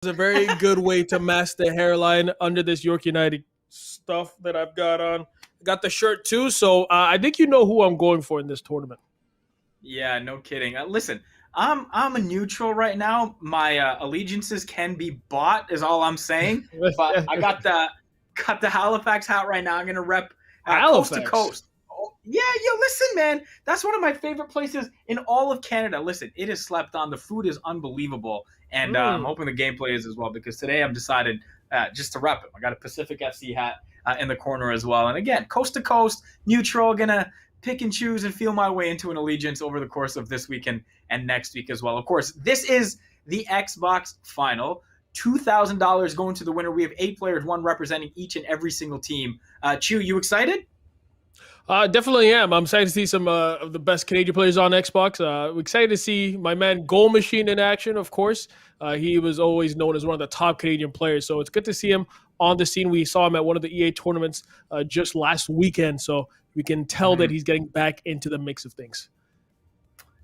A very good way to mask the hairline under this York United stuff that I've got on. I got the shirt too, so I think you know who I'm going for in this tournament. Yeah, no kidding. Listen, I'm a neutral right now. My allegiances can be bought, is all I'm saying. But I got the Halifax hat right now. I'm gonna rep coast to Halifax. coast. Oh, yeah, yo, listen, man. That's one of my favorite places in all of Canada. Listen, it is slept on. The food is unbelievable, and I'm Mm. hoping the gameplay is as well because today I'm decided just to rep it. I got a Pacific FC hat in the corner as well, and again, coast to coast, neutral. Gonna pick and choose and feel my way into an allegiance over the course of this weekend and next week as well. Of course, this is the Xbox final. $2,000 going to the winner. We have 8 players, one representing each and every single team. Chew, you excited? Definitely am. I'm excited to see some of the best Canadian players on Xbox. Excited to see my man Goal Machine in action, of course. He was always known as one of the top Canadian players, so it's good to see him on the scene. We saw him at one of the EA tournaments just last weekend, so we can tell that he's getting back into the mix of things.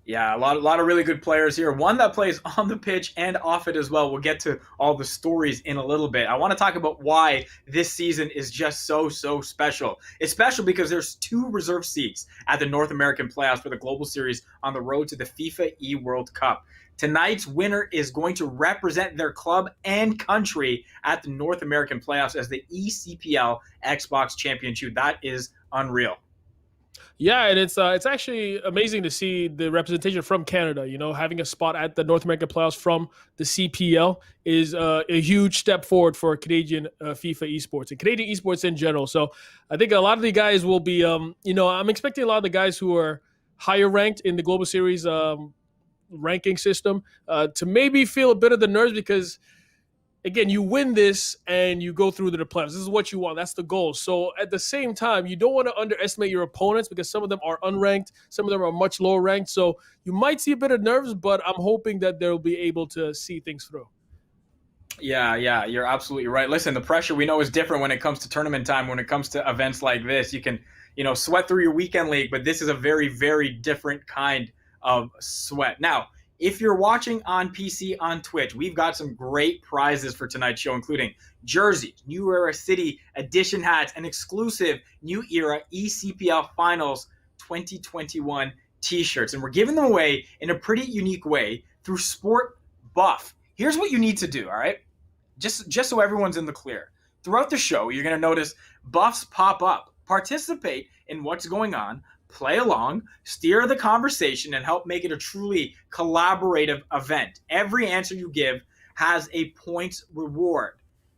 Yeah, a lot of really good players here. One that plays on the pitch and off it as well. We'll get to all the stories in a little bit. I want to talk about why this season is just so special. It's special because there's 2 reserve seats at the North American playoffs for the Global Series on the road to the FIFA E-World Cup. Tonight's winner is going to represent their club and country at the North American playoffs as the eCPL Xbox Championship. That is unreal. Yeah, and it's actually amazing to see the representation from Canada. You know, having a spot at the North American playoffs from the CPL is a huge step forward for Canadian FIFA esports and Canadian esports in general. So I think a lot of the guys will be, I'm expecting a lot of the guys who are higher ranked in the Global Series ranking system to maybe feel a bit of the nerves because again, you win this and you go through to the playoffs. This is what you want. That's the goal. So at the same time, you don't want to underestimate your opponents because some of them are unranked, some of them are much lower ranked. So you might see a bit of nerves, but I'm hoping that they'll be able to see things through. Yeah, you're absolutely right. Listen, the pressure we know is different when it comes to tournament time, when it comes to events like this. You can, sweat through your weekend league, but this is a very, very different kind of sweat. Now, if you're watching on PC on Twitch, we've got some great prizes for tonight's show, including jerseys, New Era City edition hats, and exclusive New Era eCPL Finals 2021 t-shirts. And we're giving them away in a pretty unique way through Sport Buff. Here's what you need to do, all right? Just so everyone's in the clear. Throughout the show, you're going to notice buffs pop up. Participate in what's going on, play along, steer the conversation, and help make it a truly collaborative event. Every answer you give has a points reward.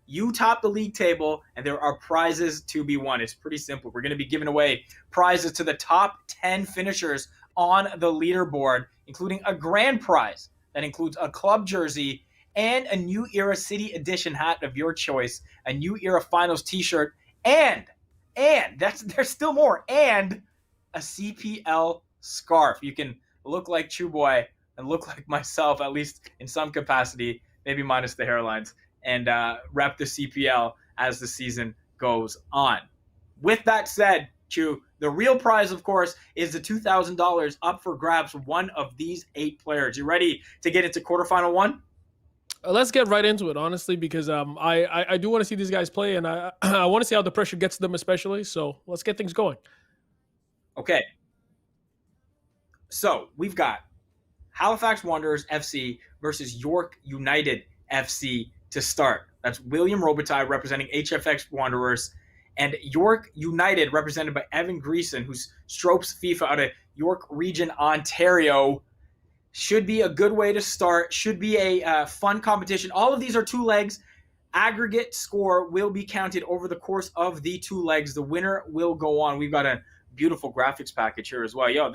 You top the league table, and there are prizes to be won. It's pretty simple. We're going to be giving away prizes to the top 10 finishers on the leaderboard, including a grand prize that includes a club jersey and a New Era City Edition hat of your choice, a New Era Finals t-shirt, and there's still more, and a CPL scarf. You can look like Chew Boy and look like myself, at least in some capacity, maybe minus the hairlines, and rep the CPL as the season goes on. With that said, Chew, the real prize, of course, is the $2,000 up for grabs for one of these 8 players. You ready to get into quarterfinal 1? Let's get right into it, honestly, because I do want to see these guys play, and I I want to see how the pressure gets to them, especially. So let's get things going. Okay. So we've got Halifax Wanderers FC versus York United FC to start. That's William Robitaille representing HFX Wanderers, and York United represented by Evan Greason, who's Stropes FIFA out of York Region, Ontario. Should be a good way to start. Should be a fun competition. All of these are 2 legs. Aggregate score will be counted over the course of the 2 legs. The winner will go on. We've got a beautiful graphics package here as well. Yo,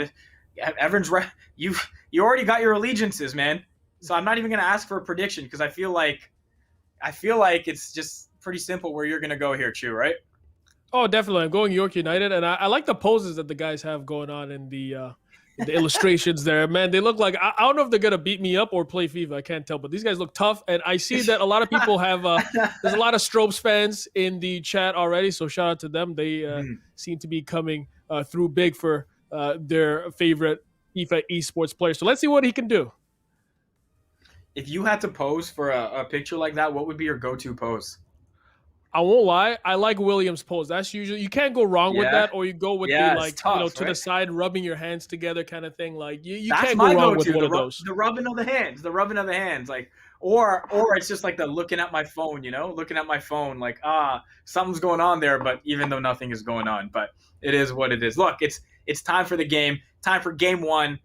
Evans, you already got your allegiances, man. So I'm not even going to ask for a prediction because I feel like it's just pretty simple where you're going to go here, Chew, right? Oh, definitely. I'm going York United, and I like the poses that the guys have going on in the illustrations there. Man, they look like I don't know if they're gonna beat me up or play FIFA. I can't tell, but these guys look tough, and I see that a lot of people have. There's a lot of Stropes fans in the chat already, so shout out to them. They seem to be coming through big for their favorite FIFA esports player. So let's see what he can do. If you had to pose for a picture like that, what would be your go-to pose? I won't lie. I like Williams' pose. That's usually you can't go wrong with Yeah, that, or you go with the yeah, it's like tough, to the right? side, rubbing your hands together kind of thing. Like you That's can't go my wrong with go-to, one of those. the rubbing of the hands, the rubbing of the hands, like, or it's just like the looking at my phone, looking at my phone, like something's going on there, but even though nothing is going on, but it is what it is. Look, it's time for the game, time for game one.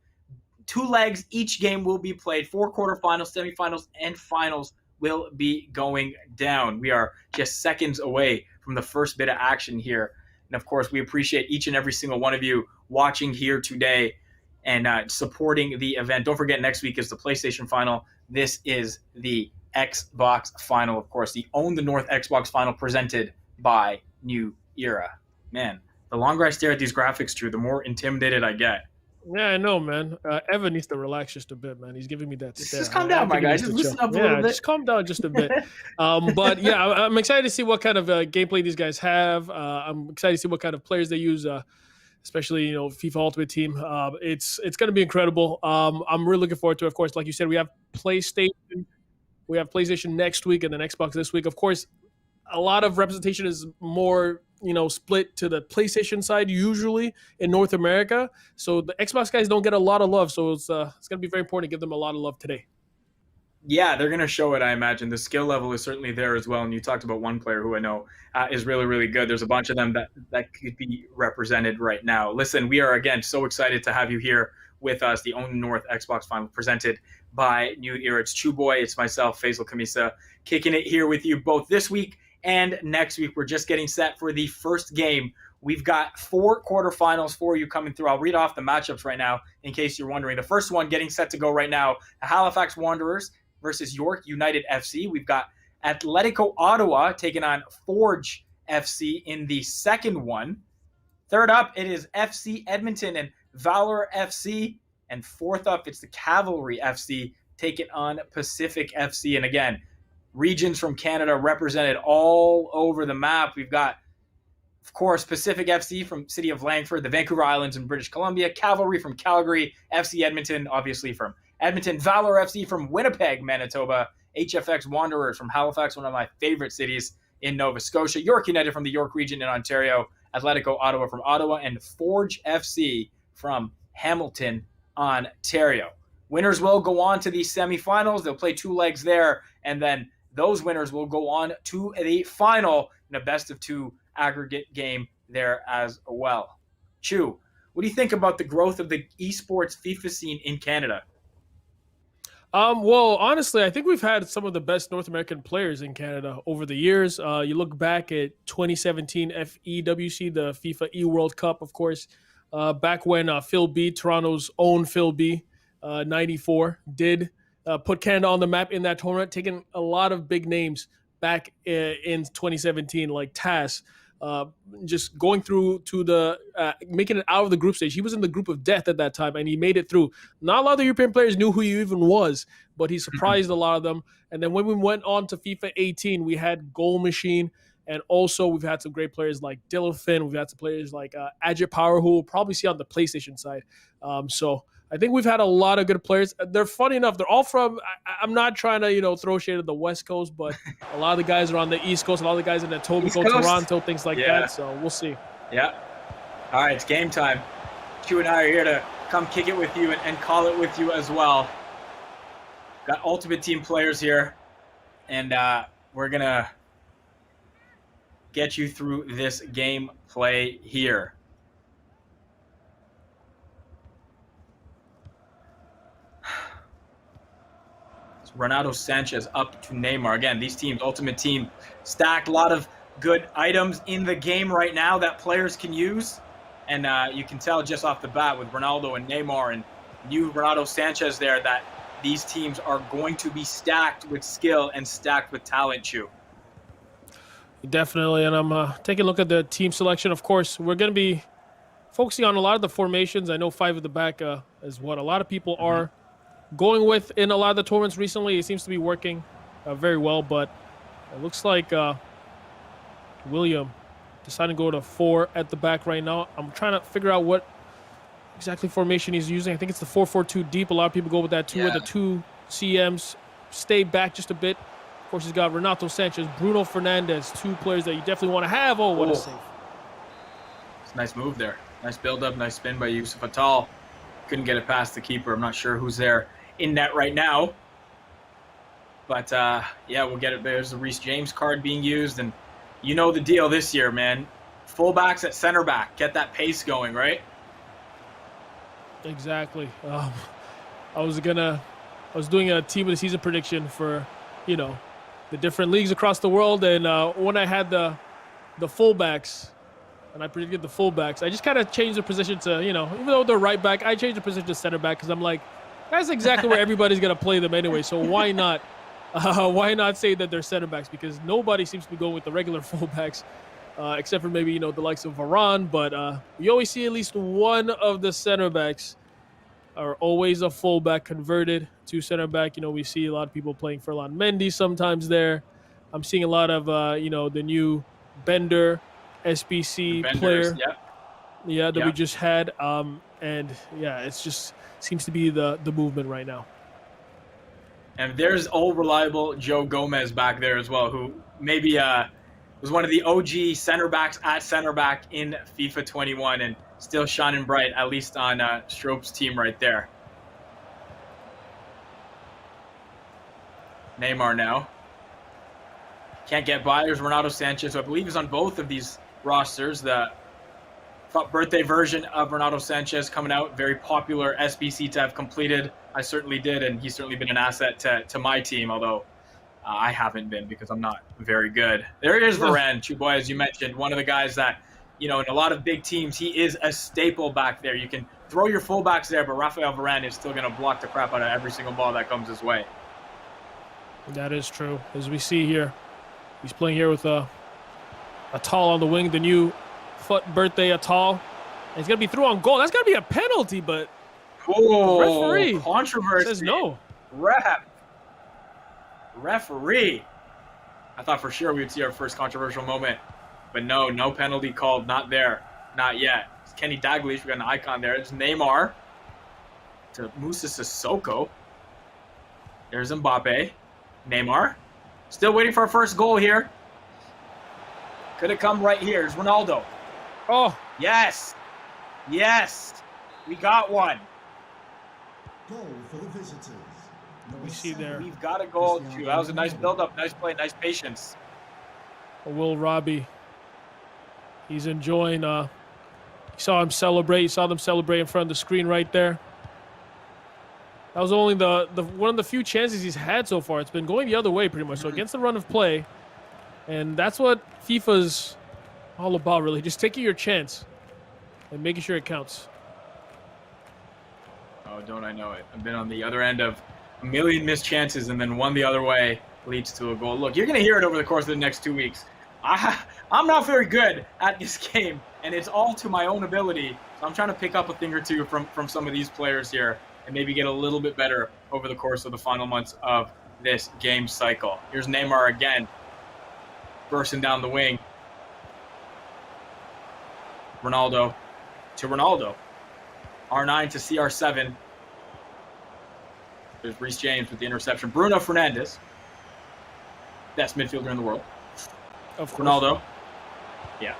Two legs, each game will be played. 4 quarterfinals, semifinals, and finals will be going down. We are just seconds away from the first bit of action here. And of course, we appreciate each and every single one of you watching here today and supporting the event. Don't forget, next week is the PlayStation Final. This is the Xbox Final, of course, the Own the North Xbox Final presented by New Era. Man, the longer I stare at these graphics, Drew, the more intimidated I get. Yeah, I know, man. Evan needs to relax just a bit, man. He's giving me that stare. Just calm I down, my think he guy. needs Just to chill. loosen up a little Yeah, bit. just calm down just a bit. But yeah, I'm excited to see what kind of gameplay these guys have. I'm excited to see what kind of players they use, especially FIFA Ultimate Team. It's going to be incredible. I'm really looking forward to it. Of course, like you said, we have PlayStation. We have PlayStation next week and then Xbox this week. Of course, a lot of representation is more split to the PlayStation side usually in North America. So the Xbox guys don't get a lot of love. So it's going to be very important to give them a lot of love today. Yeah, they're going to show it, I imagine. The skill level is certainly there as well. And you talked about one player who I know is really, really good. There's a bunch of them that could be represented right now. Listen, we are, again, so excited to have you here with us, the Own North Xbox Final presented by New Era. It's Chew Boy, it's myself, Faisal Kamisa, kicking it here with you both this week and next week. We're just getting set for the first game. We've got 4 quarterfinals for you coming through. I'll read off the matchups right now in case you're wondering. The first one getting set to go right now, the Halifax Wanderers versus York United FC. We've got Atletico Ottawa taking on Forge FC in the second one. Third up, it is FC Edmonton and Valor FC. And fourth up, it's the Cavalry FC taking on Pacific FC. And again, regions from Canada represented all over the map. We've got, of course, Pacific FC from City of Langford, the Vancouver Islands in British Columbia, Cavalry from Calgary, FC Edmonton, obviously from Edmonton, Valor FC from Winnipeg, Manitoba, HFX Wanderers from Halifax, one of my favorite cities in Nova Scotia, York United from the York region in Ontario, Atletico Ottawa from Ottawa, and Forge FC from Hamilton, Ontario. Winners will go on to the semifinals. They'll play 2 legs there, and then those winners will go on to the final in a best-of-2 aggregate game there as well. Chew, what do you think about the growth of the esports FIFA scene in Canada? Well, honestly, I think we've had some of the best North American players in Canada over the years. You look back at 2017 FEWC, the FIFA E World Cup, of course, back when Phil B, Toronto's own Phil B, 94, did put Canada on the map in that tournament, taking a lot of big names back in 2017, like Tass. Just going through to the making it out of the group stage. He was in the group of death at that time, and he made it through. Not a lot of the European players knew who he even was, but he surprised a lot of them. And then when we went on to FIFA 18, we had Goal Machine, and also we've had some great players like Dillafin. We've had some players like Agit Power, who we'll probably see on the PlayStation side. So I think we've had a lot of good players. They're funny enough. They're all from. I'm not trying to throw shade at the West Coast, but a lot of the guys are on the East Coast. A lot of the guys in Etobicoke, Toronto, things like that. So we'll see. Yeah. All right, it's game time. Chew and I are here to come kick it with you and call it with you as well. Got Ultimate Team players here, and we're gonna get you through this gameplay here. Ronaldo Sanchez up to Neymar. Again, these teams, Ultimate Team, stacked. A lot of good items in the game right now that players can use. And you can tell just off the bat with Ronaldo and Neymar and new Ronaldo Sanchez there that these teams are going to be stacked with skill and stacked with talent, Chew. Definitely. And I'm taking a look at the team selection. Of course, we're going to be focusing on a lot of the formations. I know 5 at the back is what a lot of people are going with in a lot of the tournaments recently. It seems to be working very well, but it looks like William decided to go to 4 at the back right now. I'm trying to figure out what exactly formation he's using. I think it's the 4-4-2 deep. A lot of people go with that too, with the 2 CMs stay back just a bit. Of course, he's got Renato Sanchez, Bruno Fernandes, 2 players that you definitely want to have. Oh, what a save. It's a nice move there. Nice build-up, nice spin by Yusuf Atal. Couldn't get it past the keeper. I'm not sure who's there in net right now. But, yeah, we'll get it. There's the Reece James card being used. And you know the deal this year, man. Fullbacks at center back. Get that pace going, right? Exactly. I was doing a team of the season prediction for, you know, the different leagues across the world. And when I had the fullbacks, and I predicted the fullbacks, I just kind of changed the position to, you know, even though they're right back, I changed the position to center back because I'm like, that's exactly where everybody's going to play them anyway. So why not say that they're center backs? Because nobody seems to be going with the regular fullbacks, except for maybe, you know, the likes of Varane. But you always see at least one of the center backs are always a fullback converted to center back. You know, we see a lot of people playing Ferland Mendy sometimes there. I'm seeing a lot of, you know, the new Bender SBC player. Yeah, that we just had. And yeah, it's just seems to be the movement right now. And there's old reliable Joe Gomez back there as well, who maybe was one of the OG center backs at center back in FIFA 21 and still shining bright, at least on Strope's team right there. Neymar now. Can't get by. There's Renato Sanchez, who I believe is on both of these rosters. The birthday version of Renato Sanchez coming out. Very popular SBC to have completed. I certainly did, and he's certainly been an asset to my team, although I haven't been because I'm not very good. There is Varane, Chuboy, as you mentioned, one of the guys that, you know, in a lot of big teams, he is a staple back there. You can throw your fullbacks there, but Rafael Varane is still going to block the crap out of every single ball that comes his way. That is true. As we see here, he's playing here with Atal on the wing, the new birthday Atal. And he's going to be through on goal. That's going to be a penalty, but the referee controversy says no. Referee. I thought for sure we would see our first controversial moment. But no penalty called. Not there. Not yet. It's Kenny Dalglish. We got an icon there. It's Neymar to Moussa Sissoko. There's Mbappe. Neymar. Still waiting for our first goal here. Could have come right here. It's Ronaldo. Oh. Yes. Yes. We got one. Goal for the visitors. We see there. We've got a goal too. That was a nice build-up, nice play, nice patience. Will Robbie. He's enjoying. You saw him celebrate. You saw them celebrate in front of the screen right there. That was only the one of the few chances he's had so far. It's been going the other way pretty much. So against the run of play, and that's what FIFA's all about, really. Just taking your chance and making sure it counts. Oh, don't I know it? I've been on the other end of a million missed chances, and then one the other way leads to a goal. Look, you're going to hear it over the course of the next 2 weeks. I'm not very good at this game, and it's all to my own ability. So I'm trying to pick up a thing or two from some of these players here and maybe get a little bit better over the course of the final months of this game cycle. Here's Neymar again, bursting down the wing. Ronaldo to Ronaldo. R9 to CR7. There's Reece James with the interception. Bruno Fernandes. Best midfielder in the world. Of course. Ronaldo. Yeah.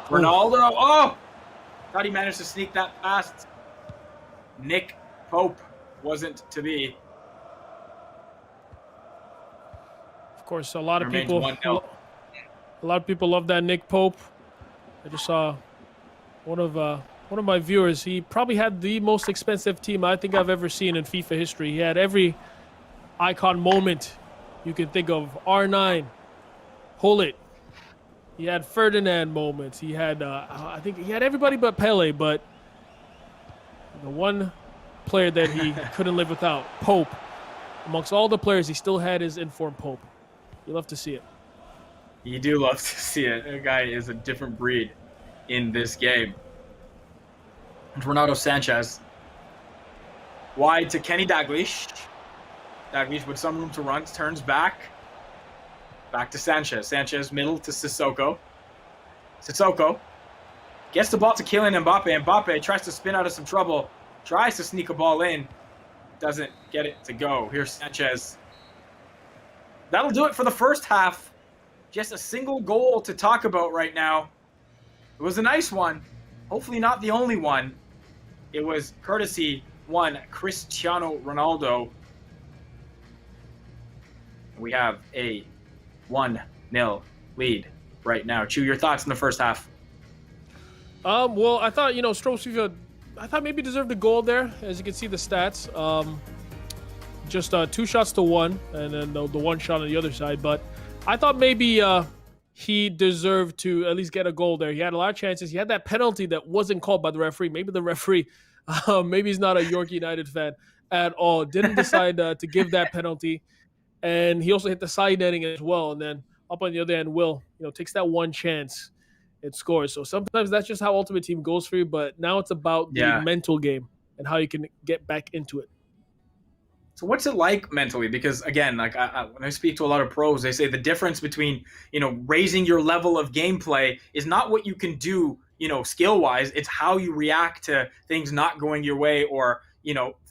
Ronaldo. Oh! Thought he managed to sneak that past. Nick Pope wasn't to be. Of course, a lot of people love that Nick Pope. I just saw one of my viewers. He probably had the most expensive team I think I've ever seen in FIFA history. He had every icon moment you can think of. R9, Hullet. He had Ferdinand moments. He had, I think he had everybody but Pele, but the one player that he couldn't live without, Pope. Amongst all the players, he still had his informed Pope. You love to see it. You do love to see it. That guy is a different breed in this game. Renato Sanchez. Wide to Kenny Dalglish. Dalglish with some room to run. Turns back. Back to Sanchez. Sanchez middle to Sissoko. Sissoko gets the ball to Kylian Mbappe. Mbappe tries to spin out of some trouble. Tries to sneak a ball in. doesn't get it to go. Here's Sanchez. That'll do it for the first half. Just a single goal to talk about right now. It was a nice one. Hopefully not the only one. It was courtesy one Cristiano Ronaldo. We have a 1-0 lead right now. Chu, your thoughts in the first half? Well, I thought, Stroh's FIFA, I thought maybe deserved a goal there. As you can see the stats, just 2 shots to 1, and then the 1 shot on the other side. But I thought maybe he deserved to at least get a goal there. He had a lot of chances. He had that penalty that wasn't called by the referee. Maybe the referee, maybe he's not a York United fan at all. Didn't decide to give that penalty. And he also hit the side netting as well. And then up on the other end, Will, takes that one chance and scores. So sometimes that's just how Ultimate Team goes for you. But now it's about the mental game and how you can get back into it. So what's it like mentally? Because again, like when I speak to a lot of pros, they say the difference between, raising your level of gameplay is not what you can do, skill-wise. It's how you react to things not going your way, or,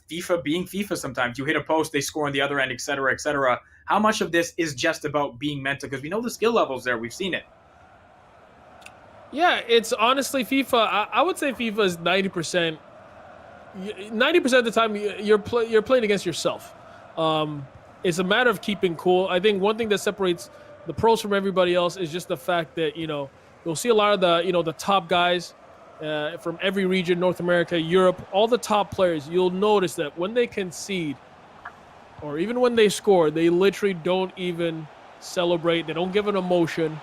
FIFA being FIFA sometimes. You hit a post, they score on the other end, et cetera, et cetera. How much of this is just about being mental? Because we know the skill levels there. We've seen it. Yeah, it's honestly FIFA. I would say FIFA is 90%. 90% of the time you're playing against yourself. It's a matter of keeping cool. I think one thing that separates the pros from everybody else is just the fact that you'll see a lot of the top guys from every region, North America, Europe, all the top players. You'll notice that when they concede, or even when they score, they literally don't even celebrate. They don't give an emotion.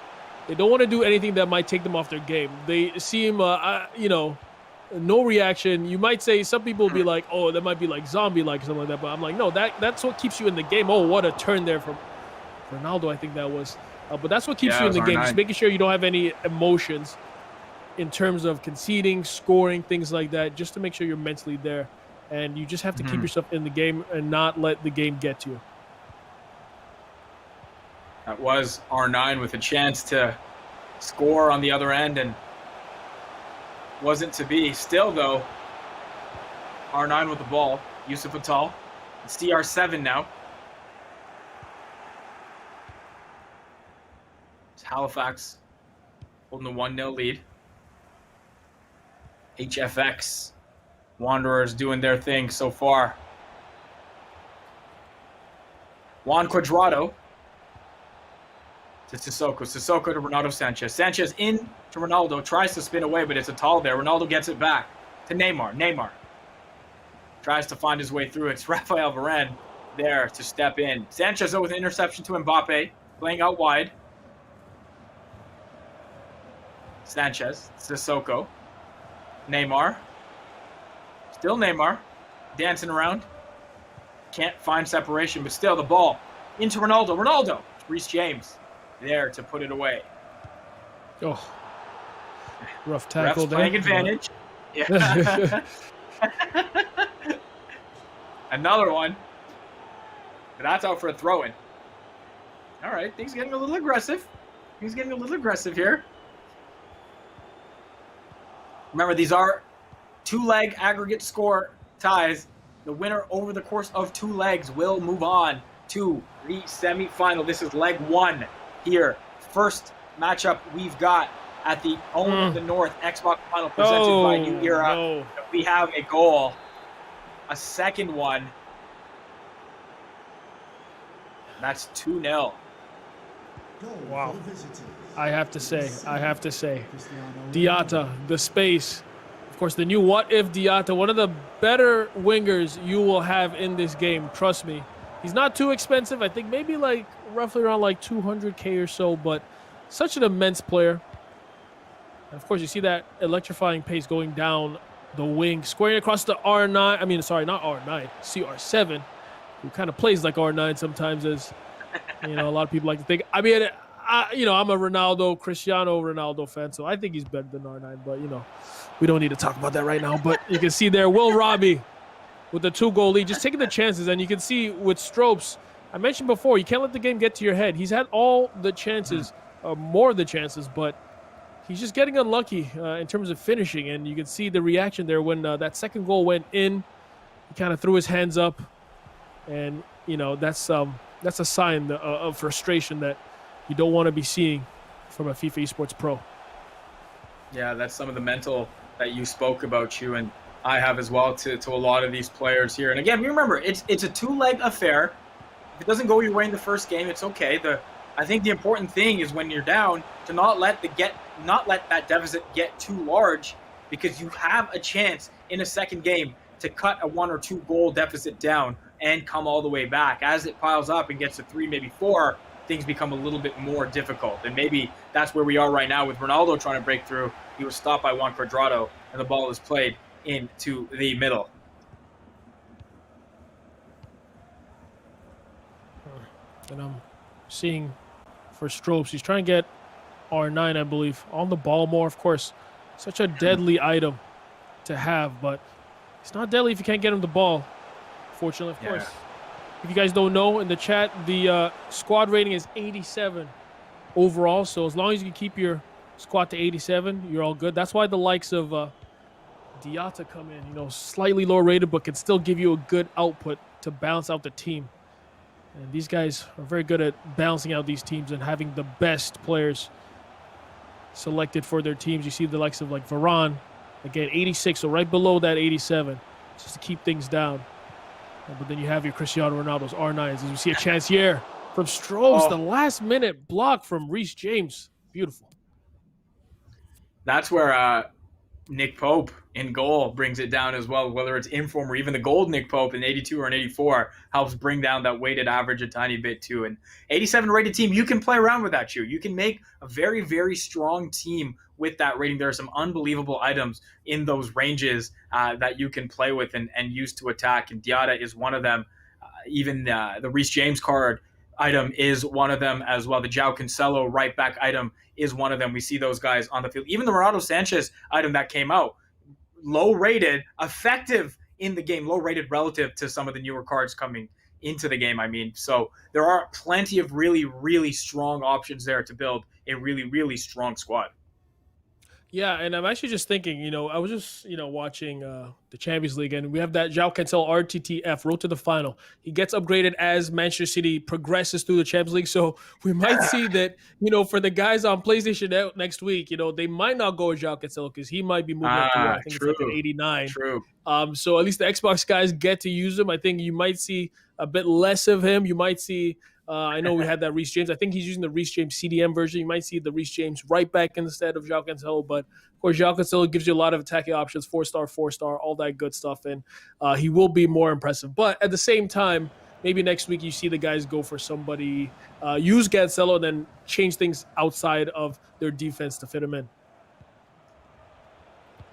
They don't want to do anything that might take them off their game. They seem no reaction. You might say, some people will be like, oh, that might be like zombie-like or something like that. But I'm like, no, that's what keeps you in the game. Oh, what a turn there from Ronaldo, I think that was. But that's what keeps you in the game, just making sure you don't have any emotions in terms of conceding, scoring, things like that, just to make sure you're mentally there. And you just have to keep yourself in the game and not let the game get to you. That was R9 with a chance to score on the other end, and wasn't to be. Still, though, R9 with the ball. Yusuf Atal. It's CR7 now. It's Halifax holding the 1-0 lead. HFX. Wanderers doing their thing so far. Juan Cuadrado to Sissoko. Sissoko to Ronaldo Sanchez. Sanchez in to Ronaldo. Tries to spin away, but it's Atal there. Ronaldo gets it back to Neymar. Neymar tries to find his way through. It's Rafael Varane there to step in. Sanchez, though, with an interception to Mbappe. Playing out wide. Sanchez. Sissoko. Neymar. Still Neymar. Dancing around. Can't find separation, but still the ball into Ronaldo. Ronaldo. Reece James there to put it away. Oh, rough tackle Refs there. Playing advantage. Yeah. Another one. But that's out for a throw-in. All right, things getting a little aggressive. He's getting a little aggressive here. Remember, these are 2-leg aggregate score ties. The winner over the course of 2 legs will move on to the semifinal. This is leg 1 here. First matchup we've got at the Home of the North Xbox Final presented by New Era. No. We have a goal. A second one. That's 2-0. Wow. I have to say, Diatta, the space. Of course, the new What If Diatta, one of the better wingers you will have in this game. Trust me. He's not too expensive. I think maybe like roughly around like 200K or so, but such an immense player. And of course, you see that electrifying pace going down the wing, squaring across the R9. I mean, sorry, not R9, CR7, who kind of plays like R9 sometimes, as a lot of people like to think. I mean, I'm a Cristiano Ronaldo fan, so I think he's better than R9, but, we don't need to talk about that right now. But you can see there, Will Robbie with the 2-goal lead, just taking the chances. And you can see with Stropes, I mentioned before, you can't let the game get to your head. He's had all the chances, more of the chances, but he's just getting unlucky in terms of finishing. And you can see the reaction there when that second goal went in. He kind of threw his hands up. and that's a sign of frustration that you don't want to be seeing from a FIFA esports pro. Yeah, that's some of the mental that you spoke about, you and I have as well to a lot of these players here. And again, remember, it's a two-leg affair. If it doesn't go your way in the first game, it's okay. I think the important thing is when you're down to not let that deficit get too large, because you have a chance in a second game to cut a 1 or 2 goal deficit down and come all the way back. As it piles up and gets to 3, maybe 4, things become a little bit more difficult. And maybe that's where we are right now with Ronaldo trying to break through. He was stopped by Juan Cuadrado, and the ball is played into the middle. And I'm seeing for Strobes, he's trying to get R9, I believe, on the ball more. Of course, such a deadly item to have, but it's not deadly if you can't get him the ball. Fortunately, of course. If you guys don't know, in the chat, the squad rating is 87 overall. So as long as you can keep your squad to 87, you're all good. That's why the likes of Diatta come in, slightly lower rated, but can still give you a good output to balance out the team. And these guys are very good at balancing out these teams and having the best players selected for their teams. You see the likes of like Varane, again, 86, so right below that 87, just to keep things down. But then you have your Cristiano Ronaldo's R9s. As we see a chance here from Strobes, the last-minute block from Reece James. Beautiful. That's where Nick Pope in goal brings it down as well, whether it's inform or even the gold Nick Pope in 82 or an 84 helps bring down that weighted average a tiny bit too. And 87 rated team, you can play around with that, you can make a very, very strong team with that rating. There are some unbelievable items in those ranges that you can play with and use to attack, and Diatta is one of them. Even the Reece James card item is one of them as well. The João Cancelo right back item is one of them. We see those guys on the field. Even the Ronaldo Sanchez item that came out, low rated, effective in the game, low rated relative to some of the newer cards coming into the game. So there are plenty of really, really strong options there to build a really, really strong squad. Yeah, and I'm actually just thinking, I was just, watching the Champions League, and we have that João Cancelo RTTF, road to the final. He gets upgraded as Manchester City progresses through the Champions League, so we might see that, for the guys on PlayStation next week, they might not go with João Cancelo because he might be moving up to, I think it's like an 89. True. So at least the Xbox guys get to use him. I think you might see a bit less of him. You might see... I know we had that Reece James. I think he's using the Reece James CDM version. You might see the Reece James right back instead of João Cancelo. But, of course, João Cancelo gives you a lot of attacking options, 4-star, 4-star, all that good stuff. And he will be more impressive. But at the same time, maybe next week you see the guys go for somebody, use Cancelo, and then change things outside of their defense to fit him in.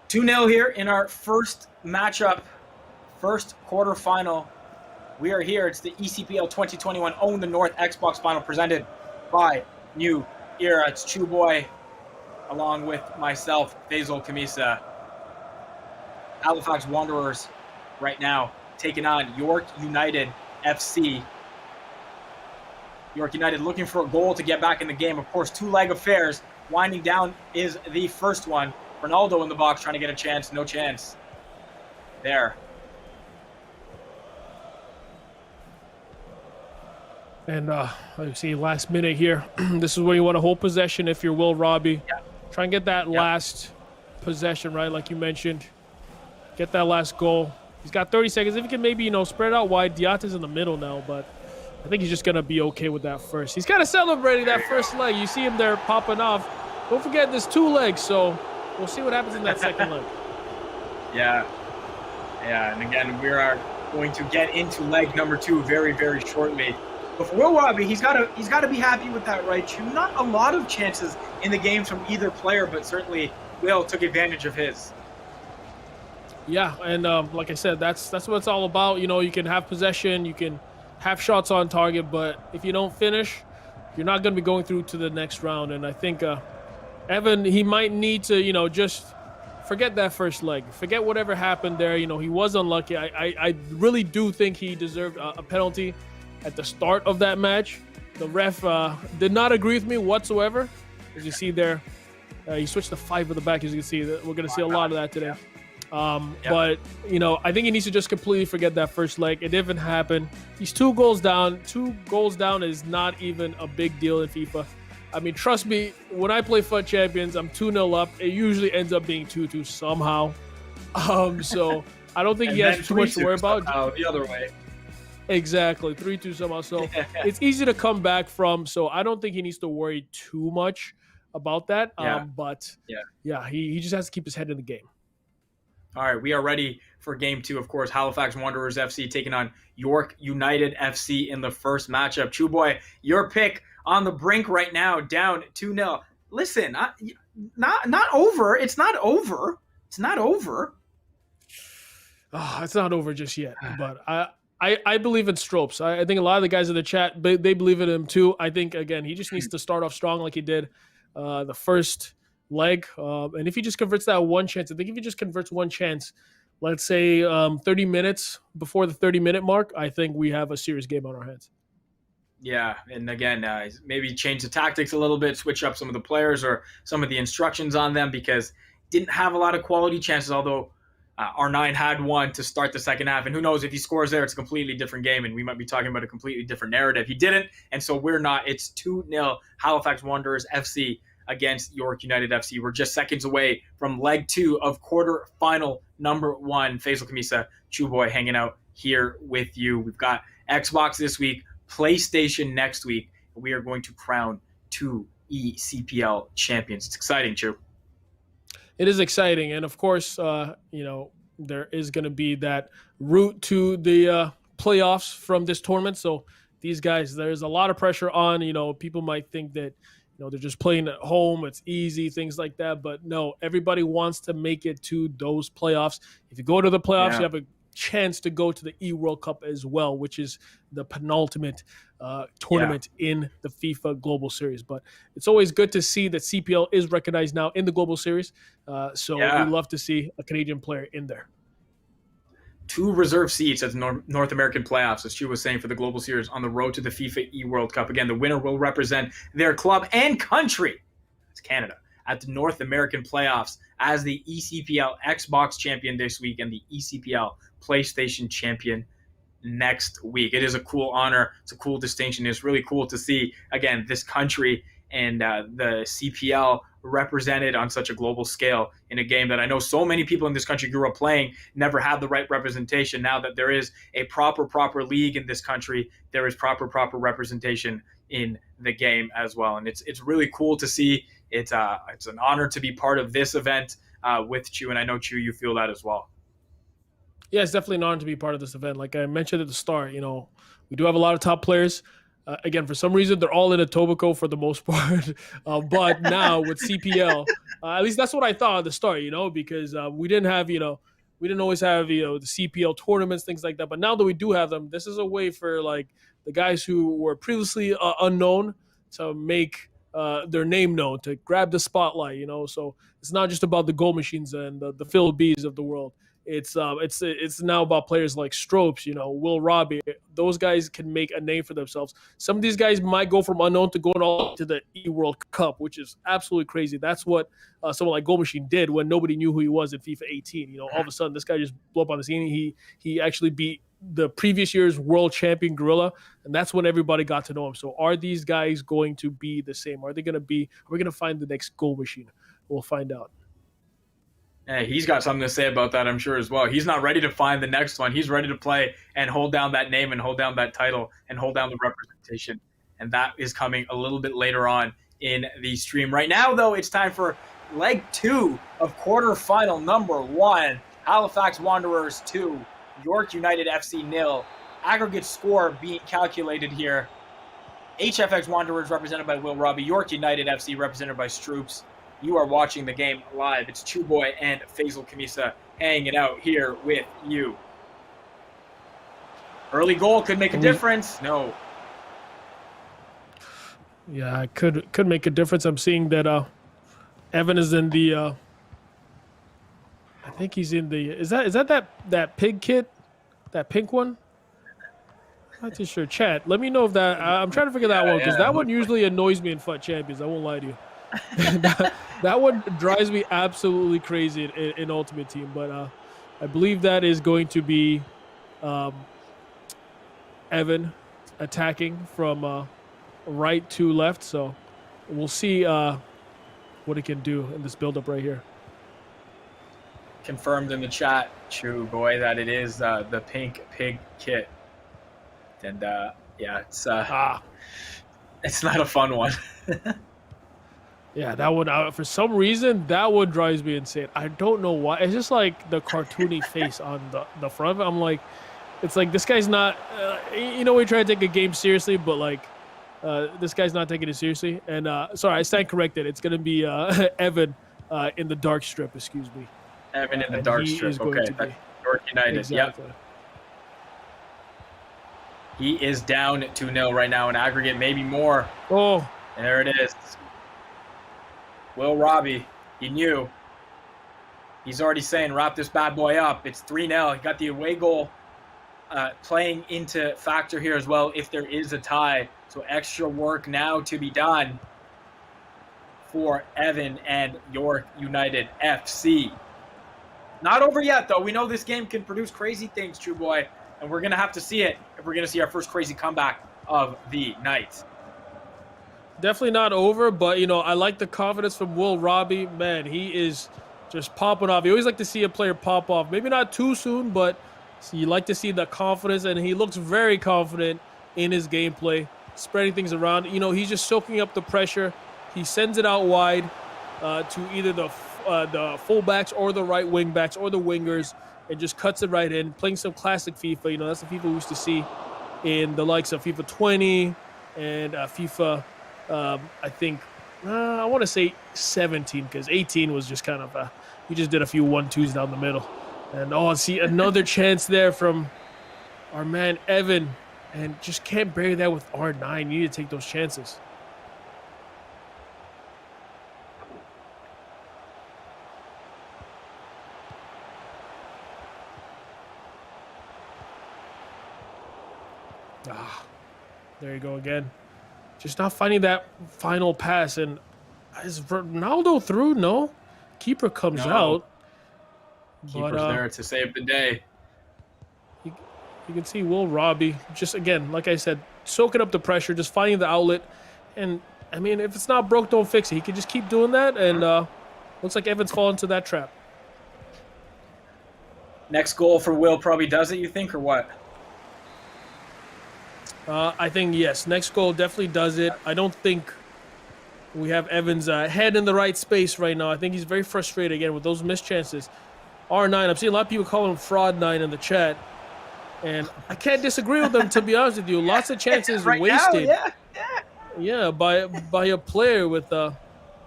2-0 here in our first matchup, first quarterfinal. We are here. It's the eCPL 2021 Own the North Xbox Final presented by New Era. It's Chew Boy along with myself, Faisal Kamisa. Halifax Wanderers right now taking on York United FC. York United looking for a goal to get back in the game. Of course, two-leg affairs. Winding down is the first one. Ronaldo in the box trying to get a chance. No chance there. And you see last minute here. This is where you want to hold possession if you're Will Robbie. Yeah. Try and get that last possession, right, like you mentioned. Get that last goal. He's got 30 seconds. If he can maybe, spread out wide. Diatta's in the middle now, but I think he's just going to be okay with that first. He's kind of celebrating that first leg. You see him there popping off. Don't forget there's 2 legs, so we'll see what happens in that second leg. Yeah, and again, we are going to get into leg number 2 very, very shortly. But for Will Robbie, he's got to be happy with that right shoe. Not a lot of chances in the games from either player, but certainly Will took advantage of his. Yeah, and like I said, that's what it's all about. You can have possession, you can have shots on target, but if you don't finish, you're not going to be going through to the next round. And I think Evan, he might need to, just forget that first leg. Forget whatever happened there. He was unlucky. I really do think he deserved a penalty at the start of that match. The ref did not agree with me whatsoever. As you see there, he switched to 5 at the back. As you can see, we're going to see a lot of that today. Yeah. But, I think he needs to just completely forget that first leg. It didn't happen. He's 2 goals down. 2 goals down is not even a big deal in FIFA. I mean, trust me, when I play FUT Champions, I'm 2-0 up. It usually ends up being 2-2 somehow. So I don't think he has too much to worry about. The other way. Exactly, 3-2 somehow. So it's easy to come back from. So I don't think he needs to worry too much about that. But he just has to keep his head in the game. All right, we are ready for game 2. Of course, Halifax Wanderers FC taking on York United FC in the first matchup. Chew Boy, your pick on the brink right now, down 2-0. Listen, not over. It's not over. It's not over. Oh, it's not over just yet. But I believe in Stropes. I think a lot of the guys in the chat, they believe in him too. I think, again, he just needs to start off strong like he did the first leg. And if he just converts that one chance, I think if he just converts one chance, let's say 30 minutes before the 30-minute mark, I think we have a serious game on our hands. Yeah, and again, maybe change the tactics a little bit, switch up some of the players or some of the instructions on them, because didn't have a lot of quality chances, although R9 had one to start the second half. And who knows, if he scores there, it's a completely different game, and we might be talking about a completely different narrative. He didn't, and so we're not. It's 2-0 Halifax Wanderers FC against York United FC. We're just seconds away from leg 2 of quarterfinal number 1. Faisal Kamisa, Chew Boy, hanging out here with you. We've got Xbox this week, PlayStation next week. We are going to crown 2 eCPL champions. It's exciting, Chew. It is exciting. And of course, there is going to be that route to the playoffs from this tournament. So these guys, there's a lot of pressure on. People might think that they're just playing at home, it's easy, things like that. But no, everybody wants to make it to those playoffs. If you go to the playoffs, you have a chance to go to the eWorld Cup as well, which is the penultimate tournament in the FIFA Global Series. But it's always good to see that CPL is recognized now in the Global Series. So we love to see a Canadian player in there. 2 reserve seats at the North American playoffs, as Chew was saying, for the Global Series on the road to the FIFA eWorld Cup. Again, the winner will represent their club and country, it's Canada, at the North American playoffs as the eCPL Xbox champion this week and the eCPL PlayStation champion next week. It is a cool honor. It's a cool distinction. It's really cool to see, again, this country and the CPL represented on such a global scale in a game that I know so many people in this country grew up playing, never had the right representation. Now that there is a proper league in this country, there is proper representation in the game as well. And it's really cool to see. It's an honor to be part of this event with Chew, and I know, Chew, you feel that as well. Yeah, it's definitely an honor to be part of this event. Like I mentioned at the start, we do have a lot of top players. Again, for some reason, they're all in Etobicoke for the most part. But now with CPL, at least that's what I thought at the start, because we didn't always have, the CPL tournaments, things like that. But now that we do have them, this is a way for like the guys who were previously unknown to make their name known, to grab the spotlight, So it's not just about the goal machines and the Phil B's of the world. It's now about players like Stropes, Will Robbie. Those guys can make a name for themselves. Some of these guys might go from unknown to going all to the eWorld Cup, which is absolutely crazy. That's what someone like Goal Machine did when nobody knew who he was in FIFA 18. All of a sudden, this guy just blew up on the scene. He actually beat the previous year's world champion Gorilla, and that's when everybody got to know him. So are these guys going to be the same? Are we going to find the next Goal Machine? We'll find out. Hey, he's got something to say about that, I'm sure, as well. He's not ready to find the next one. He's ready to play and hold down that name and hold down that title and hold down the representation. And that is coming a little bit later on in the stream. Right now, though, it's time for leg 2 of quarterfinal number 1. Halifax Wanderers 2, York United FC 0. Aggregate score being calculated here. HFX Wanderers represented by Will Robbie. York United FC represented by Stroops. You are watching the game live. It's Chew Boy and Faisal Kamisa hanging out here with you. Early goal could make a difference. No. Yeah, it could make a difference. I'm seeing that Evan is in the. I think he's in the. Is that pig kit, that pink one? I'm not too sure. Chat. Let me know if that. I'm trying to figure that one, because that one usually annoys me in FUT Champions. I won't lie to you. that one drives me absolutely crazy in Ultimate Team. But I believe that is going to be Evan attacking from right to left. So we'll see what it can do in this build-up right here. Confirmed in the chat, Chew Boy, that it is the pink pig kit. And yeah, it's not a fun one. Yeah, that one, for some reason, that one drives me insane. I don't know why. It's just like the cartoony face on the front of it. I'm like, it's like this guy's not, we try to take a game seriously, but like, this guy's not taking it seriously. And sorry, I stand corrected. It's going to be Evan in the dark strip, excuse me. Evan in the dark strip. Okay, that's York United. Exactly. Yep. He is down 2-0 right now in aggregate, maybe more. Oh. And there it is. Will Robbie, he knew. He's already saying, wrap this bad boy up. It's 3-0. He got the away goal playing into factor here as well if there is a tie. So extra work now to be done for Evan and York United FC. Not over yet, though. We know this game can produce crazy things, True Boy, and we're going to have to see it if we're going to see our first crazy comeback of the night. Definitely not over, but, I like the confidence from Will Robbie. Man, he is just popping off. You always like to see a player pop off. Maybe not too soon, but you like to see the confidence, and he looks very confident in his gameplay, spreading things around. He's just soaking up the pressure. He sends it out wide to either the fullbacks or the right wing backs or the wingers, and just cuts it right in, playing some classic FIFA. That's the FIFA we used to see in the likes of FIFA 20 and FIFA, I think, I want to say 17, because 18 was just kind of, you just did a few 1-2s down the middle. And, see, another chance there from our man Evan, and just can't bury that with R9. You need to take those chances. There you go again. Just not finding that final pass. And is Ronaldo through? No. Keeper comes out. Keeper's there to save the day. You can see Will Robbie, just again, like I said, soaking up the pressure, just finding the outlet. And, I mean, if it's not broke, don't fix it. He can just keep doing that. And looks like Evans fallen into that trap. Next goal for Will probably does it, you think, or what? I think, yes. Next goal definitely does it. I don't think we have Evans' head in the right space right now. I think he's very frustrated, again, with those missed chances. R9, I'm seeing a lot of people call him Fraud 9 in the chat. And I can't disagree with them, to be honest with you. Lots of chances right wasted. Now, yeah, by a player with of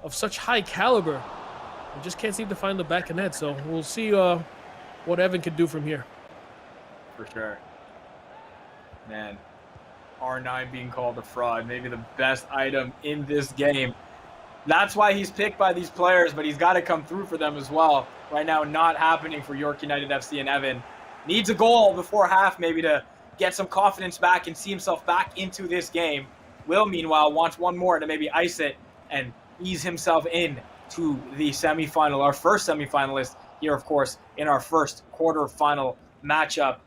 such high caliber. We just can't seem to find the back of net. So we'll see what Evan can do from here. For sure. Man. R9 being called a fraud, maybe the best item in this game. That's why he's picked by these players, but he's got to come through for them as well. Right now, not happening for York United FC, and Evan needs a goal before half maybe to get some confidence back and see himself back into this game. Will, meanwhile, wants one more to maybe ice it and ease himself in to the semifinal, our first semifinalist here, of course, in our first quarterfinal matchup.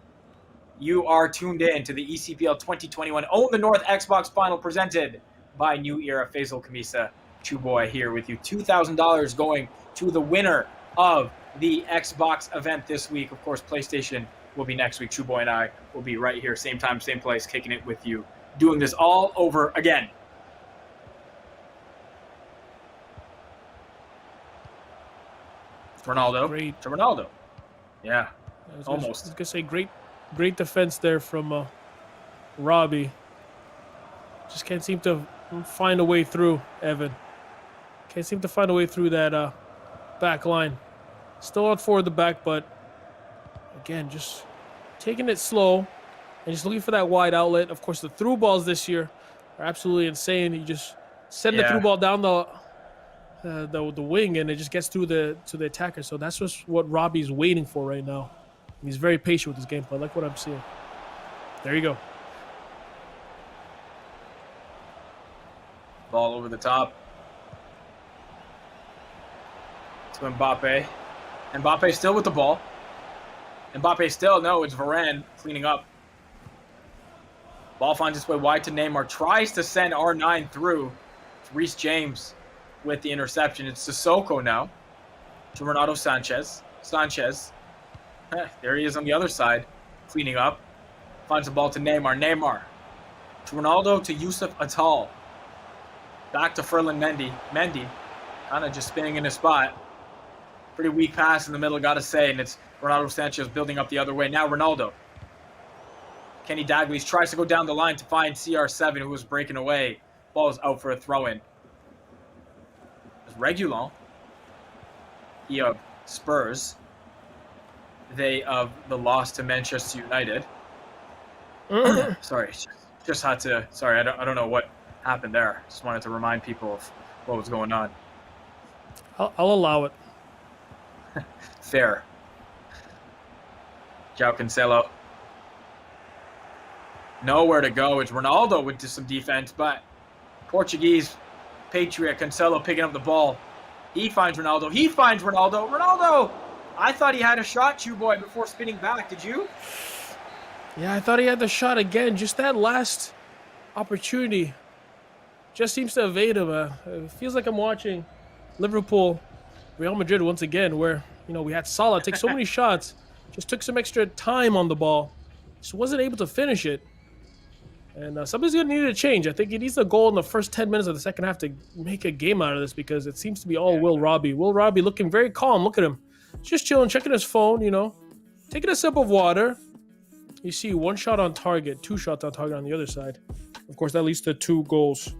You are tuned in to the eCPL 2021 Own the North Xbox Final presented by New Era. Faisal Kamisa, Chuboy here with you. $2,000 going to the winner of the Xbox event this week. Of course, PlayStation will be next week. Chuboy and I will be right here, same time, same place, kicking it with you, doing this all over again. Ronaldo. Great. To Ronaldo. Yeah, almost. I was going to say great defense there from Robbie. Just can't seem to find a way through, Evan. Can't seem to find a way through that back line. Still out for the back, but again, just taking it slow and just looking for that wide outlet. Of course, the through balls this year are absolutely insane. You just send the through ball down the wing, and it just gets through to the attacker. So that's just what Robbie's waiting for right now. He's very patient with his gameplay. I like what I'm seeing. There you go. Ball over the top. To Mbappe. Mbappe still with the ball. Mbappe still, no, it's Varane cleaning up. Ball finds its way wide to Neymar, tries to send R9 through. It's Reece James with the interception. It's Sissoko now to Renato Sanchez. There he is on the other side, cleaning up. Finds the ball to Neymar. Neymar to Ronaldo to Yusuf Atal. Back to Ferland Mendy. Mendy kind of just spinning in his spot. Pretty weak pass in the middle, gotta say, and it's Renato Sanchez building up the other way. Now Ronaldo. Kenny Dalglish tries to go down the line to find CR7, who was breaking away. Ball is out for a throw-in. It's Reguilon. He of Spurs. They of the loss to Manchester United. Sorry, just had to. Sorry, I don't know what happened there. Just wanted to remind people of what was going on. I'll allow it. Fair. João Cancelo. Nowhere to go. It's Ronaldo with some defense, but Portuguese Patriot Cancelo picking up the ball. He finds Ronaldo. Ronaldo! I thought he had a shot, Chew Boy, before spinning back. Did you? Yeah, I thought he had the shot again. Just that last opportunity just seems to evade him. It feels like I'm watching Liverpool, Real Madrid once again, where we had Salah take so many shots, just took some extra time on the ball, just wasn't able to finish it. And something's going to need to change. I think he needs a goal in the first 10 minutes of the second half to make a game out of this, because it seems to be all Will Robbie. Will Robbie looking very calm. Look at him. Just chilling, checking his phone, taking a sip of water. You see 1 shot on target, 2 shots on target on the other side. Of course, that leads to 2 goals.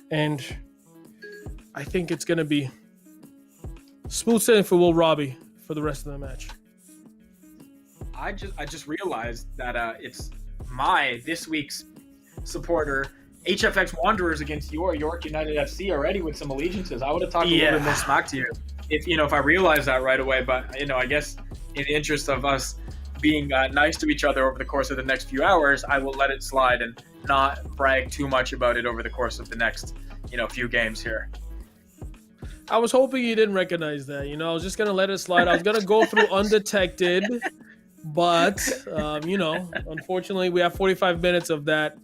And I think it's going to be smooth sailing for Will Robbie for the rest of the match. I just realized that it's this week's supporter, HFX Wanderers, against your York United FC already with some allegiances. I would have talked a little bit more smack to you if I realized that right away. But I guess in the interest of us being nice to each other over the course of the next few hours, I will let it slide and not brag too much about it over the course of the next few games here. I was hoping you didn't recognize that. I was just gonna let it slide. I was gonna go through undetected, but unfortunately, we have 45 minutes of that.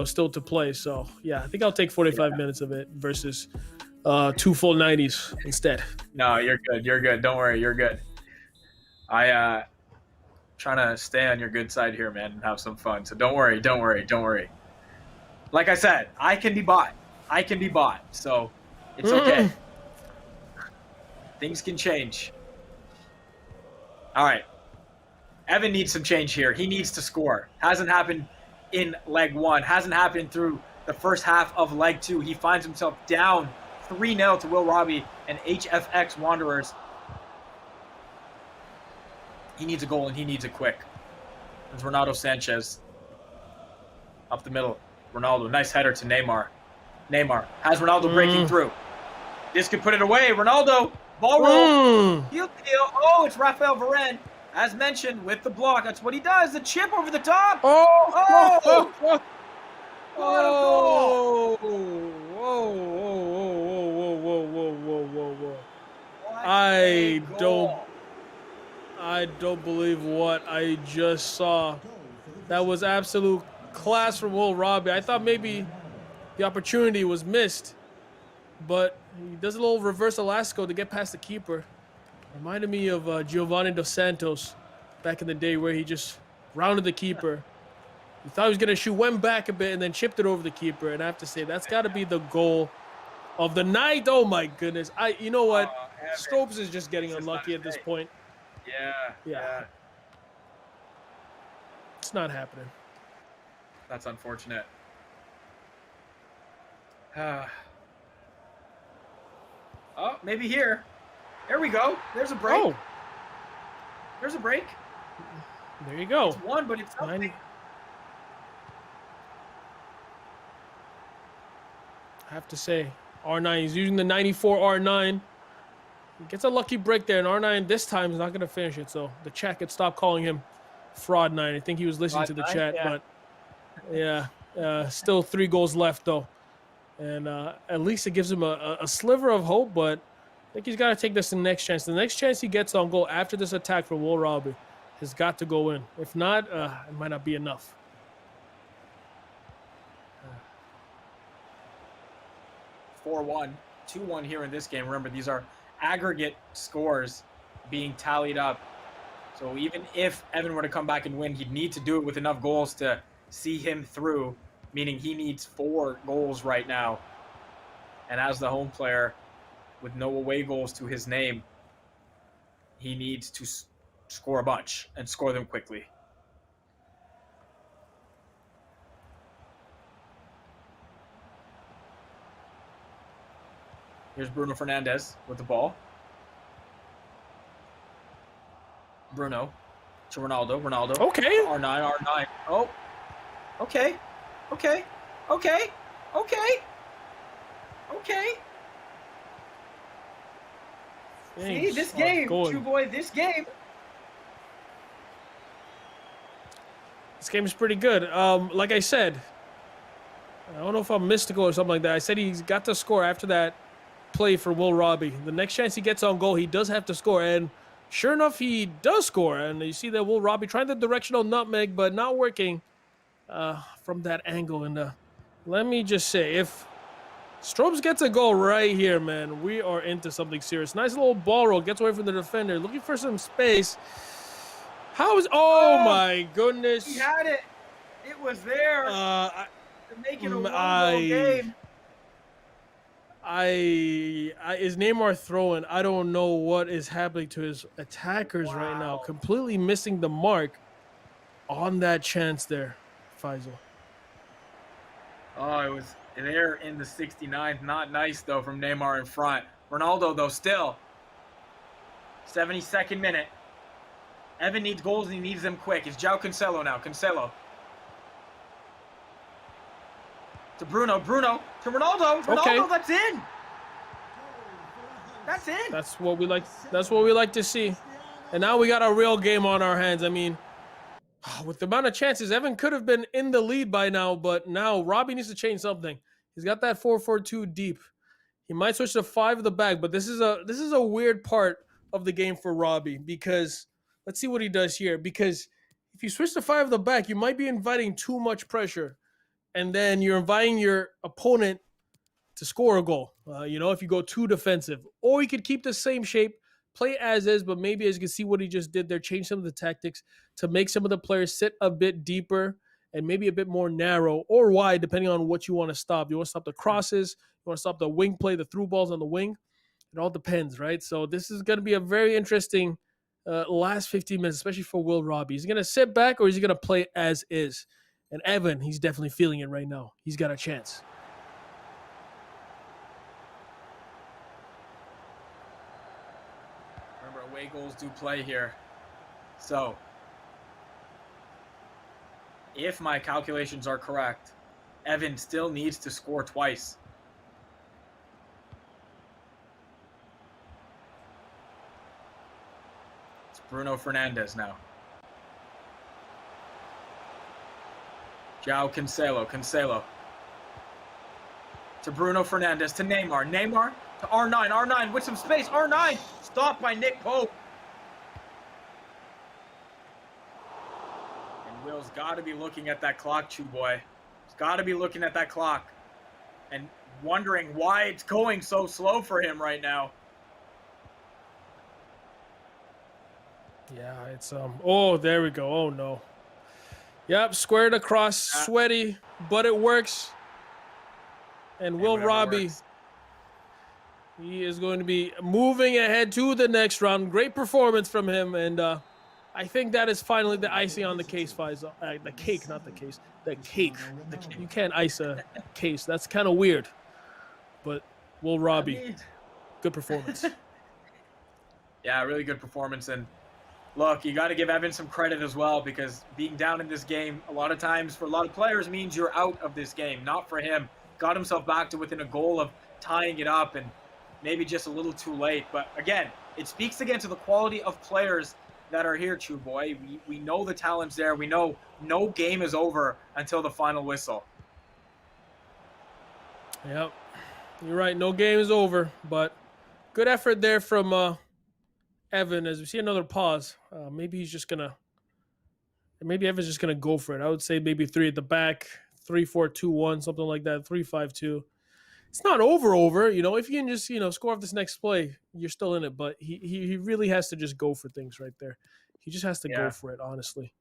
Still to play. So yeah, I think I'll take 45 minutes of it versus 2 full 90s instead. No, you're good. Don't worry, you're good. I trying to stay on your good side here, man, and have some fun. So don't worry. Like I said, I can be bought. So it's okay. Things can change. All right. Evan needs some change here. He needs to score. Hasn't happened in leg 1. Hasn't happened through the first half of leg 2. He finds himself down 3-0 to Will Robbie and HFX Wanderers. He needs a goal, and he needs it quick. There's Renato Sanchez. Up the middle. Ronaldo. Nice header to Neymar. Neymar has Ronaldo breaking through. This could put it away. Ronaldo. Ball roll. Heel. Oh, it's Raphael Varane. As mentioned, with the block. That's what he does. The chip over the top. Oh! What a goal! Whoa. I don't believe what I just saw. That was absolute class from Will Robbie. I thought maybe the opportunity was missed, but he does a little reverse Elasco to get past the keeper. Reminded me of Giovanni Dos Santos back in the day, where he just rounded the keeper. He thought he was going to shoot, went back a bit, and then chipped it over the keeper. And I have to say, that's got to be the goal of the night. Oh, my goodness. You know what? Stopes is just getting unlucky at this point. Yeah. It's not happening. That's unfortunate. Oh, maybe here. There we go. There's a break. Oh. There's a break. There you go. It's 1, but it's something. I have to say, R9, he's using the 94 R9. He gets a lucky break there, and R9 this time is not going to finish it. So the chat could stop calling him Fraud 9. I think he was listening to the chat, but yeah, still 3 goals left though. And at least it gives him a sliver of hope, but I think he's got to take this to the next chance. The next chance he gets on goal after this attack from Will Robbie has got to go in. If not, it might not be enough. 4-1, 2-1 here in this game. Remember, these are aggregate scores being tallied up. So even if Evan were to come back and win, he'd need to do it with enough goals to see him through, meaning he needs 4 goals right now. And as the home player with no away goals to his name, he needs to score a bunch and score them quickly. Here's Bruno Fernandes with the ball. Bruno to Ronaldo. Ronaldo. Okay. R9, R9. Oh. Okay. Okay. Okay. Okay. Okay. See, this game, boy, this game. This game is pretty good. Like I said, I don't know if I'm mystical or something like that. I said he's got to score after that play for Will Robbie. The next chance he gets on goal, he does have to score. And sure enough, he does score. And you see that Will Robbie trying the directional nutmeg, but not working from that angle. And let me just say, if Strobes gets a goal right here, man, we are into something serious. Nice little ball roll. Gets away from the defender. Looking for some space. How is... Oh, my goodness. He had it. It was there. To make it a one-goal game. Is Neymar throwing? I don't know what is happening to his attackers right now. Completely missing the mark on that chance there, Faisal. Oh, it was there in the 69th. Not nice, though, from Neymar in front. Ronaldo, though, still. 72nd minute. Evan needs goals, and he needs them quick. It's João Cancelo now. Cancelo. To Bruno. Bruno. To Ronaldo. Ronaldo, okay. That's in. That's in. That's what we like. That's what we like to see. And now we got a real game on our hands. I mean, with the amount of chances, Evan could have been in the lead by now, but now Robbie needs to change something. He's got that 4-4-2 deep. He might switch to 5 at the back, but this is a weird part of the game for Robbie, because let's see what he does here. Because if you switch to 5 at the back, you might be inviting too much pressure, and then you're inviting your opponent to score a goal. If you go too defensive, or you could keep the same shape, play as is, but maybe, as you can see what he just did there, change some of the tactics to make some of the players sit a bit deeper and maybe a bit more narrow or wide, depending on what you want to stop. You want to stop the crosses, you want to stop the wing play, the through balls on the wing. It all depends, right? So this is going to be a very interesting last 15 minutes, especially for Will Robbie. Is he going to sit back, or is he going to play as is? And Evan, he's definitely feeling it right now. He's got a chance. Remember, away goals do play here. So, if my calculations are correct, Evan still needs to score twice. It's Bruno Fernandes now. João Cancelo. Cancelo. To Bruno Fernandes. To Neymar. Neymar to R9. R9 with some space. R9. Stopped by Nick Pope. And Will's got to be looking at that clock, Chew Boy. He's got to be looking at that clock and wondering why it's going so slow for him right now. Yeah, it's oh, there we go. Oh no. Yep, squared across, sweaty, but it works. And Will Robbie, he is going to be moving ahead to the next round. Great performance from him, and I think that is finally the icing on the case, Faisal. The cake, not the case. The cake. You can't ice a case. That's kind of weird. But Will Robbie, good performance. Yeah, really good performance. And look, you got to give Evan some credit as well, because being down in this game a lot of times for a lot of players means you're out of this game. Not for him. Got himself back to within a goal of tying it up, and maybe just a little too late. But again, it speaks again to the quality of players that are here, Chew Boy. We know the talent's there. We know no game is over until the final whistle. Yep. You're right. No game is over, but Good effort there from Evan. As we see another pause, maybe he's just gonna. Maybe Evan's just gonna go for it. I would say maybe three at the back, 3-4-2-1, something like that. 3-5-2. It's not over. If you can just score off this next play, you're still in it. But he really has to just go for things right there. He just has to go Yeah. for it, honestly.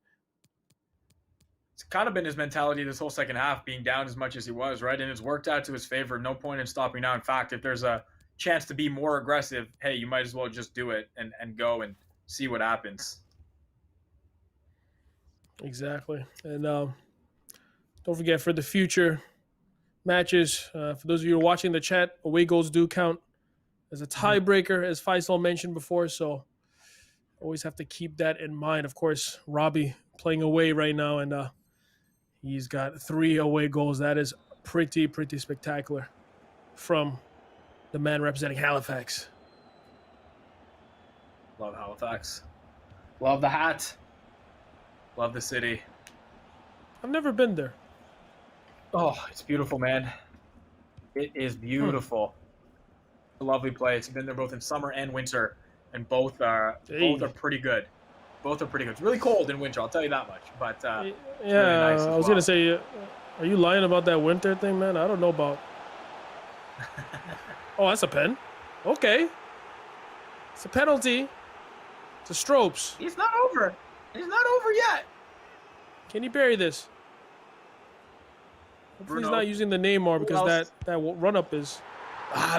It's kind of been his mentality this whole second half, being down as much as he was, right? And it's worked out to his favor. No point in stopping now. In fact, if there's a chance to be more aggressive, hey, you might as well just do it and go and see what happens. Exactly. And don't forget, for the future matches, for those of you who are watching the chat, away goals do count as a tiebreaker, as Faisal mentioned before. So always have to keep that in mind. Of course, Robbie playing away right now, and he's got 3 away goals. That is pretty spectacular from the man representing Halifax. Love Halifax. Love the hat. Love the city. I've never been there. Oh, it's beautiful, man. It is beautiful. A lovely place. I've been there both in summer and winter, and both are pretty good. Both are pretty good. It's really cold in winter, I'll tell you that much. But Yeah, really nice as I was well. gonna say, are you lying about that winter thing, man? I don't know about. Oh, that's a pen. Okay, it's a penalty. It's a Stropes. It's not over. It's not over yet. Can you bury this? Hopefully he's not using the Neymar because that run up is.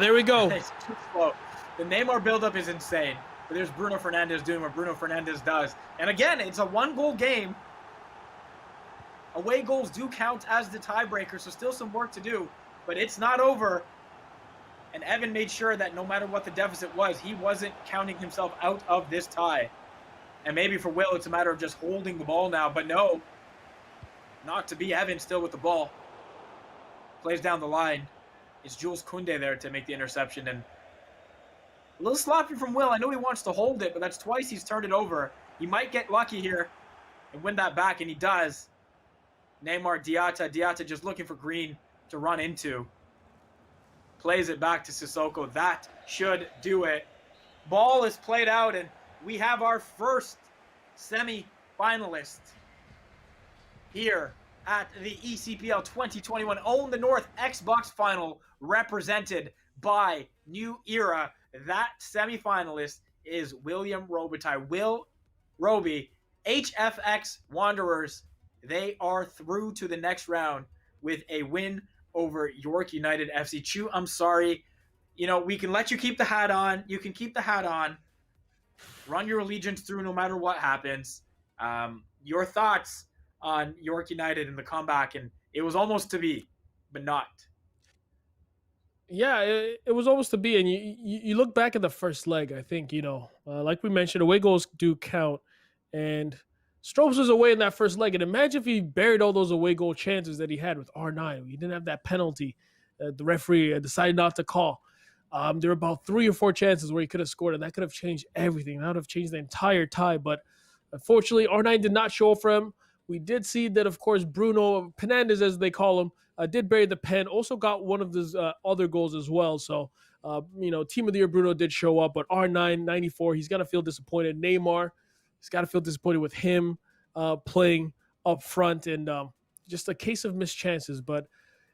There we go. It's too slow. The Neymar buildup is insane. But there's Bruno Fernandes doing what Bruno Fernandes does. And again, it's a 1-goal game. Away goals do count as the tiebreaker, so still some work to do. But it's not over. And Evan made sure that no matter what the deficit was, he wasn't counting himself out of this tie. And maybe for Will, it's a matter of just holding the ball now. But no, not to be. Evan still with the ball. Plays down the line. It's Jules Koundé there to make the interception. And a little sloppy from Will. I know he wants to hold it, but that's twice he's turned it over. He might get lucky here and win that back, and he does. Neymar, Diatta just looking for Green to run into. Plays it back to Sissoko. That should do it. Ball is played out, and we have our first semi-finalist here at the eCPL 2021 Own the North Xbox Final, represented by New Era. That semi-finalist is William Robitaille. Will Roby, HFX Wanderers, they are through to the next round with a win over York United FC. Chu, I'm sorry. We can let you keep the hat on. You can keep the hat on. Run your allegiance through no matter what happens. Your thoughts on York United and the comeback, and it was almost to be, but not. Yeah, it was almost to be, and you look back at the first leg. I think like we mentioned, away goals do count, and Stropes was away in that first leg. And imagine if he buried all those away goal chances that he had with R9. He didn't have that penalty. The referee decided not to call. There were about 3 or 4 chances where he could have scored, and that could have changed everything. That would have changed the entire tie. But unfortunately, R9 did not show up for him. We did see that, of course, Bruno Fernandes, as they call him, did bury the pen. Also got one of his other goals as well. So, Team of the Year Bruno did show up, but R9, 94, he's got to feel disappointed. Neymar, he's got to feel disappointed with him playing up front, and just a case of missed chances. But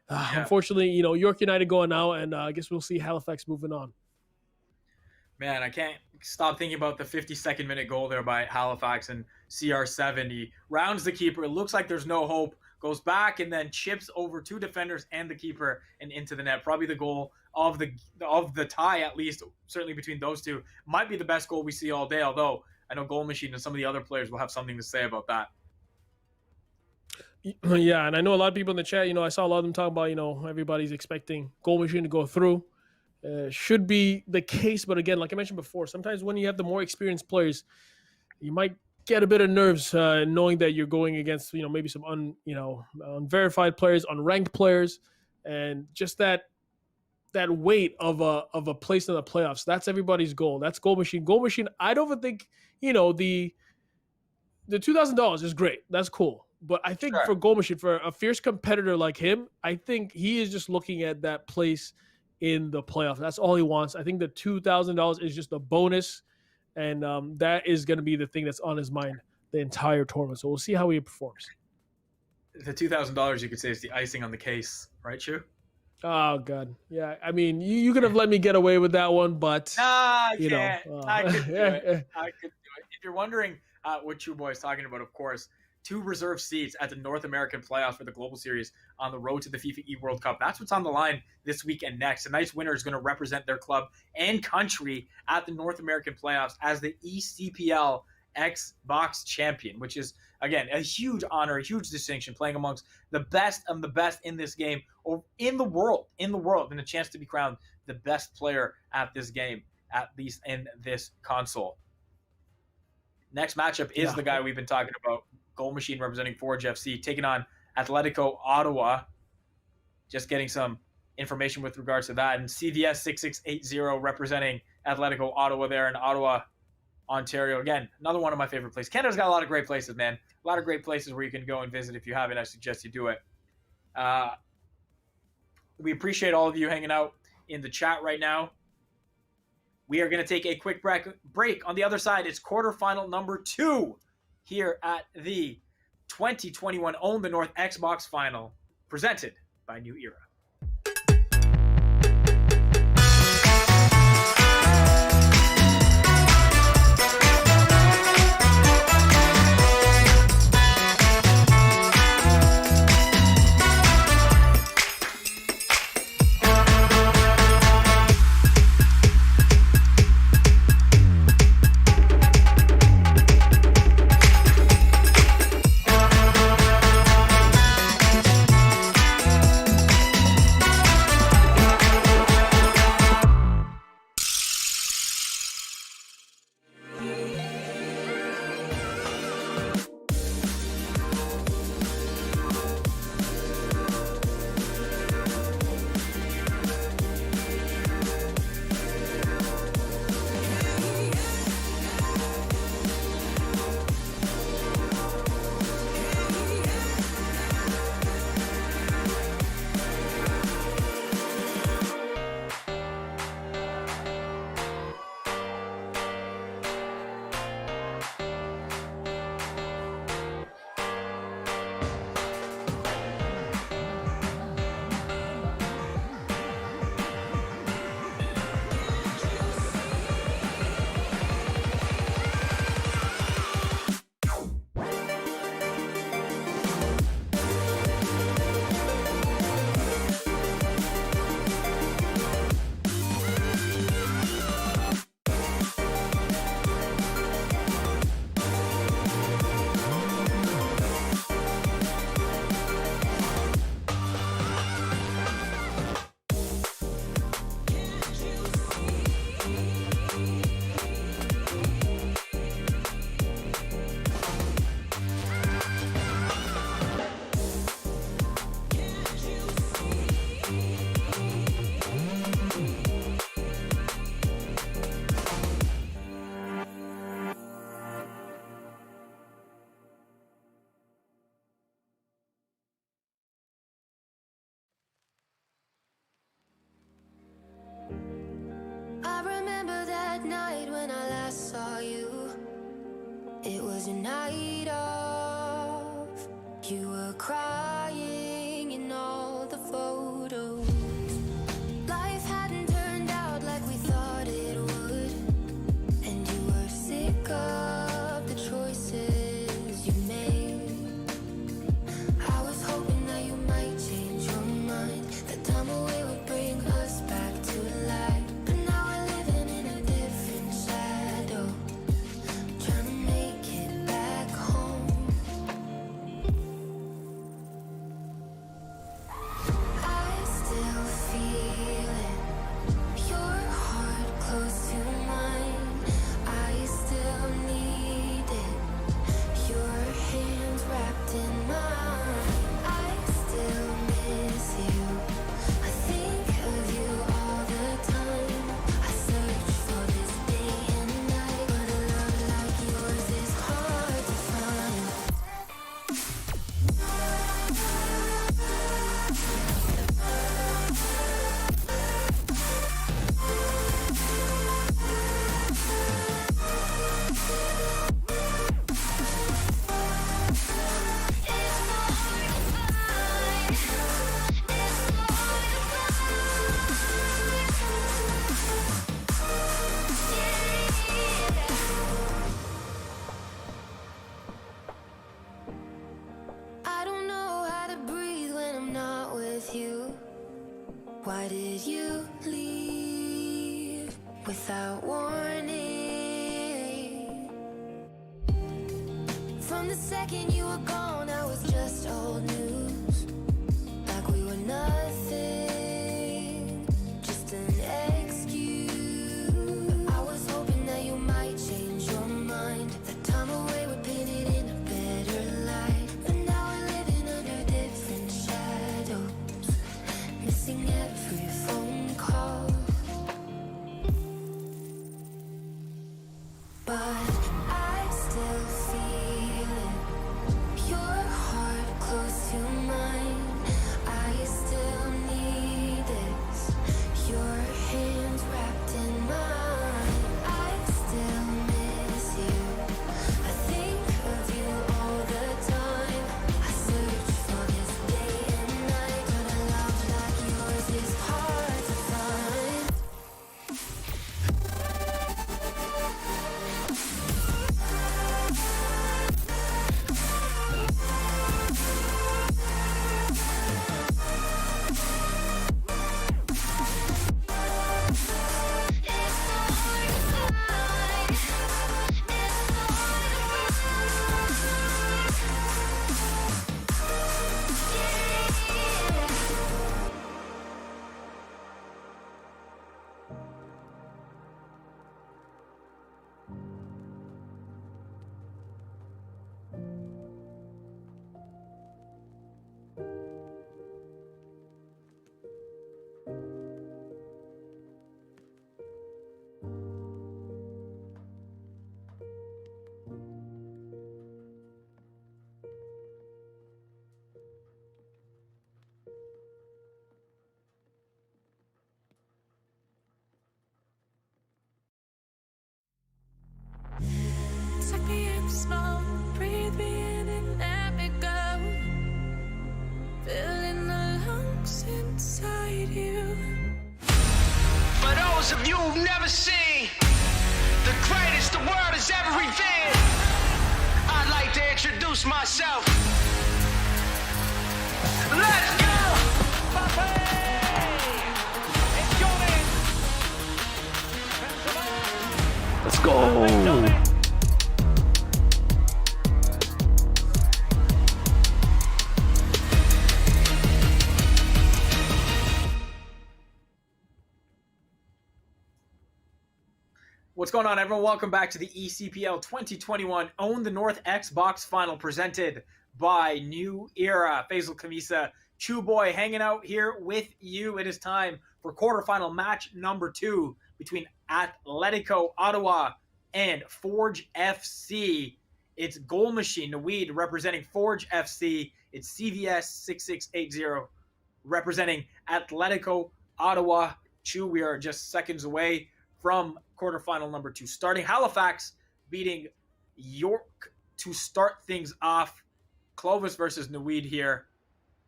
unfortunately, York United going out, and I guess we'll see Halifax moving on. Man, I can't stop thinking about the 52nd minute goal there by Halifax and CR7. He rounds the keeper. It looks like there's no hope. Goes back and then chips over 2 defenders and the keeper and into the net. Probably the goal of the tie, at least, certainly between those two. Might be the best goal we see all day, although I know Goal Machine and some of the other players will have something to say about that. Yeah, and I know a lot of people in the chat, I saw a lot of them talk about, everybody's expecting Goal Machine to go through. Should be the case, but again, like I mentioned before, sometimes when you have the more experienced players, you might get a bit of nerves knowing that you're going against maybe some unverified players, unranked players, and just that weight of a place in the playoffs. That's everybody's goal. That's Goal Machine. Goal Machine. I don't even think the $2,000 is great. That's cool. But I think for Goal Machine, for a fierce competitor like him, I think he is just looking at that place in the playoffs. That's all he wants. I think the $2,000 is just a bonus, and that is going to be the thing that's on his mind the entire tournament. So we'll see how he performs. The $2,000 you could say is the icing on the case, right, Shu? Oh God, yeah. I mean, you could have let me get away with that one, but I you can't. know, I could do it. I could do it. If you're wondering what Chu Boy is talking about, of course, 2 reserve seats at the North American playoffs for the Global Series on the road to the FIFA E-World Cup. That's what's on the line this week and next. A nice winner is going to represent their club and country at the North American playoffs as the eCPL Xbox champion, which is, again, a huge honor, a huge distinction, playing amongst the best of the best in this game, or in the world, and a chance to be crowned the best player at this game, at least in this console. Next matchup is the guy we've been talking about, Goal Machine representing Forge FC, taking on Atletico Ottawa. Just getting some information with regards to that. And CVS 6680 representing Atletico Ottawa there in Ottawa, Ontario. Again, another one of my favorite places. Canada's got a lot of great places, man. A lot of great places where you can go and visit. If you haven't, I suggest you do it. We appreciate all of you hanging out in the chat right now. We are going to take a quick break. On the other side, it's quarterfinal number 2 here at the 2021 Own the North Xbox Final, presented by New Era. that night when I last saw you. It was a night of, you were crying in all the photos. Life hadn't turned out like we thought it would, and you were sick of the choices you made. I was hoping that you might change your mind, that time away would bring us back to life. But now we're living in a different shadow, trying to make it back home. Why did you leave without warning? From the second you were gone, I was just old news. Like we were nothing, just an excuse. I was hoping that you might change your mind. The time away would paint it in a better light. But now we're living under different shadows, missing every phone call. But I still feel it, your heart close to mine. I still need this, your hands wrapped in mine. I still miss you, I think of you all the time. I search for this day and night, but a love like yours is hard to find. Suck me in slow, breathe me in and let me go. Filling the lungs inside you. For those of you who've never seen the greatest the world has ever revealed, I'd like to introduce myself. Let's go! Let's go. What's going on, everyone? Welcome back to the eCPL 2021 Own the North Xbox Final presented by New Era. Faisal Kamisa, Chew Boy, hanging out here with you. It is time for quarterfinal match number 2 between Atletico Ottawa and Forge FC. It's Goal Machine Naweed representing Forge FC. It's CVS 6680 representing Atletico Ottawa. Chew, we are just seconds away from quarterfinal number 2 starting. Halifax beating York to start things off. Clovis versus Naweed here,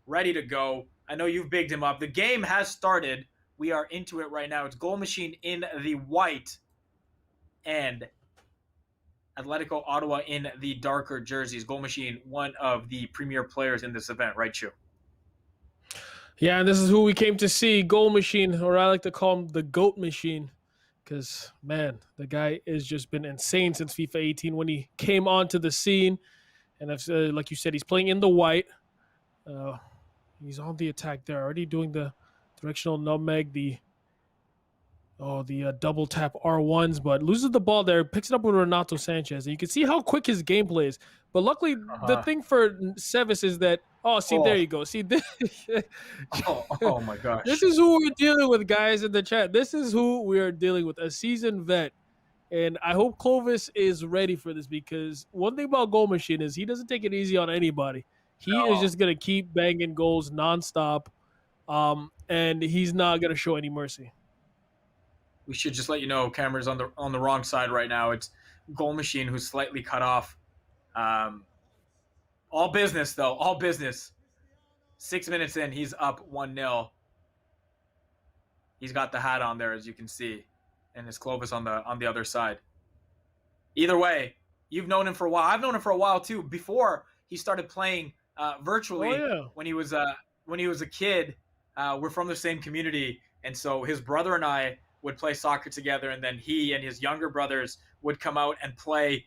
ready to go. I know you've bigged him up. The game has started. We are into it right now. It's Goal Machine in the white and Atletico Ottawa in the darker jerseys. Goal Machine, one of the premier players in this event, right, Chew? Yeah, and this is who we came to see, Goal Machine, or I like to call him the GOAT Machine. Because, man, the guy has just been insane since FIFA 18 when he came onto the scene. And like you said, he's playing in the white. He's on the attack there, already doing the directional nutmeg, the double tap R1s, but loses the ball there, picks it up with Renato Sanchez. And you can see how quick his gameplay is. But luckily, the thing for Sevis is that, there you go. See, this, oh my gosh. This is who we're dealing with, guys, in the chat. This is who we are dealing with, a seasoned vet. And I hope Clovis is ready for this, because one thing about Goal Machine is he doesn't take it easy on anybody. He is just going to keep banging goals nonstop, and he's not going to show any mercy. We should just let you know, camera's on the wrong side right now. It's Goal Machine who's slightly cut off. All business, though. All business. 6 minutes in, he's up 1-0. He's got the hat on there, as you can see, and his Clovis on the other side. Either way, you've known him for a while. I've known him for a while too. Before he started playing virtually, when he was a kid, we're from the same community, and so his brother and I would play soccer together, and then he and his younger brothers would come out and play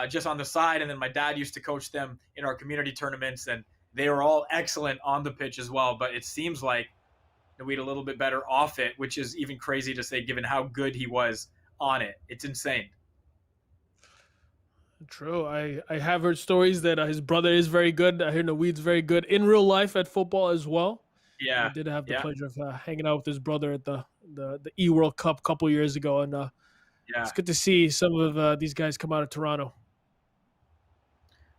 just on the side, and then my dad used to coach them in our community tournaments, and they were all excellent on the pitch as well, but it seems like we'd a little bit better off it, which is even crazy to say given how good he was on it. It's insane. True. I have heard stories that his brother is very good. I hear Naweed's very good in real life at football as well. Yeah. I did have the yeah. pleasure of hanging out with his brother at the E World Cup a couple years ago, and it's good to see some of these guys come out of Toronto.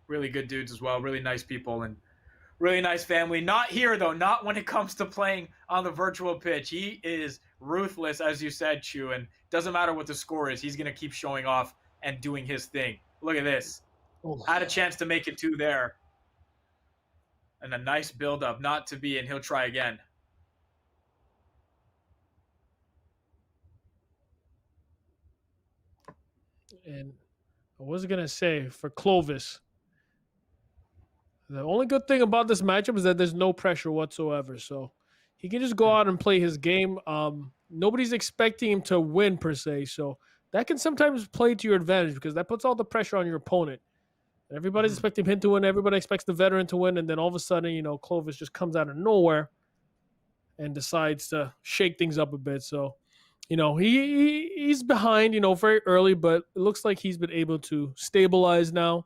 Really good dudes as well. Really nice people and really nice family. Not here though. Not when it comes to playing on the virtual pitch. He is ruthless, as you said, Chu, and doesn't matter what the score is. He's going to keep showing off and doing his thing. Look at this. Had a chance to make it 2 there. And a nice build-up, not to be, and he'll try again. And I was going to say, for Clovis, the only good thing about this matchup is that there's no pressure whatsoever. So he can just go out and play his game. Nobody's expecting him to win, per se. So that can sometimes play to your advantage because that puts all the pressure on your opponent. Everybody's expecting him to win. Everybody expects the veteran to win. And then all of a sudden, Clovis just comes out of nowhere and decides to shake things up a bit. So, he's behind, very early, but it looks like he's been able to stabilize now.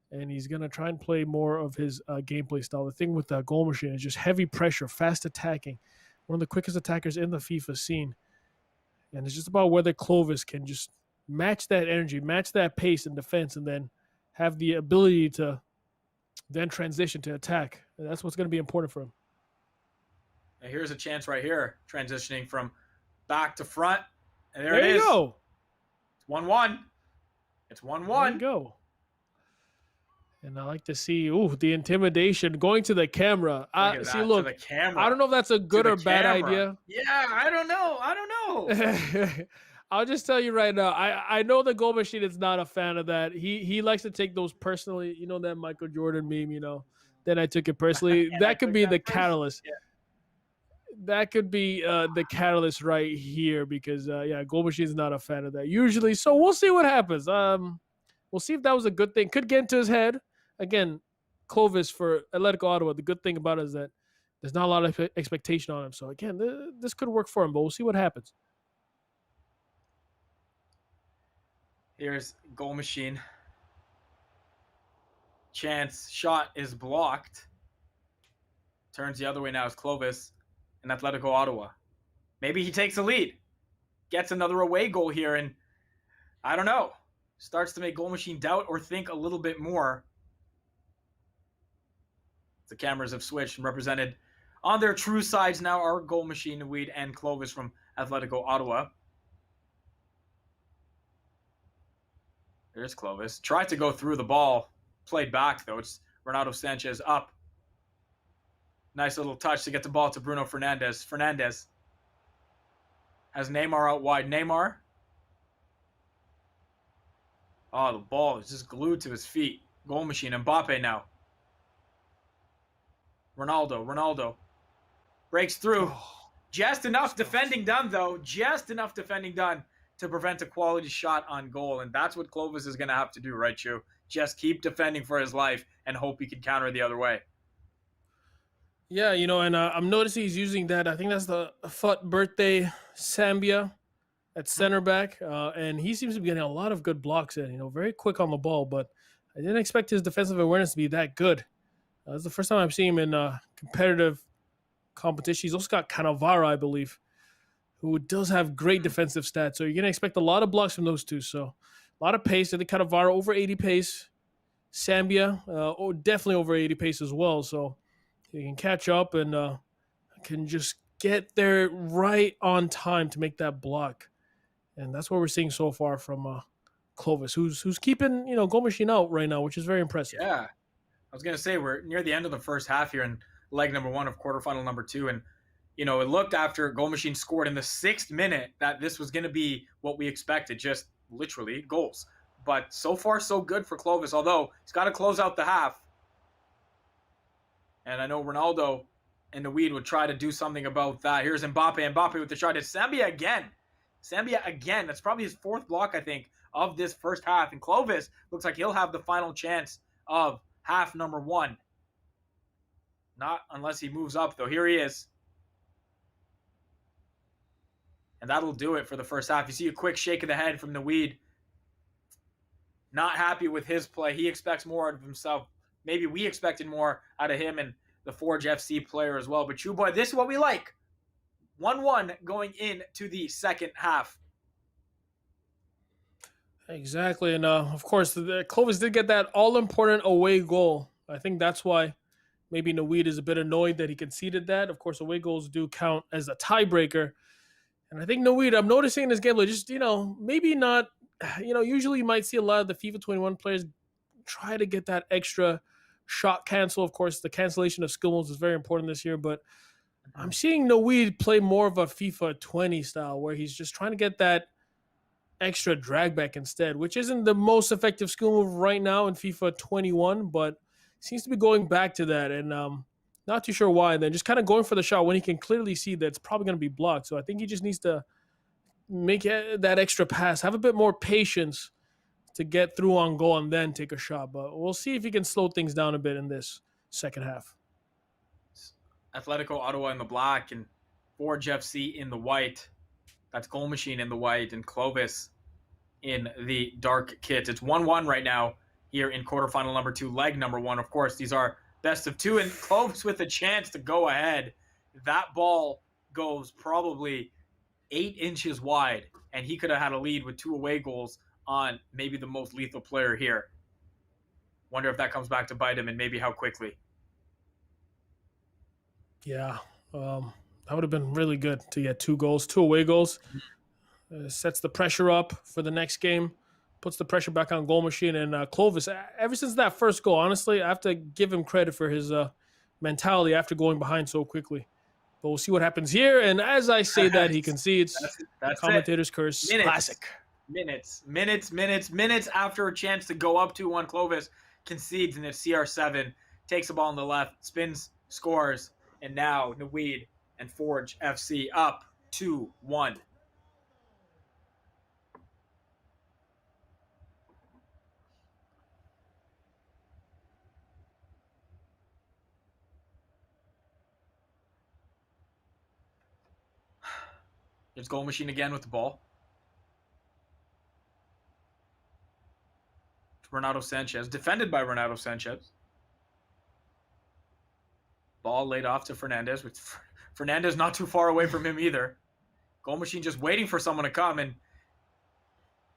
And he's going to try and play more of his gameplay style. The thing with the goal machine is just heavy pressure, fast attacking. One of the quickest attackers in the FIFA scene. And it's just about whether Clovis can just match that energy, match that pace in defense, and then have the ability to then transition to attack. And that's what's going to be important for him. And here's a chance right here, transitioning from back to front. And there it you is. Go. It's 1-1. It's 1-1. There you go. And I like to see, the intimidation going to the camera. Look at that, look, to the camera. I don't know if that's a good or bad camera. idea. Yeah, I don't know. I'll just tell you right now. I know the goal machine is not a fan of that. He likes to take those personally. You know that Michael Jordan meme. Then I took it personally. That could be the catalyst. Yeah. That could be the catalyst right here because goal machine is not a fan of that usually. So we'll see what happens. We'll see if that was a good thing. Could get into his head again. Clovis for Atletico Ottawa. The good thing about it is that there's not a lot of expectation on him. So again, this could work for him, but we'll see what happens. Here's goal machine. Chance shot is blocked. Turns the other way now is Clovis and Atletico Ottawa. Maybe he takes the lead. Gets another away goal here and I don't know. Starts to make goal machine doubt or think a little bit more. The cameras have switched and represented on their true sides now are goal machine Naweed and Clovis from Atletico Ottawa. There's Clovis. Tried to go through the ball. Played back, though. It's Renato Sanchez up. Nice little touch to get the ball to Bruno Fernandes. Fernandes has Neymar out wide. Neymar. Oh, the ball is just glued to his feet. Goal machine. Mbappe now. Ronaldo. Breaks through. Just enough defending done, though. Just enough defending done to prevent a quality shot on goal. And that's what Clovis is going to have to do, right, Chu? Just keep defending for his life and hope he can counter the other way. Yeah, and I'm noticing he's using that. I think that's the FUT birthday Sambia at center back. And he seems to be getting a lot of good blocks in, very quick on the ball. But I didn't expect his defensive awareness to be that good. That's the first time I've seen him in competitive competition. He's also got Cavalry, I believe, who does have great defensive stats. So you're going to expect a lot of blocks from those two. So a lot of pace. I think Cavalry over 80 pace. Sambia, definitely over 80 pace as well. So he can catch up and can just get there right on time to make that block. And that's what we're seeing so far from Clovis, who's keeping, goal machine out right now, which is very impressive. Yeah. I was going to say, we're near the end of the first half here in leg number 1 of quarterfinal number 2. And, it looked after goal machine scored in the 6th minute that this was going to be what we expected, just literally goals. But so far, so good for Clovis, although he's got to close out the half. And I know Ronaldo and the Weed would try to do something about that. Here's Mbappe. Mbappe with the shot. It's Sambia again. Sambia again. That's probably his fourth block, I think, of this first half. And Clovis looks like he'll have the final chance of half number one. Not unless he moves up, though. Here he is. And that'll do it for the first half. You see a quick shake of the head from the Weed. Not happy with his play. He expects more out of himself. Maybe we expected more out of him and the Forge FC player as well. But True Boy, this is what we like. 1-1 going into the second half. Exactly. And of course, the Clovis did get that all-important away goal. I think that's why maybe Naweed is a bit annoyed that he conceded that. Of course, away goals do count as a tiebreaker. And I think Naweed, I'm noticing in this game, just, maybe not, usually you might see a lot of the FIFA 21 players try to get that extra shot cancel. Of course, the cancellation of skill moves is very important this year, but I'm seeing Naweed play more of a FIFA 20 style where he's just trying to get that extra drag back instead, which isn't the most effective skill move right now in FIFA 21, but seems to be going back to that, and not too sure why. And then just kind of going for the shot when he can clearly see that it's probably going to be blocked. So I think he just needs to make that extra pass, have a bit more patience to get through on goal and then take a shot. But we'll see if he can slow things down a bit in this second half. Atletico Ottawa in the black and Forge FC in the white. That's Goal Machine in the white and Clovis in the dark kit. It's 1-1 right now here in quarterfinal number 2, leg number 1. Of course, these are best of 2, and Clovis with a chance to go ahead. That ball goes probably 8 inches wide, and he could have had a lead with 2 away goals on maybe the most lethal player here. Wonder if that comes back to bite him, and maybe how quickly. Yeah, that would have been really good to get 2 goals, 2 away goals. Sets the pressure up for the next game, puts the pressure back on Goal Machine. And Clovis, ever since that first goal, honestly, I have to give him credit for his mentality after going behind so quickly. But we'll see what happens here. And as I say that, he concedes. That's commentator's curse. Classic. Minutes after a chance to go up 2-1, Clovis concedes, and it's CR7, takes the ball on the left, spins, scores, and now Naweed and Forge FC up 2-1. There's Goal Machine again with the ball. Renato Sanchez, defended by Renato Sanchez. Ball laid off to Fernandez, with Fernandez not too far away from him either. Goal Machine just waiting for someone to come, and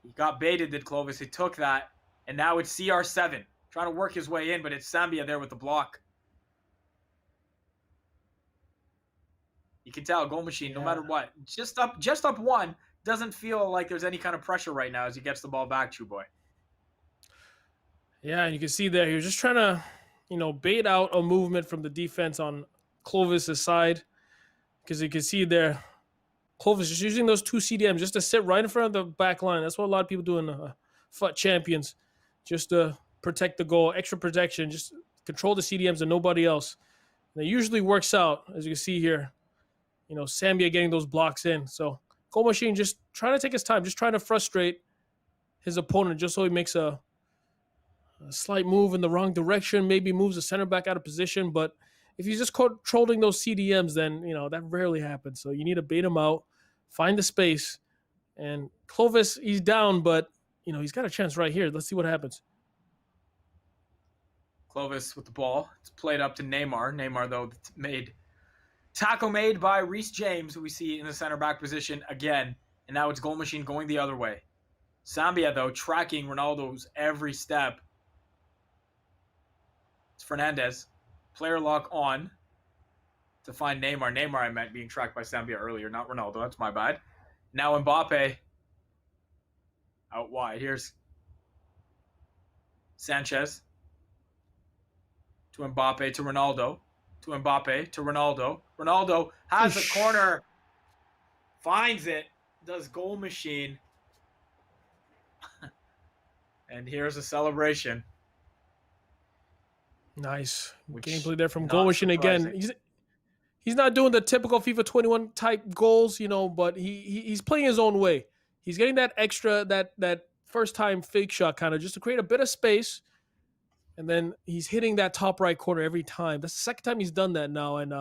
he got baited, did Clovis. He took that, and now it's CR7 trying to work his way in, but it's Sambia there with the block. You can tell Goal Machine, no matter what, just up 1, doesn't feel like there's any kind of pressure right now as he gets the ball back, True Boy. Yeah, and you can see there he was just trying to, bait out a movement from the defense on Clovis' side, because you can see there, Clovis just using those 2 CDMs just to sit right in front of the back line. That's what a lot of people do in FUT Champions, just to protect the goal, extra protection, just control the CDMs and nobody else. And it usually works out, as you can see here. Sambia getting those blocks in. So Goal Machine just trying to take his time, just trying to frustrate his opponent just so he makes a slight move in the wrong direction, maybe moves the center back out of position. But if he's just controlling those CDMs, then, that rarely happens. So you need to bait him out, find the space. And Clovis, he's down, but, he's got a chance right here. Let's see what happens. Clovis with the ball. It's played up to Neymar. Neymar, though, tackle made by Reece James, who we see in the center back position again. And now it's Goal Machine going the other way. Sambia, though, tracking Ronaldo's every step. It's Fernandez. Player lock on to find Neymar. Neymar, I meant, being tracked by Sambia earlier, not Ronaldo. That's my bad. Now Mbappe out wide. Here's Sanchez to Mbappe to Ronaldo. To Mbappe, to Ronaldo. Ronaldo has a corner, finds it, does Goal Machine. And here's a celebration. Nice gameplay there from Goal Machine again. he's not doing the typical FIFA 21 type goals, but he's playing his own way. He's getting that extra that first time fake shot kind of just to create a bit of space, and then he's hitting that top right corner every time. That's the second time he's done that now, and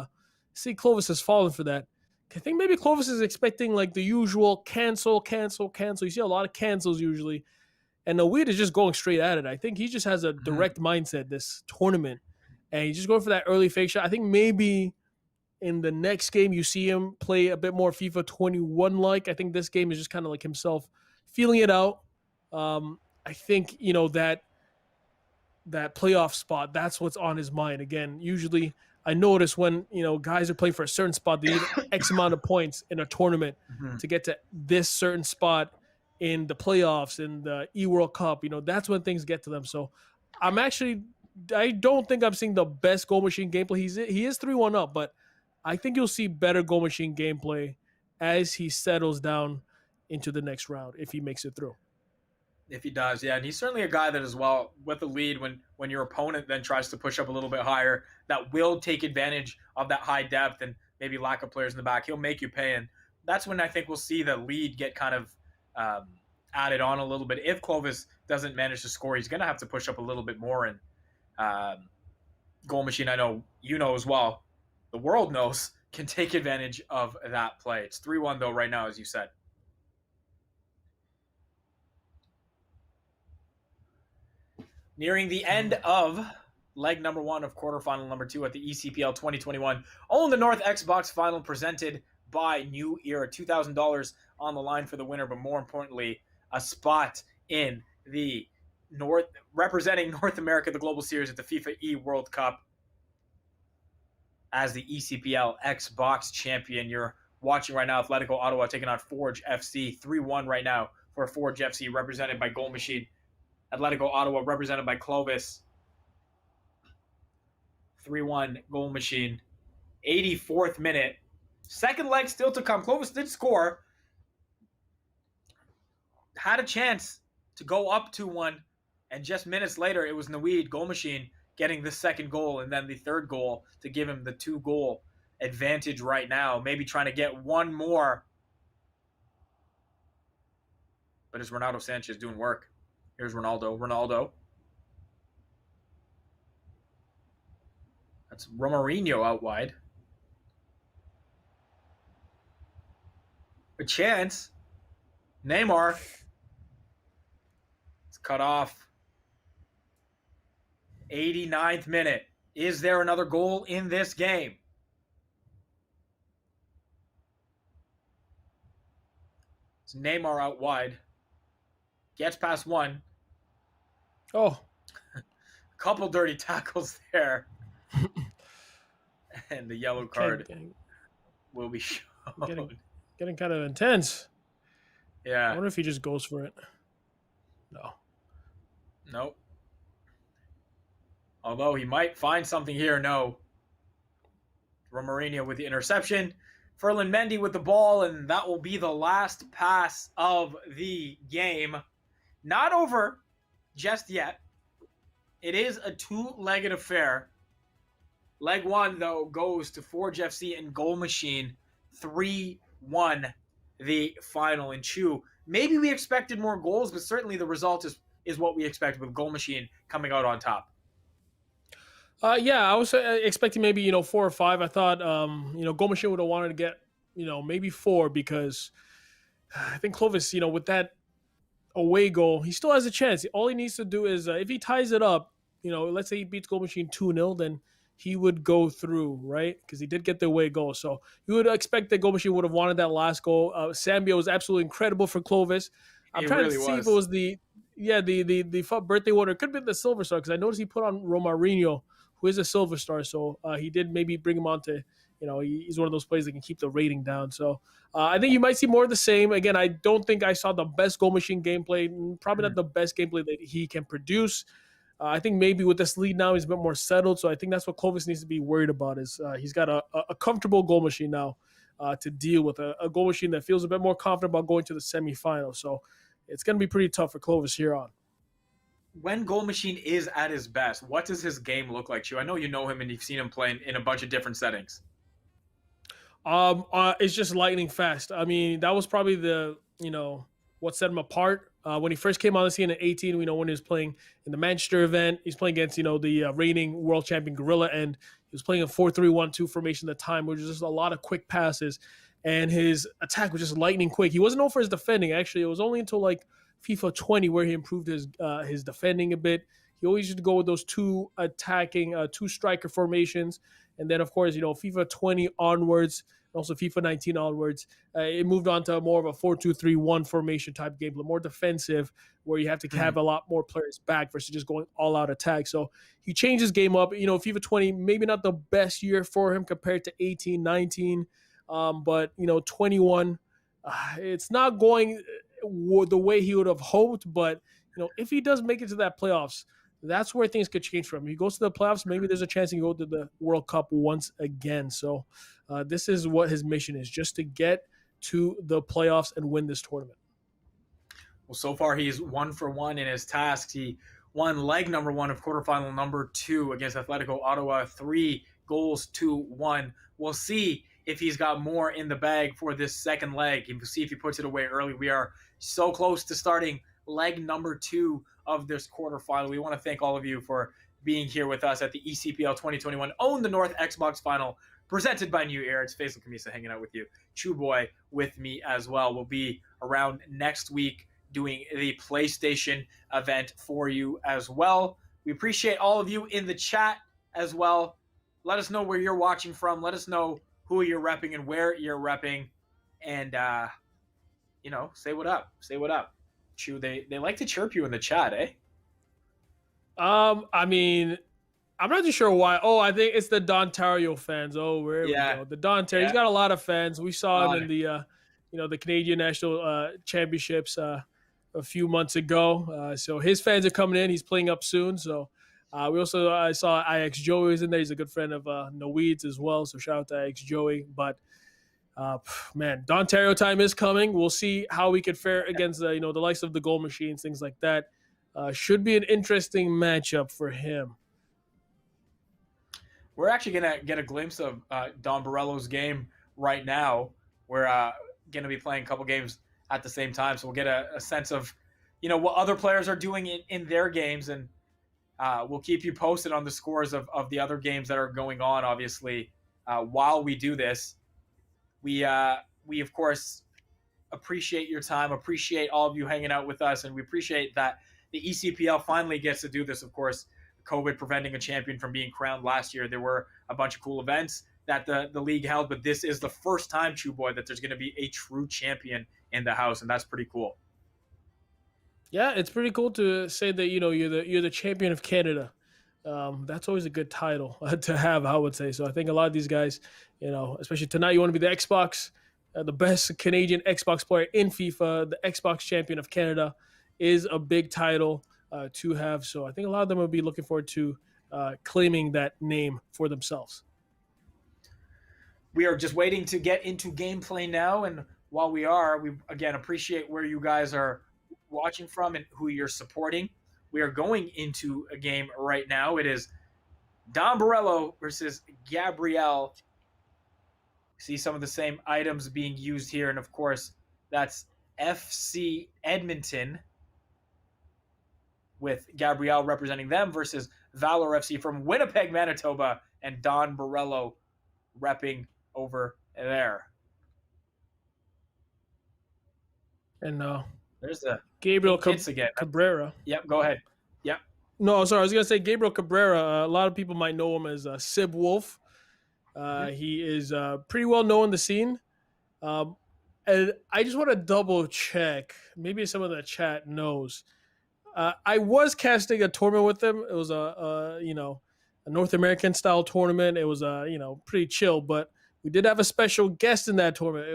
see Clovis has fallen for that. I think maybe Clovis is expecting like the usual cancel. You see a lot of cancels usually, and the Weed is just going straight at it. I think he just has a direct mindset this tournament, and he's just going for that early fake shot. I think maybe in the next game you see him play a bit more FIFA 21 like. I think this game is just kind of like himself feeling it out. I think that playoff spot, that's what's on his mind. Again, usually I notice when guys are playing for a certain spot, they need X amount of points in a tournament to get to this certain spot in the playoffs, in the E-World Cup. That's when things get to them. So I don't think I'm seeing the best goal machine gameplay. He is 3-1 up, but I think you'll see better goal machine gameplay as he settles down into the next round if he makes it through. If he does, yeah. And he's certainly a guy that as well, with the lead, when your opponent then tries to push up a little bit higher, that will take advantage of that high depth and maybe lack of players in the back. He'll make you pay. And that's when I think we'll see the lead get kind of added on a little bit. If Clovis doesn't manage to score, he's going to have to push up a little bit more. And goal machine, I know you know as well, the world knows, can take advantage of that play. It's 3-1 though right now, as you said. Nearing the end of leg number 1 of quarterfinal number 2 at the eCPL 2021 Own the North Xbox final, presented by New Era. $2,000 on the line for the winner, but more importantly, a spot in the representing North America, the Global Series at the FIFA E World Cup as the eCPL Xbox champion. You're watching right now Atletico Ottawa taking on Forge FC. 3-1 right now for Forge FC, represented by Goal Machine. Atletico Ottawa represented by Clovis. 3-1 Goal Machine. 84th minute. Second leg still to come. Clovis did score. Had a chance to go up 2-1. And just minutes later, it was Naweed, Goal Machine, getting the second goal and then the third goal to give him the 2-goal advantage right now. Maybe trying to get one more. But it's Ronaldo Sanchez doing work. Here's Ronaldo. That's Romarinho out wide. A chance. Neymar. It's cut off. 89th minute. Is there another goal in this game? It's Neymar out wide. Gets past one. Oh. Couple dirty tackles there. And the yellow card will be shown. Getting kind of intense. Yeah. I wonder if he just goes for it. No. Nope. Although he might find something here. No. Romarinho with the interception. Ferland Mendy with the ball, and that will be the last pass of the game. Not over just yet. It is a two-legged affair. Leg one, though, goes to Forge FC and Goal Machine. 3-1 the final in Chew. Maybe we expected more goals, but certainly the result is what we expected, with Goal Machine coming out on top. Yeah, I was expecting maybe 4 or 5. I thought Goal Machine would have wanted to get maybe 4, because I think Clovis with that away goal, he still has a chance. All he needs to do is if he ties it up, let's say he beats Goal Machine 2-0, then he would go through, right? Because he did get the away goal. So you would expect that Goal Machine would have wanted that last goal. Sambio was absolutely incredible for Clovis. I'm trying to see if it was the birthday one, or it could have been the Silver Star, because I noticed he put on Romarinho, who is a Silver Star. So he did maybe bring him on to, he's one of those players that can keep the rating down. So I think you might see more of the same. Again, I don't think I saw the best Goal Machine gameplay, probably not the best gameplay that he can produce. I think maybe with this lead now, he's a bit more settled. So I think that's what Clovis needs to be worried about, is he's got a comfortable Goal Machine now to deal with, a Goal Machine that feels a bit more confident about going to the semifinal. So it's going to be pretty tough for Clovis here on. When Goal Machine is at his best, what does his game look like to you? I know you know him and you've seen him play in a bunch of different settings. It's just lightning fast. I mean, that was probably what set him apart. When he first came on the scene in 18, we know when he was playing in the Manchester event, he's playing against the reigning world champion Gorilla, and he was playing a 4-3-1-2 formation at the time, which was just a lot of quick passes, and his attack was just lightning quick. He wasn't known for his defending. Actually, it was only until like FIFA 20 where he improved his defending a bit. He always used to go with those two striker formations, and then of course FIFA 20 onwards, also FIFA 19 onwards, it moved on to more of a 4-2-3-1 formation type game, but more defensive, where you have to have a lot more players back versus just going all out attack. So he changed his game up. FIFA 20 maybe not the best year for him compared to 18, 19, but 21, it's not going the way he would have hoped. But if he does make it to that playoffs, that's where things could change for him. If he goes to the playoffs, maybe there's a chance he can go to the World Cup once again. So this is what his mission is, just to get to the playoffs and win this tournament. Well, so far he's 1 for 1 in his tasks. He won leg number 1 of quarterfinal number 2 against Atletico Ottawa, 3-1. We'll see if he's got more in the bag for this second leg. We'll see if he puts it away early. We are so close to starting leg number 2 of this quarterfinal. We want to thank all of you for being here with us at the eCPL 2021 Own the North Xbox Final, presented by New Era. It's Faisal Kamisa hanging out with you. Chew Boy with me as well. We'll be around next week doing the PlayStation event for you as well. We appreciate all of you in the chat as well. Let us know where you're watching from. Let us know who you're repping and where you're repping. And, say what up. Say what up. Chew, they like to chirp you in the chat, eh? I mean, I'm not too sure why. Oh, I think it's the Dontario fans. Oh, where we go. The Dontario. He's got a lot of fans. We saw him in the Canadian National Championships a few months ago. So his fans are coming in. He's playing up soon. So we also I saw IX Joey was in there. He's a good friend of Noeed's as well. So shout out to IX Joey. But man, Dontario time is coming. We'll see how we could fare against the likes of the goal machines, things like that. Should be an interesting matchup for him. We're actually going to get a glimpse of Don Borello's game right now. We're going to be playing a couple games at the same time, so we'll get a sense of what other players are doing in their games, and we'll keep you posted on the scores of the other games that are going on, obviously, while we do this. We of course appreciate your time, appreciate all of you hanging out with us, and we appreciate that the eCPL finally gets to do this. Of course, COVID preventing a champion from being crowned last year. There were a bunch of cool events that the league held, but this is the first time, Chew Boy, that there's going to be a true champion in the house, and that's pretty cool. Yeah, it's pretty cool to say that you're the champion of Canada. That's always a good title to have, I would say. So I think a lot of these guys, especially tonight, you want to be the Xbox, the best Canadian Xbox player in FIFA, the Xbox champion of Canada is a big title to have. So I think a lot of them will be looking forward to claiming that name for themselves. We are just waiting to get into gameplay now. And while we again appreciate where you guys are watching from and who you're supporting. We are going into a game right now. It is Don Borello versus Gabriel. See some of the same items being used here. And, of course, that's FC Edmonton with Gabriel representing them versus Valor FC from Winnipeg, Manitoba, and Don Borello repping over there. And there's the Gabriel again. Cabrera. Yep, go ahead. Yep. No, sorry, I was going to say Gabriel Cabrera. A lot of people might know him as Sib Wolf. He is pretty well known in the scene. And I just want to double check. Maybe some of the chat knows. I was casting a tournament with him. It was a North American style tournament. It was pretty chill, but we did have a special guest in that tournament.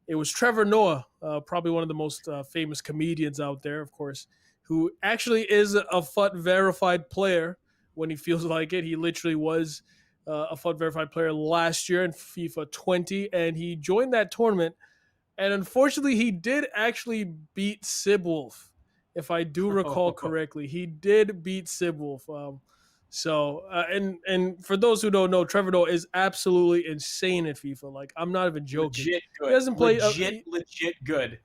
It was Trevor Noah, probably one of the most famous comedians out there, of course, who actually is a FUT verified player when he feels like it. He literally was a FUT verified player last year in FIFA 20, and he joined that tournament. And unfortunately, he did actually beat Sib Wolf, if I do recall correctly. He did beat Sib Wolf. So and for those who don't know, Trevor Noah is absolutely insane at FIFA. Like I'm not even joking. Legit good. He doesn't play legit good.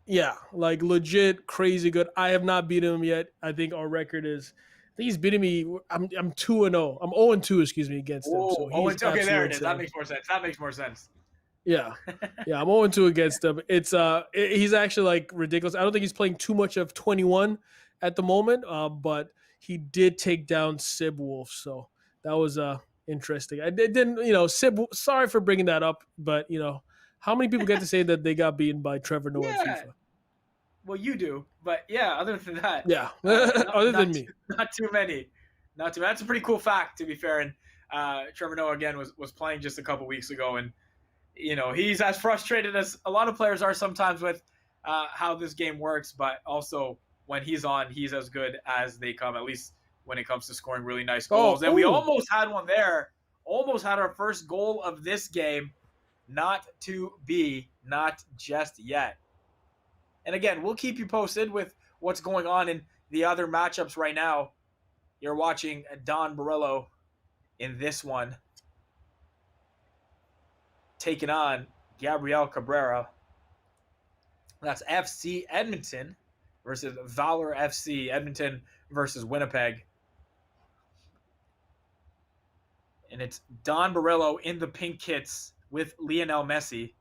Yeah, like legit crazy good. I have not beaten him yet. I think our record is. I think he's beating me. I'm 2-0. I'm 0-2, excuse me, against him. So he's it's okay. There it is. insane. That makes more sense. That makes more sense. Yeah, yeah. I'm 0-2 against him. He's actually like ridiculous. I don't think he's playing too much of 21 at the moment. But he did take down Sib Wolf, so that was interesting. I didn't, Sib. Sorry for bringing that up, but how many people get to say that they got beaten by Trevor Noah in FIFA? Well, you do, but yeah. Other than that, yeah. Other than me, not too many. Not too. That's a pretty cool fact, to be fair. And Trevor Noah again was playing just a couple weeks ago, and he's as frustrated as a lot of players are sometimes with how this game works, but also when he's on, he's as good as they come. At least when it comes to scoring really nice goals. And we almost had one there. Almost had our first goal of this game. Not to be, not just yet. And again, we'll keep you posted with what's going on in the other matchups right now. You're watching Don Barillo in this one, taking on Gabriel Cabrera. That's FC Edmonton versus Valor FC. Edmonton versus Winnipeg. And it's Don Barillo in the pink kits with Lionel Messi.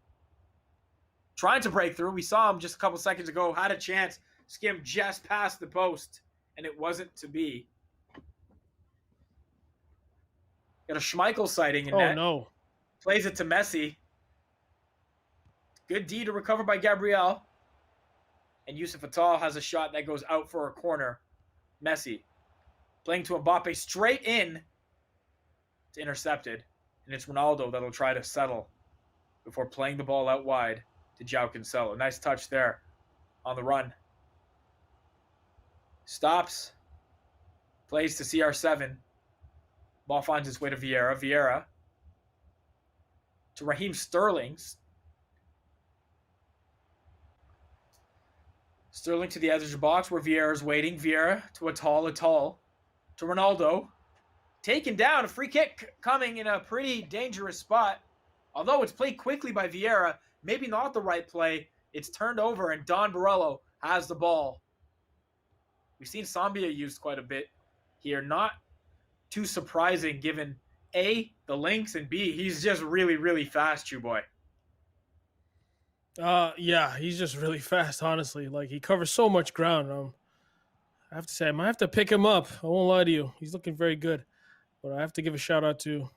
Trying to break through. We saw him just a couple seconds ago. Had a chance. Skimmed just past the post. And it wasn't to be. Got a Schmeichel sighting in net. Oh, no. Plays it to Messi. Good D to recover by Gabriel. And Yusuf Attal has a shot that goes out for a corner. Messi. Playing to Mbappe straight in. It's intercepted. And it's Ronaldo that'll try to settle before playing the ball out wide to João Cancelo. Nice touch there on the run. Stops. Plays to CR7. Ball finds its way to Vieira. Vieira to Raheem Sterling. Sterling to the edge of the box where Vieira's waiting. Vieira to Attal to Ronaldo. Taken down. A free kick coming in a pretty dangerous spot. Although it's played quickly by Vieira, maybe not the right play. It's turned over and Don Barillo has the ball. We've seen Sambia used quite a bit here. Not too surprising given A, the links, and B, he's just really, really fast, you boy. Yeah, he's just really fast, honestly. Like, he covers so much ground. I have to say, I might have to pick him up. I won't lie to you. He's looking very good. But I have to give a shout out to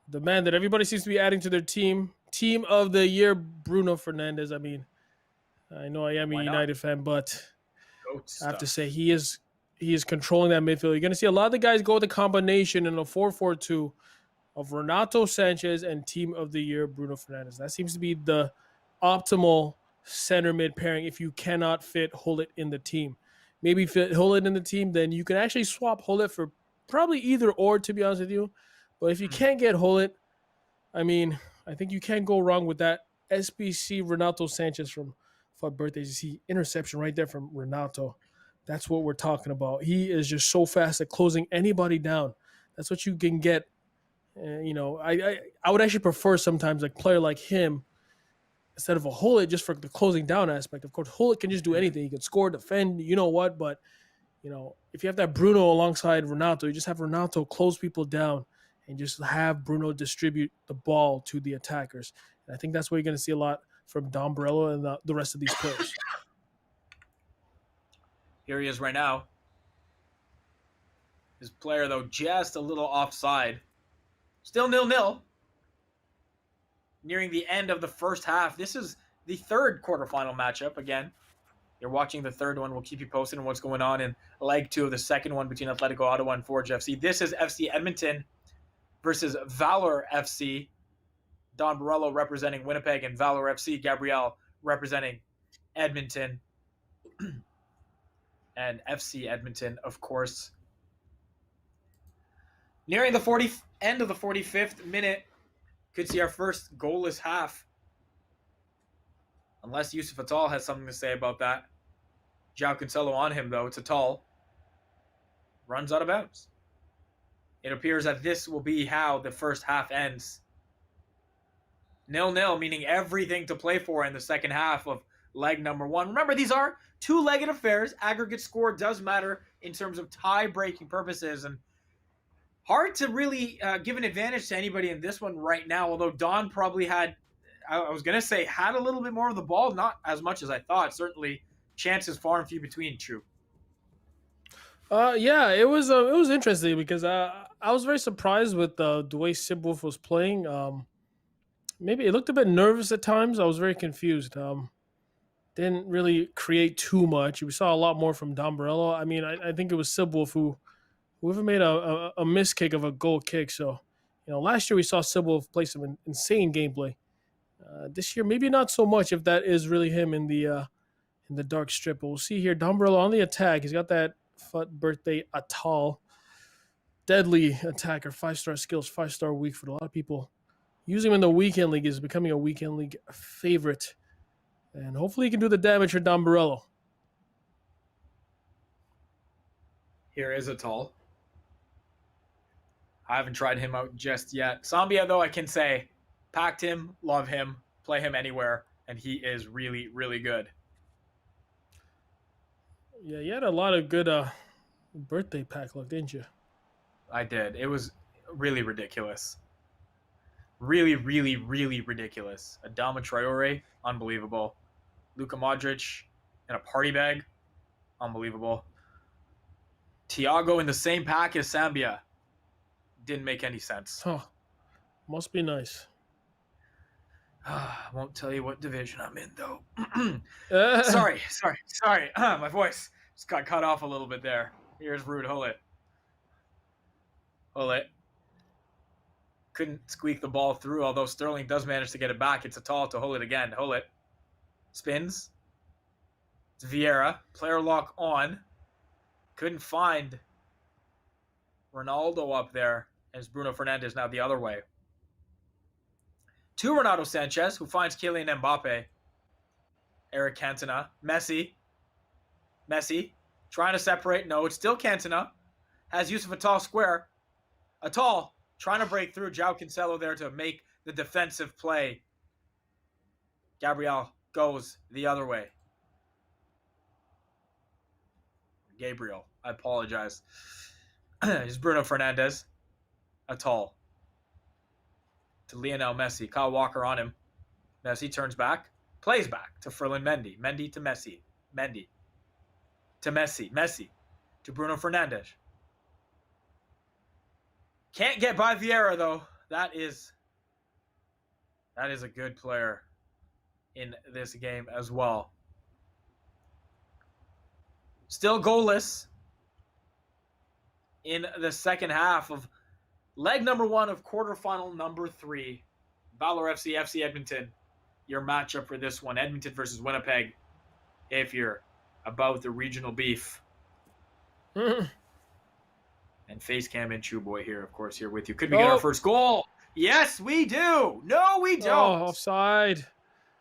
the man that everybody seems to be adding to their team. Team of the year, Bruno Fernandes. I mean, I know I am a United fan, but I have to say he is controlling that midfield. You're going to see a lot of the guys go with a combination in a 4-4-2 of Renato Sanchez and team of the year, Bruno Fernandes. That seems to be the optimal center mid pairing if you cannot fit Hullet in the team. Maybe fit Hullet in the team, then you can actually swap Hullet for probably either or, to be honest with you. But if you can't get Hullet, I mean, I think you can't go wrong with that SBC Renato Sanchez from FUT Birthdays. You see interception right there from Renato. That's what we're talking about. He is just so fast at closing anybody down. That's what you can get. I would actually prefer sometimes a player like him instead of a Hullet just for the closing down aspect. Of course, Hullet can just do anything. He can score, defend, you know what. But, if you have that Bruno alongside Renato, you just have Renato close people down and just have Bruno distribute the ball to the attackers. And I think that's what you're going to see a lot from Don Barillo and the rest of these players. Here he is right now. His player, though, just a little offside. Still 0-0. Nearing the end of the first half. This is the third quarterfinal matchup. Again, you're watching the third one. We'll keep you posted on what's going on in leg 2 of the second one between Atletico Ottawa and Forge FC. This is FC Edmonton versus Valor FC. Don Barillo representing Winnipeg and Valor FC. Gabriel representing Edmonton. And FC Edmonton, of course. Nearing the end of the 45th minute. Could see our first goalless half. Unless Yusuf Attal has something to say about that. João Cancelo on him, though. It's Attal. Runs out of bounds. It appears that this will be how the first half ends. 0-0, meaning everything to play for in the second half of leg number 1. Remember, these are two-legged affairs. Aggregate score does matter in terms of tie-breaking purposes, and hard to really give an advantage to anybody in this one right now, although Don probably had, I was going to say, had a little bit more of the ball, not as much as I thought. Certainly, chances far and few between, True. Yeah, it was interesting because I was very surprised with the way Sibwolf was playing. Maybe it looked a bit nervous at times. I was very confused. Didn't really create too much. We saw a lot more from Dombrello. I mean, I think it was Sibwolf whoever made a miss kick of a goal kick. So, last year we saw Sibwolf play some insane gameplay. This year, maybe not so much if that is really him in the dark strip. But we'll see here. Dombrello on the attack. He's got that birthday Atal. Deadly attacker, 5-star skills, 5-star weak for a lot of people. Using him in the weekend league is becoming a weekend league favorite. And hopefully he can do the damage for Dombrello. Here is Atal. I haven't tried him out just yet. Zambia, though, I can say, packed him, love him, play him anywhere, and he is really, really good. Yeah, you had a lot of good birthday pack luck, didn't you? I did. It was really ridiculous. Really, really, really ridiculous. Adama Traore, unbelievable. Luka Modric in a party bag, unbelievable. Thiago in the same pack as Zambia. Didn't make any sense. Huh. Must be nice. I won't tell you what division I'm in, though. Sorry. My voice just got cut off a little bit there. Here's Ruud Gullit. Gullit couldn't squeak the ball through, although Sterling does manage to get it back. It's Atal to Gullit again. Gullit spins. It's Vieira. Player lock on. Couldn't find Ronaldo up there. And it's Bruno Fernandes now the other way. To Renato Sanchez, who finds Kylian Mbappe. Eric Cantona. Messi. Trying to separate. No, it's still Cantona. Has Yusuf Atal square. Atal trying to break through. João Cancelo there to make the defensive play. Gabriel goes the other way. Gabriel. I apologize. It's Bruno Fernandes. Atal. To Lionel Messi. Kyle Walker on him. Messi turns back. Plays back to Ferland Mendy. Mendy to Messi. Mendy. To Messi. Messi. To Bruno Fernandes. Can't get by Vieira, though. That is a good player in this game as well. Still goalless in the second half of leg number 1 of quarterfinal number 3. Valor FC Edmonton. Your matchup for this one. Edmonton versus Winnipeg. If you're about the regional beef. And face cam and Chew Boy here, of course, here with you. Could we get our first goal? Yes, we do. No, we don't. Oh, offside.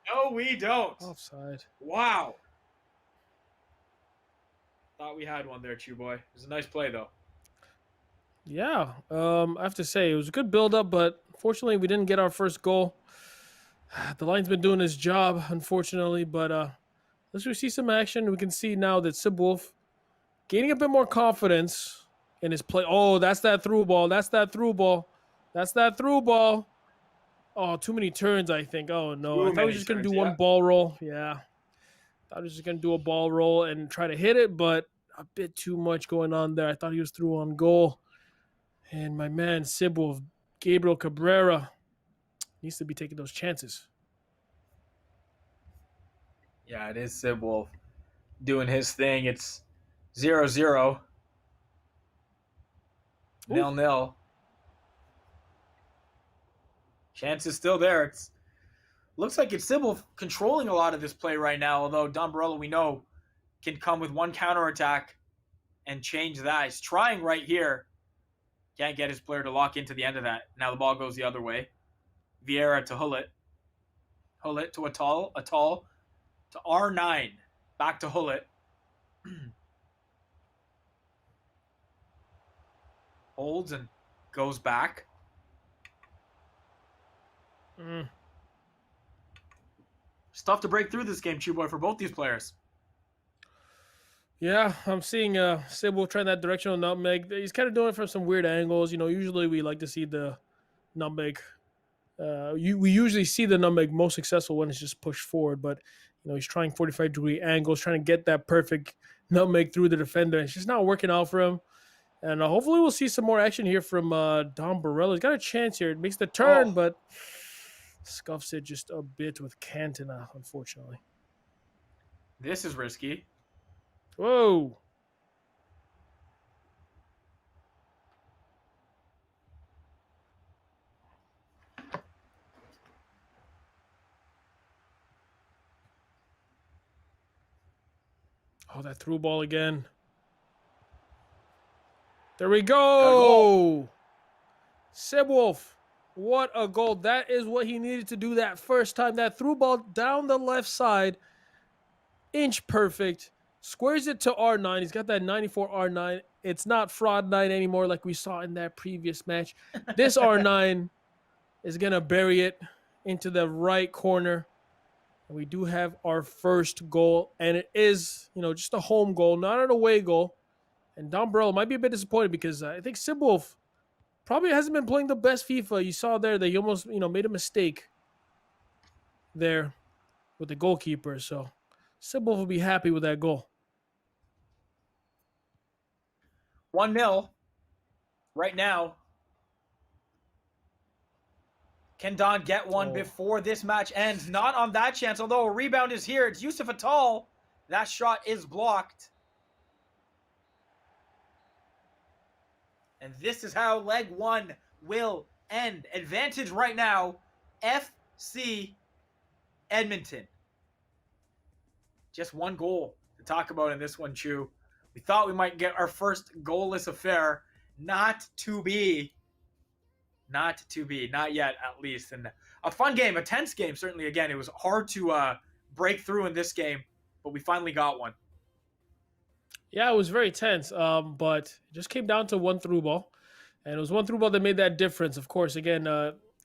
No, we don't. Offside. Wow. Thought we had one there, Chew Boy. It was a nice play, though. Yeah, I have to say, it was a good build-up, but fortunately we didn't get our first goal. The line's been doing his job, unfortunately, but let's see some action. We can see now that Sibwolf gaining a bit more confidence in his play. Oh, that's that through ball. That's that through ball. Oh, too many turns, I think. Oh, no. I thought he was just going to do one ball roll. Yeah. Thought he was just going to do a ball roll and try to hit it, but a bit too much going on there. I thought he was through on goal. And my man, Sibwolf, Gabriel Cabrera, needs to be taking those chances. Yeah, it is Sibwolf doing his thing. It's 0-0. 0-0. Chance is still there. It's looks like it's Sibwolf controlling a lot of this play right now, although Dombrello, we know, can come with one counterattack and change that. He's trying right here. Can't get his player to lock into the end of that. Now the ball goes the other way. Vieira to Gullit. Gullit to Atal. Atal to R9. Back to Gullit. Holds and goes back. It's tough to break through this game, Chew Boy, for both these players. Yeah, I'm seeing Sybil trying that directional nutmeg. He's kind of doing it from some weird angles. Usually we like to see the nutmeg. We usually see the nutmeg most successful when it's just pushed forward, but he's trying 45-degree angles, trying to get that perfect nutmeg through the defender. It's just not working out for him. And hopefully we'll see some more action here from Don Barella. He's got a chance here. It makes the turn, but scuffs it just a bit with Cantona, unfortunately. This is risky. Whoa. Oh, that through ball again. There we go. Sibwolf. What a goal. That is what he needed to do that first time. That through ball down the left side. Inch perfect. Squares it to R9. He's got that 94 R9. It's not fraud 9 anymore like we saw in that previous match. This R9 is going to bury it into the right corner. And we do have our first goal. And it is, just a home goal, not an away goal. And Don Barella might be a bit disappointed because I think Sibwolf probably hasn't been playing the best FIFA. You saw there that he almost, made a mistake there with the goalkeeper. So Sibwolf will be happy with that goal. 1-0 right now. Can Don get one before this match ends? Not on that chance, although a rebound is here. It's Yusuf Atal. That shot is blocked. And this is how leg one will end. Advantage right now, FC Edmonton. Just one goal to talk about in this one, Chew. We thought we might get our first goalless affair. Not to be. Not to be. Not yet, at least. And a fun game, a tense game, certainly. Again, it was hard to break through in this game, but we finally got one. Yeah, it was very tense, but it just came down to one through ball. And it was one through ball that made that difference. Of course, again,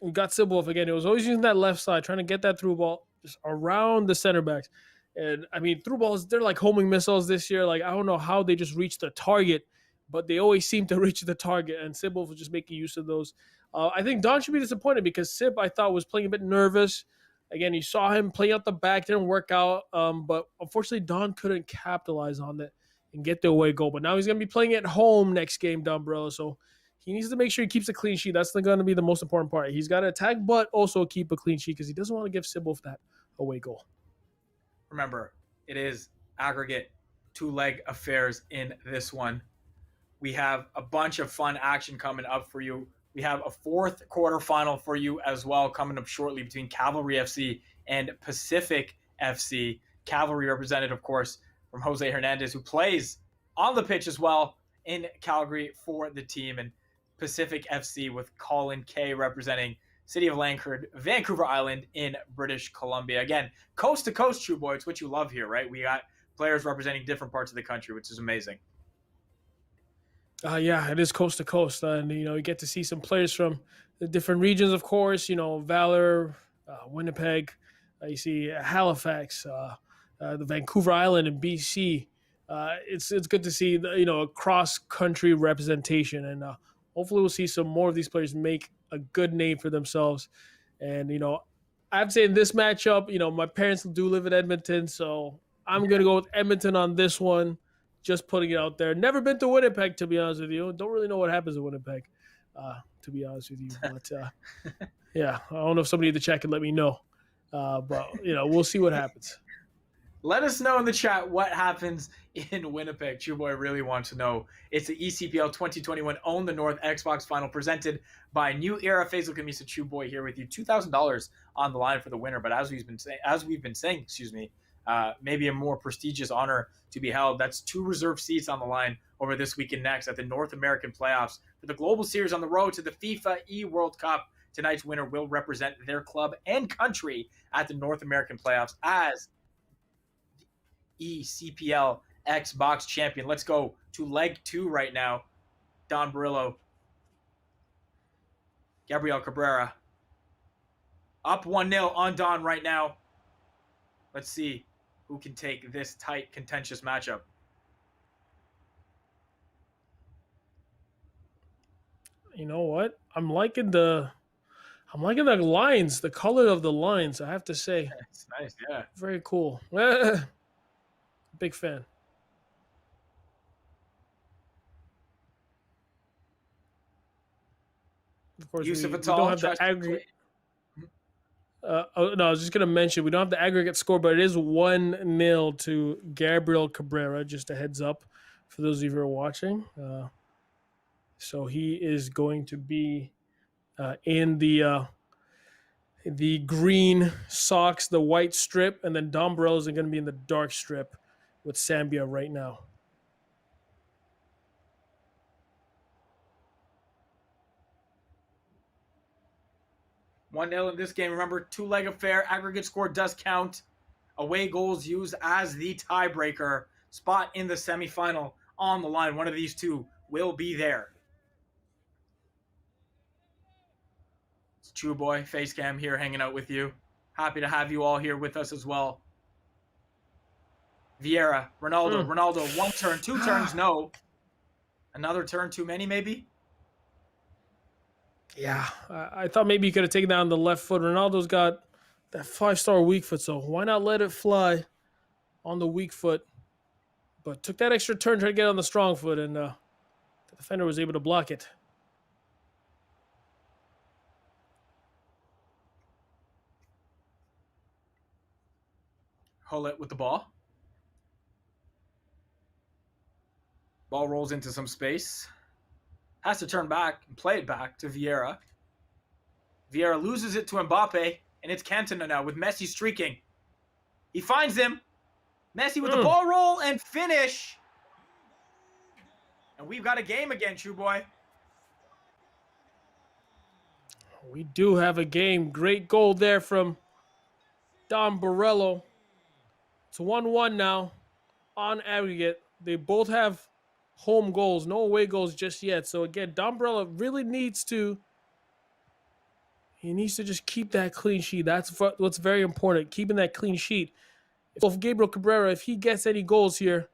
we got Sibwolf again. It was always using that left side, trying to get that through ball just around the center backs. And, through balls, they're like homing missiles this year. Like, I don't know how they just reach the target, but they always seem to reach the target. And Sibwolf was just making use of those. I think Don should be disappointed because Sib, I thought, was playing a bit nervous. Again, you saw him playing out the back, didn't work out. But unfortunately, Don couldn't capitalize on it and get the away goal. But now he's going to be playing at home next game, Don Barella. So he needs to make sure he keeps a clean sheet. That's going to be the most important part. He's got to attack, but also keep a clean sheet because he doesn't want to give Sibwolf that away goal. Remember, it is aggregate two-leg affairs in this one. We have a bunch of fun action coming up for you. We have a fourth quarterfinal for you as well coming up shortly between Cavalry FC and Pacific FC. Cavalry represented, of course, from Jose Hernandez, who plays on the pitch as well in Calgary for the team, and Pacific FC with Colin Kay representing City of Langford, Vancouver Island in British Columbia. Again, coast to coast, True Boy. It's what you love here, right? We got players representing different parts of the country, which is amazing. Yeah, it is coast to coast. And, you get to see some players from the different regions, of course, Valor, Winnipeg. You see Halifax, the Vancouver Island in BC. It's good to see, a cross-country representation. And hopefully we'll see some more of these players make a good name for themselves. And, I'd say in this matchup, my parents do live in Edmonton, so I'm going to go with Edmonton on this one. Just putting it out there. Never been to Winnipeg, to be honest with you. Don't really know what happens in Winnipeg, to be honest with you. But, yeah, I don't know if somebody in the chat can let me know. But, we'll see what happens. Let us know in the chat what happens in Winnipeg. Chew Boy really wants to know. It's the eCPL 2021 Own the North Xbox Final presented by New Era Faisal Kamisa. Chew Boy here with you. $2,000 on the line for the winner. But as we've been saying, maybe a more prestigious honor to be held. That's 2 reserved seats on the line over this weekend next at the North American playoffs for the Global Series on the road to the FIFA E-World Cup. Tonight's winner will represent their club and country at the North American playoffs as eCPL Xbox champion. Let's go to leg 2 right now. Don Barillo, Gabriel Cabrera. Up 1-0 on Don right now. Let's see who can take this tight, contentious matchup. You know what? I'm liking the lines, the color of the lines, I have to say. It's nice, yeah. Very cool. Big fan. Of course, Yusuf we Atal don't have tries the to aggregate. No, I was just going to mention we don't have the aggregate score, but it is 1-0 to Gabriel Cabrera. Just a heads up for those of you who are watching. So he is going to be in the green socks, the white strip, and then Dom Barello's are going to be in the dark strip with Zambia right now. One 0 in this game. Remember, two-leg affair. Aggregate score does count. Away goals used as the tiebreaker. Spot in the semifinal on the line. One of these two will be there. It's True Boy Facecam here hanging out with you. Happy to have you all here with us as well. Vieira, Ronaldo, one turn, two turns, no. Another turn too many, maybe? Yeah, I thought maybe you could have taken that on the left foot. Ronaldo's got that 5-star weak foot, so why not let it fly on the weak foot? But took that extra turn, tried to get on the strong foot, and the defender was able to block it. Hullet with the ball. Ball rolls into some space. Has to turn back and play it back to Vieira. Vieira loses it to Mbappe, and it's Cantona now with Messi streaking. He finds him. Messi with the ball roll and finish. And we've got a game again, True Boy. We do have a game. Great goal there from Don Barello. It's 1-1 now on aggregate. They both have home goals, no away goals just yet. So again, Don Barello really needs to just keep that clean sheet. That's what's very important, keeping that clean sheet. If Gabriel Cabrera, if he gets any goals here,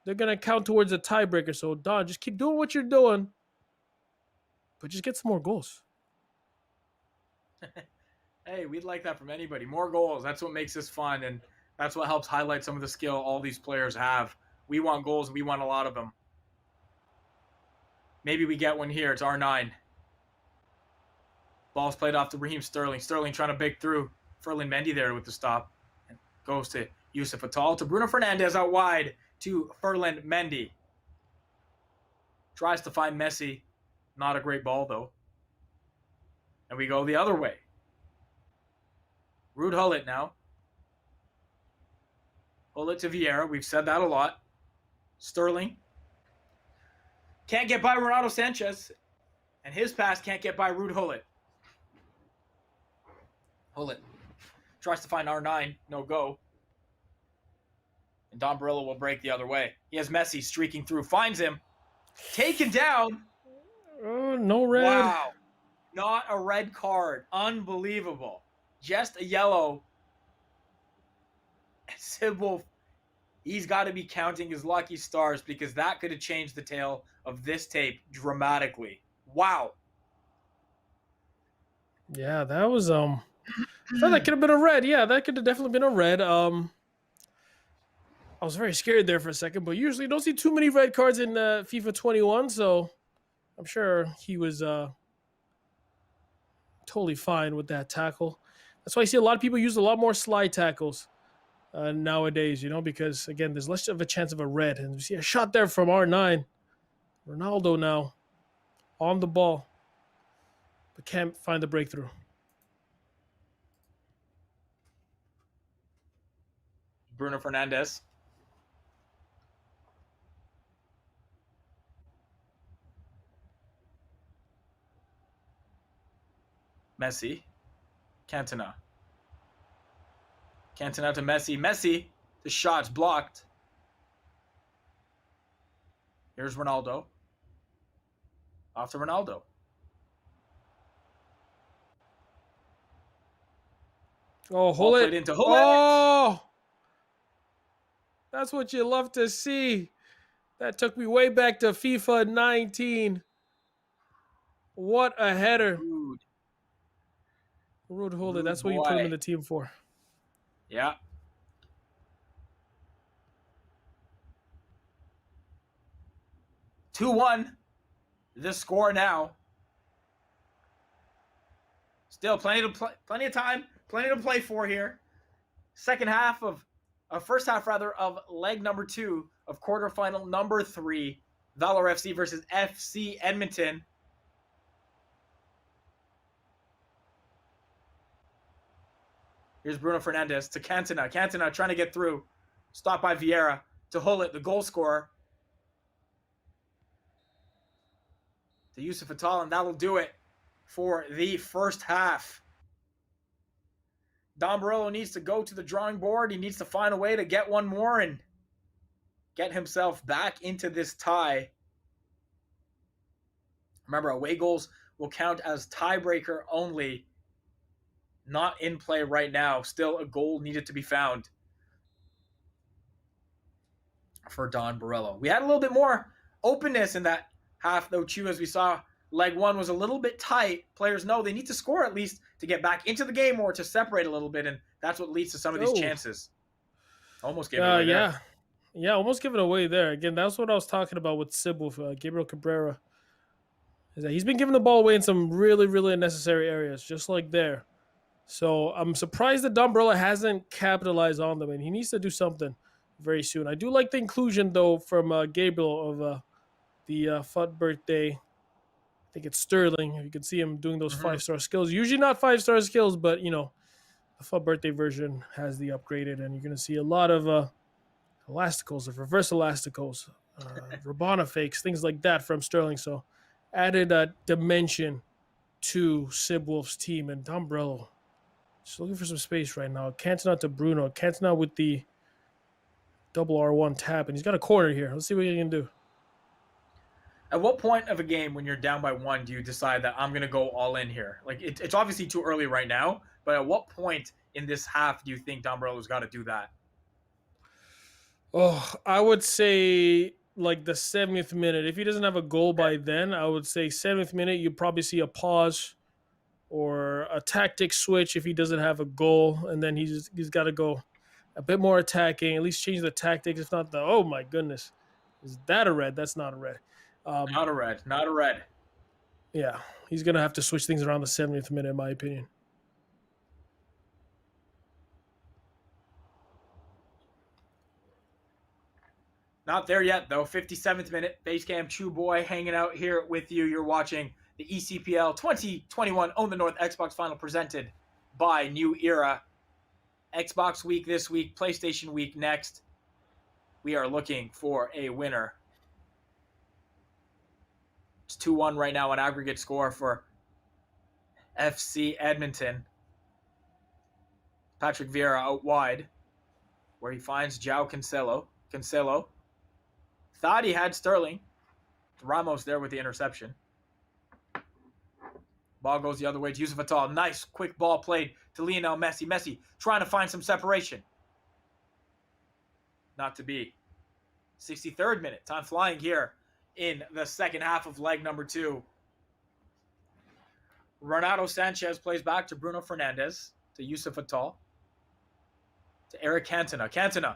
they're going to count towards a tiebreaker. So Don, just keep doing what you're doing, but just get some more goals. Hey, we'd like that from anybody. More goals. That's what makes this fun, and that's what helps highlight some of the skill all these players have. We want goals. We want a lot of them. Maybe we get one here. It's R9. Ball's played off to Raheem Sterling. Sterling trying to break through. Ferland Mendy there with the stop. And goes to Yusuf Atal. To Bruno Fernandes out wide to Ferland Mendy. Tries to find Messi. Not a great ball, though. And we go the other way. Ruud Hullet now. Hullet to Vieira. We've said that a lot. Sterling. Can't get by Renato Sanchez. And his pass can't get by Ruud Hullet. Hullet tries to find R9. No go. And Don Barello will break the other way. He has Messi streaking through. Finds him. Taken down. Oh, no red. Wow. Not a red card. Unbelievable. Just a yellow. Sybil, he's got to be counting his lucky stars because that could have changed the tale of this tape dramatically. Wow. Yeah, that was I thought that could have been a red. Yeah, that could have definitely been a red. I was very scared there for a second, but usually you don't see too many red cards in FIFA 21, so I'm sure he was totally fine with that tackle. That's why I see a lot of people use a lot more slide tackles nowadays, because, again, there's less of a chance of a red. And you see a shot there from R9. Ronaldo now on the ball, but can't find the breakthrough. Bruno Fernandes. Messi. Cantona. Cantona to Messi. Messi. The shot's blocked. Here's Ronaldo. Off to Ronaldo. Oh, Ball hold played it. into Hullet. Oh, that's what you love to see. That took me way back to FIFA 19. What a header. Rude. Rude hold it. Rude That's what you put him in boy. the team for. Yeah. 2-1. The score now. Still plenty of time, plenty to play for here. Second half of first half rather of leg number 2 of quarterfinal number 3, Valor FC versus FC Edmonton. Here's Bruno Fernandes to Cantona. Cantona trying to get through. Stopped by Vieira to Hullet, the goal scorer. To Yusuf Atal, and that'll do it for the first half. Don Barello needs to go to the drawing board. He needs to find a way to get one more and get himself back into this tie. Remember, away goals will count as tiebreaker only. Not in play right now. Still a goal needed to be found for Don Barello. We had a little bit more openness in that half, though, Chew, as we saw. Leg 1 was a little bit tight. Players know they need to score at least to get back into the game or to separate a little bit, and that's what leads to some of these chances. Almost gave it away there. Yeah, almost giving away there. Again, that's what I was talking about with Sybil, Gabriel Cabrera. Is that he's been giving the ball away in some really, really unnecessary areas, just like there. So I'm surprised that Don Barello hasn't capitalized on them, and he needs to do something very soon. I do like the inclusion, though, from Gabriel of the FUT birthday. I think it's Sterling. You can see him doing those 5-star skills. Usually not 5-star skills, but, you know, the FUT birthday version has the upgraded, and you're going to see a lot of elasticals, of reverse elasticals, Rabona fakes, things like that from Sterling. So added a dimension to Sib Wolf's team, and Don Barello just looking for some space right now. Cantona to Bruno. Cantona with the double R1 tap, and he's got a corner here. Let's see what he can do. At what point of a game when you're down by 1 do you decide that I'm going to go all in here? Like, it's obviously too early right now, but at what point in this half do you think Don Barello's got to do that? Oh, I would say like the 70th minute. If he doesn't have a goal by then, I would say 70th minute, you probably see a pause or a tactic switch if he doesn't have a goal, and then he's got to go a bit more attacking, at least change the tactics. If not, oh my goodness, is that a red? That's not a red. Not a red. Not a red. Yeah, he's going to have to switch things around the 70th minute, in my opinion. Not there yet, though. 57th minute. Basecamp Chew Boy hanging out here with you. You're watching the eCPL 2021 Own the North Xbox Final presented by New Era. Xbox week this week, PlayStation week next. We are looking for a winner. It's 2-1 right now on aggregate score for FC Edmonton. Patrick Vieira out wide, where he finds João Cancelo. Cancelo thought he had Sterling. Ramos there with the interception. Ball goes the other way to Yusuf Atal. Nice quick ball played to Lionel Messi. Messi trying to find some separation. Not to be. 63rd minute. Time flying here in the second half of leg number 2. Renato Sanchez plays back to Bruno Fernandes, to Yusuf Atal, to Eric Cantona. Cantona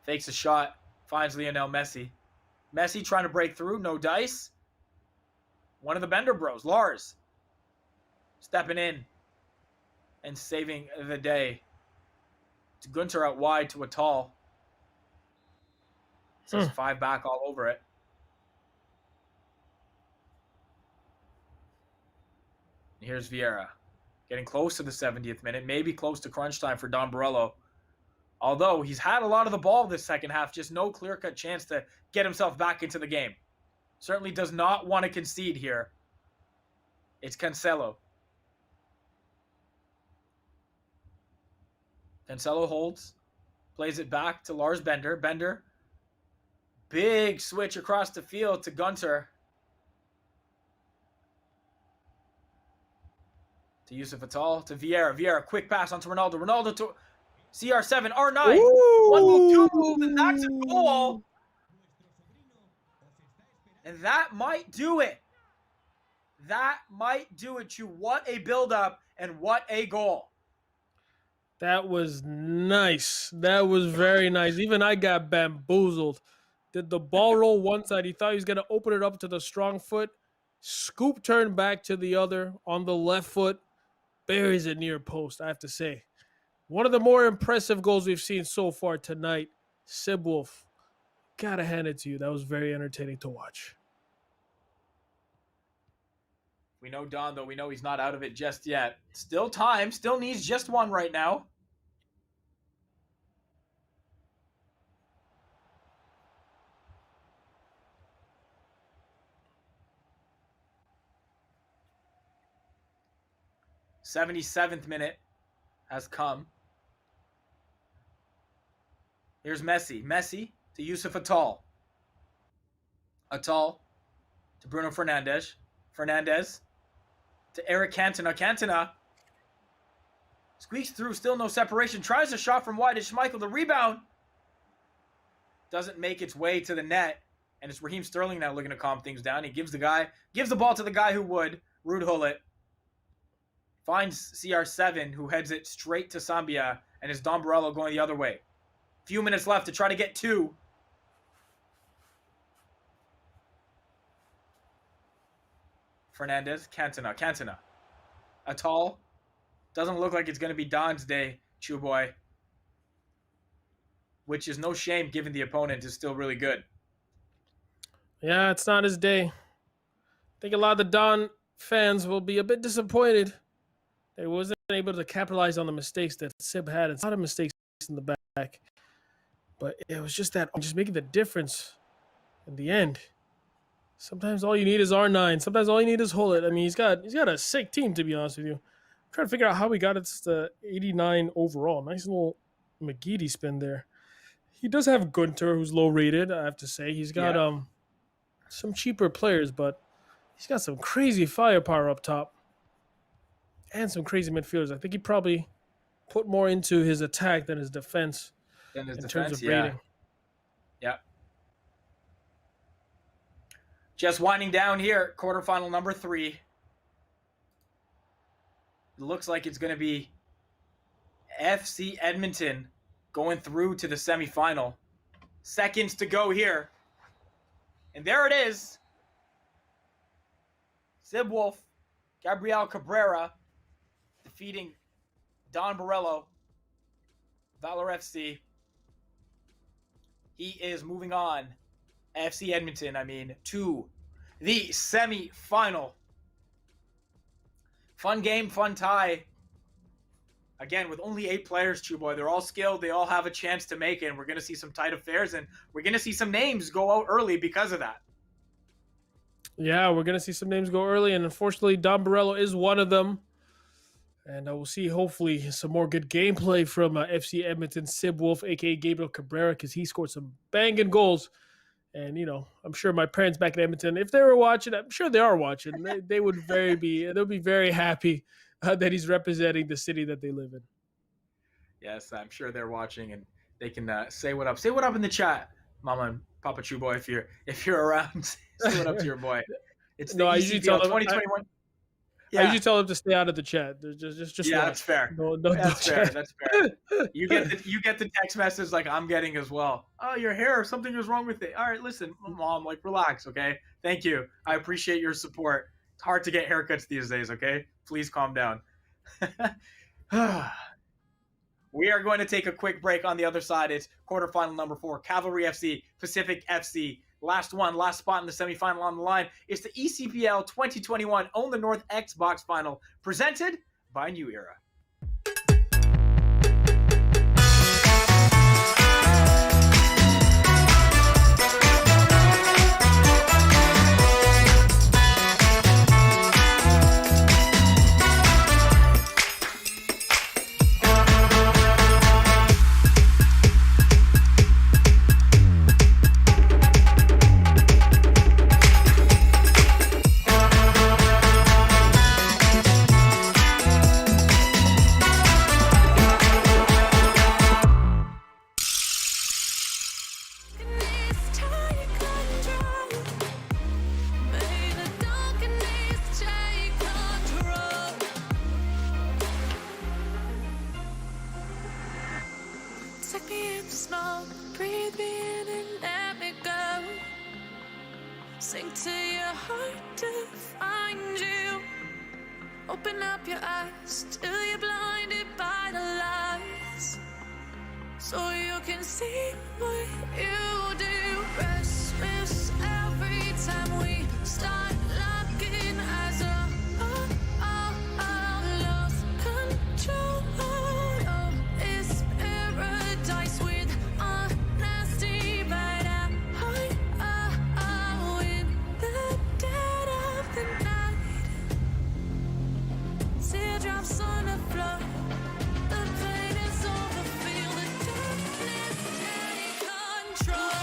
fakes a shot, finds Lionel Messi. Messi trying to break through, no dice. One of the Bender bros, Lars, stepping in and saving the day. It's Gunter out wide to Atal. Says 5 back all over it. Here's Vieira. Getting close to the 70th minute, maybe close to crunch time for Don Barello. Although he's had a lot of the ball this second half, just no clear-cut chance to get himself back into the game. Certainly does not want to concede here. It's Cancelo. Cancelo holds. Plays it back to Lars Bender. Bender. Big switch across the field to Gunter. To Yusuf Atal, to Vieira. Vieira, quick pass onto Ronaldo. Ronaldo to CR7, R9. Ooh. 1 move, 2 move, and that's a goal. And that might do it. That might do it, Chu. What a build-up and what a goal. That was nice. That was very nice. Even I got bamboozled. Did the ball roll one side? He thought he was going to open it up to the strong foot. Scoop turn back to the other on the left foot. Buries it near post, I have to say. One of the more impressive goals we've seen so far tonight. Sibwolf, gotta hand it to you. That was very entertaining to watch. We know Don, though. We know he's not out of it just yet. Still time. Still needs just one right now. '77th minute has come. Here's Messi. Messi to Yusuf Atal. Atal to Bruno Fernandes. Fernandes to Eric Cantona. Cantona squeaks through. Still no separation. Tries a shot from wide. It's Schmeichel. The rebound doesn't make its way to the net. And it's Raheem Sterling now looking to calm things down. He gives the ball to the guy who would. Ruud Gullit. Finds CR7, who heads it straight to Sambia, and it's Don Barello going the other way. Few minutes left to try to get two. Fernandes, Cantona. Atal. Doesn't look like it's going to be Don's day, Chew Boy. Which is no shame given the opponent is still really good. Yeah, it's not his day. I think a lot of the Don fans will be a bit disappointed. They wasn't able to capitalize on the mistakes that Sib had. It's a lot of mistakes in the back. But it was just making the difference in the end. Sometimes all you need is R9. Sometimes all you need is Gullit. I mean, he's got a sick team, to be honest with you. I'm trying to figure out how we got it to 89 overall. Nice little McGeady spin there. He does have Gunter, who's low rated, I have to say. He's got some cheaper players, but he's got some crazy firepower up top. And some crazy midfielders. I think he probably put more into his attack than his defense terms of rating. Yeah. Just winding down here, quarterfinal number 3. It looks like it's going to be FC Edmonton going through to the semifinal. Seconds to go here. And there it is. Sibwolf, Gabriel Cabrera, defeating Don Barello, Valor FC. He is moving on, FC Edmonton, to the semi-final. Fun game, fun tie. Again, with only 8 players, Chew Boy. They're all skilled. They all have a chance to make it. And we're going to see some tight affairs, and we're going to see some names go out early because of that. Yeah, we're going to see some names go early, and unfortunately, Don Barello is one of them. And we'll see, hopefully, some more good gameplay from FC Edmonton Sibwolf, a.k.a. Gabriel Cabrera, because he scored some banging goals. And, I'm sure my parents back in Edmonton, if they were watching, I'm sure they are watching, they would they'll be very happy that he's representing the city that they live in. Yes, I'm sure they're watching, and they can say what up. Say what up in the chat, Mama and Papa Chew Boy, if you're around. Say what up to your boy. It's the I usually tell them, 2021. I usually tell them to stay out of the chat. Just yeah, watch. that's fair. No, that's fair. chat. That's fair. You get the text message like I'm getting as well. Oh, your hair, something is wrong with it. All right, listen, Mom, relax, okay? Thank you. I appreciate your support. It's hard to get haircuts these days, okay? Please calm down. We are going to take a quick break. On the other side, it's quarterfinal number 4, Cavalry FC, Pacific FC. Last spot in the semifinal on the line. It's the eCPL 2021 Own the North Xbox Final, presented by New Era. Take me in the smoke, breathe me in and let me go. Sink to your heart to find you. Open up your eyes till you're blinded by the lies, so you can see what you do. Restless every time we start locking eyes up. Lost control. Oh, it's paradise with honesty, but in the dead of the night. Teardrops on the floor. The pain is over. Feel the darkness take control.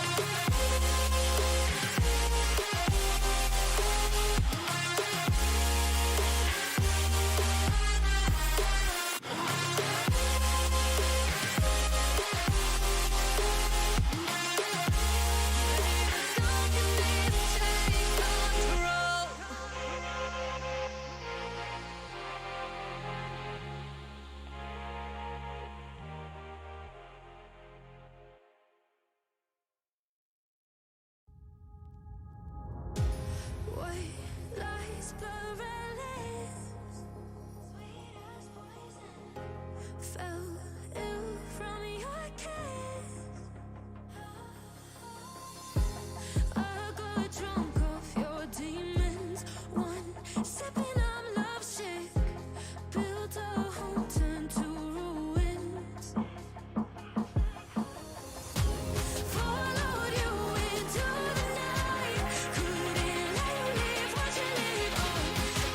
White lies paralyzed, sweet as poison. Fell ill from your kiss. I got drunk off your demons. One sipping, I'm lovesick. Built a home, turned to ruins. Followed you into the night. Couldn't let you leave what you leave on.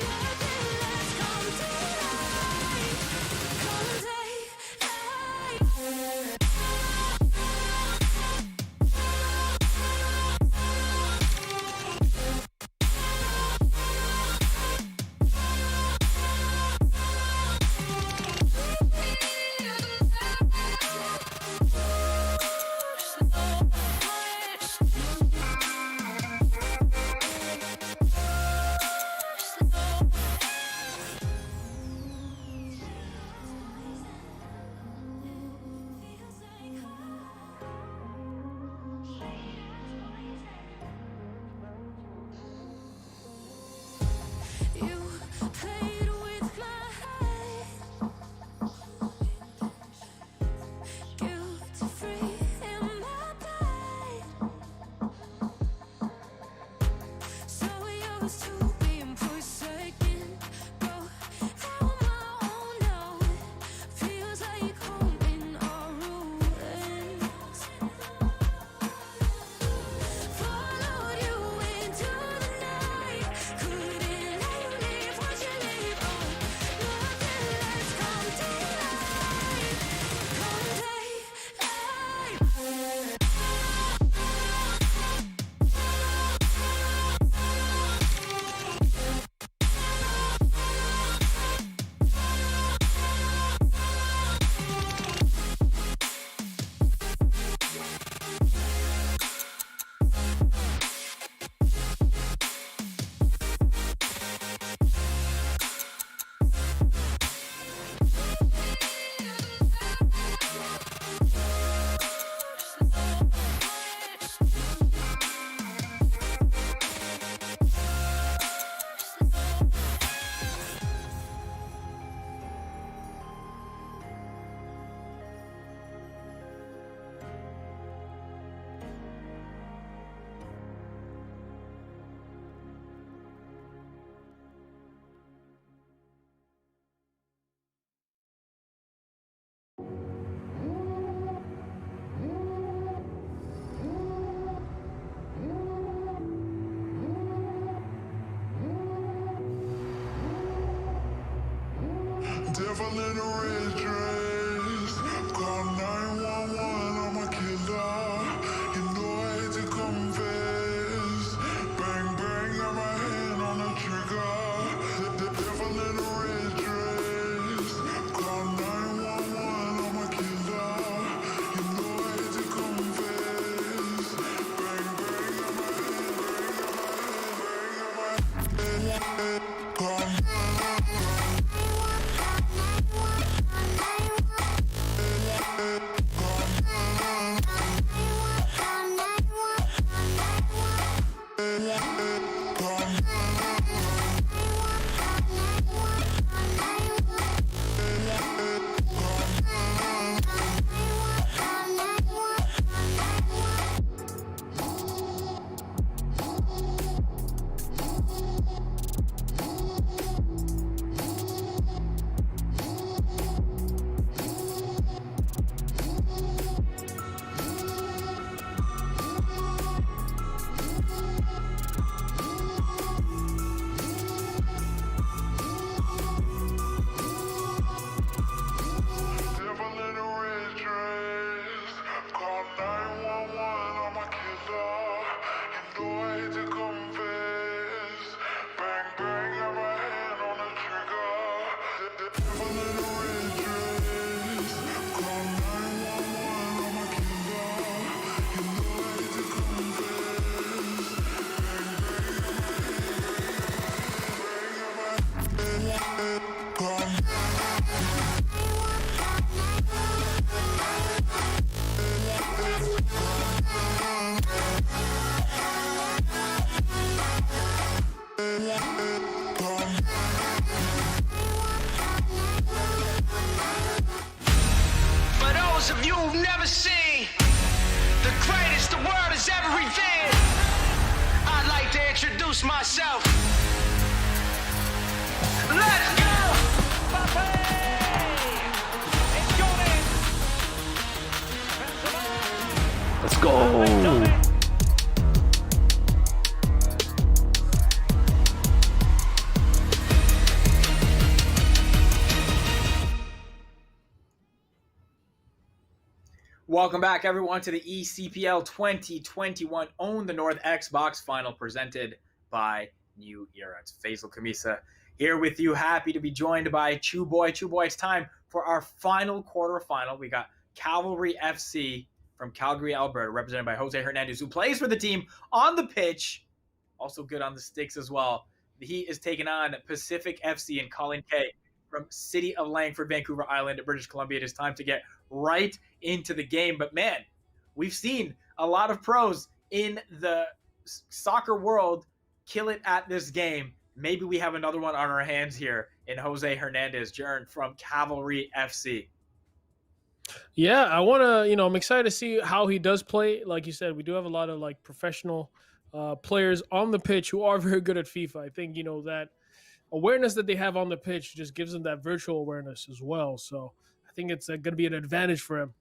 Nothing less come daylight. Come daylight. You played with my head, guilt free in my bed. So used to being forsaken, go down my own now. Feels like home in our ruins. Followed you into the night. Couldn't let you leave what you leave on. Nothing less come daylight. Come daylight. Devil in a red dress. Call 911, I'm a killer. You know I hate to confess. Bang, bang, got my hand on the trigger. The devil in a red dress. Call 911, I'm a killer. You know I hate to confess. Bang, bang, got my hand, bang, got my hand, bang, got my hand. Call seen. The greatest the world has ever revealed. I'd like to introduce myself. Let's go! Let's go. Welcome back, everyone, to the eCPL 2021 Own the North Xbox Final presented by New Era. It's Faisal Kamisa here with you. Happy to be joined by Chew Boy. Chew Boy, it's time for our final quarterfinal. We got Cavalry FC from Calgary, Alberta, represented by Jose Hernandez, who plays for the team on the pitch, also good on the sticks as well. He is taking on Pacific FC and Colin Kay from City of Langford, Vancouver Island, British Columbia. It is time to get right into the game. But man, we've seen a lot of pros in the soccer world kill it at this game. Maybe we have another one on our hands here in Jose Hernandez, Jern from Cavalry FC. Yeah, I want to, I'm excited to see how he does play. Like you said, we do have a lot of like professional players on the pitch who are very good at FIFA. I think, that awareness that they have on the pitch just gives them that virtual awareness as well. So I think it's going to be an advantage for him.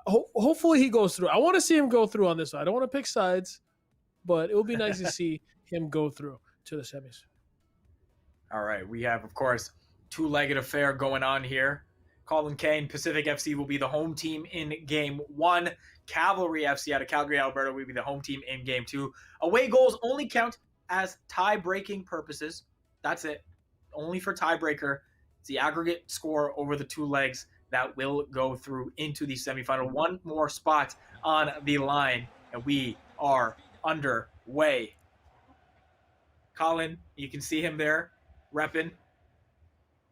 Hopefully he goes through. I want to see him go through on this one. I don't want to pick sides, but it would be nice to see him go through to the semis. All right, we have, of course, two-legged affair going on here. Colin Kane, Pacific FC will be the home team in Game 1. Cavalry FC out of Calgary, Alberta will be the home team in Game 2. Away goals only count as tie-breaking purposes. That's it. Only for tiebreaker. It's the aggregate score over the two legs that will go through into the semifinal. One more spot on the line, and we are underway. Colin, you can see him there, repping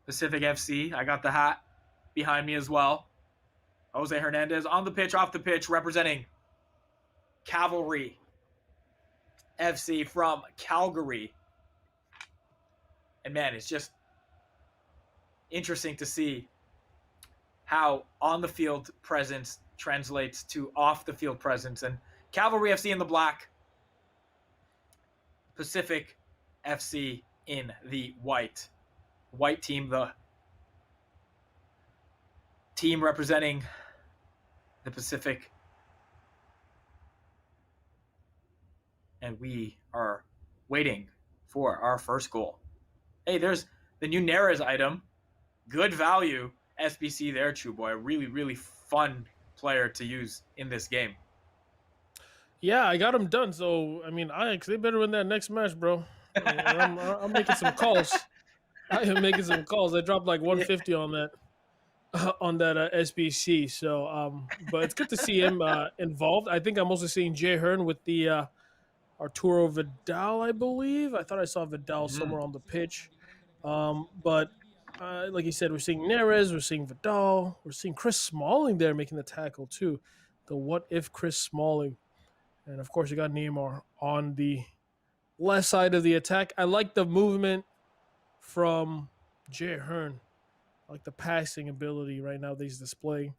Pacific FC. I got the hat behind me as well. Jose Hernandez on the pitch, off the pitch, representing Cavalry FC from Calgary. And man, it's just interesting to see how on the field presence translates to off the field presence. And Cavalry FC in the black, Pacific FC in the white. White team, the team representing the Pacific. And we are waiting for our first goal. Hey, there's the new Neres item. Good value SBC there, Chew Boy. A really, really fun player to use in this game. Yeah, I got him done. So, Ajax, they better win that next match, bro. I'm making some calls. I am making some calls. I dropped like 150 on that SBC. So, but it's good to see him involved. I think I'm also seeing Jay Hearn with the Arturo Vidal, I believe. I thought I saw Vidal somewhere on the pitch. But like you said, we're seeing Neres, we're seeing Vidal, we're seeing Chris Smalling there making the tackle too. The what if Chris Smalling. And of course, you got Neymar on the left side of the attack. I like the movement from Jay Hearn. I like the passing ability right now that he's displaying.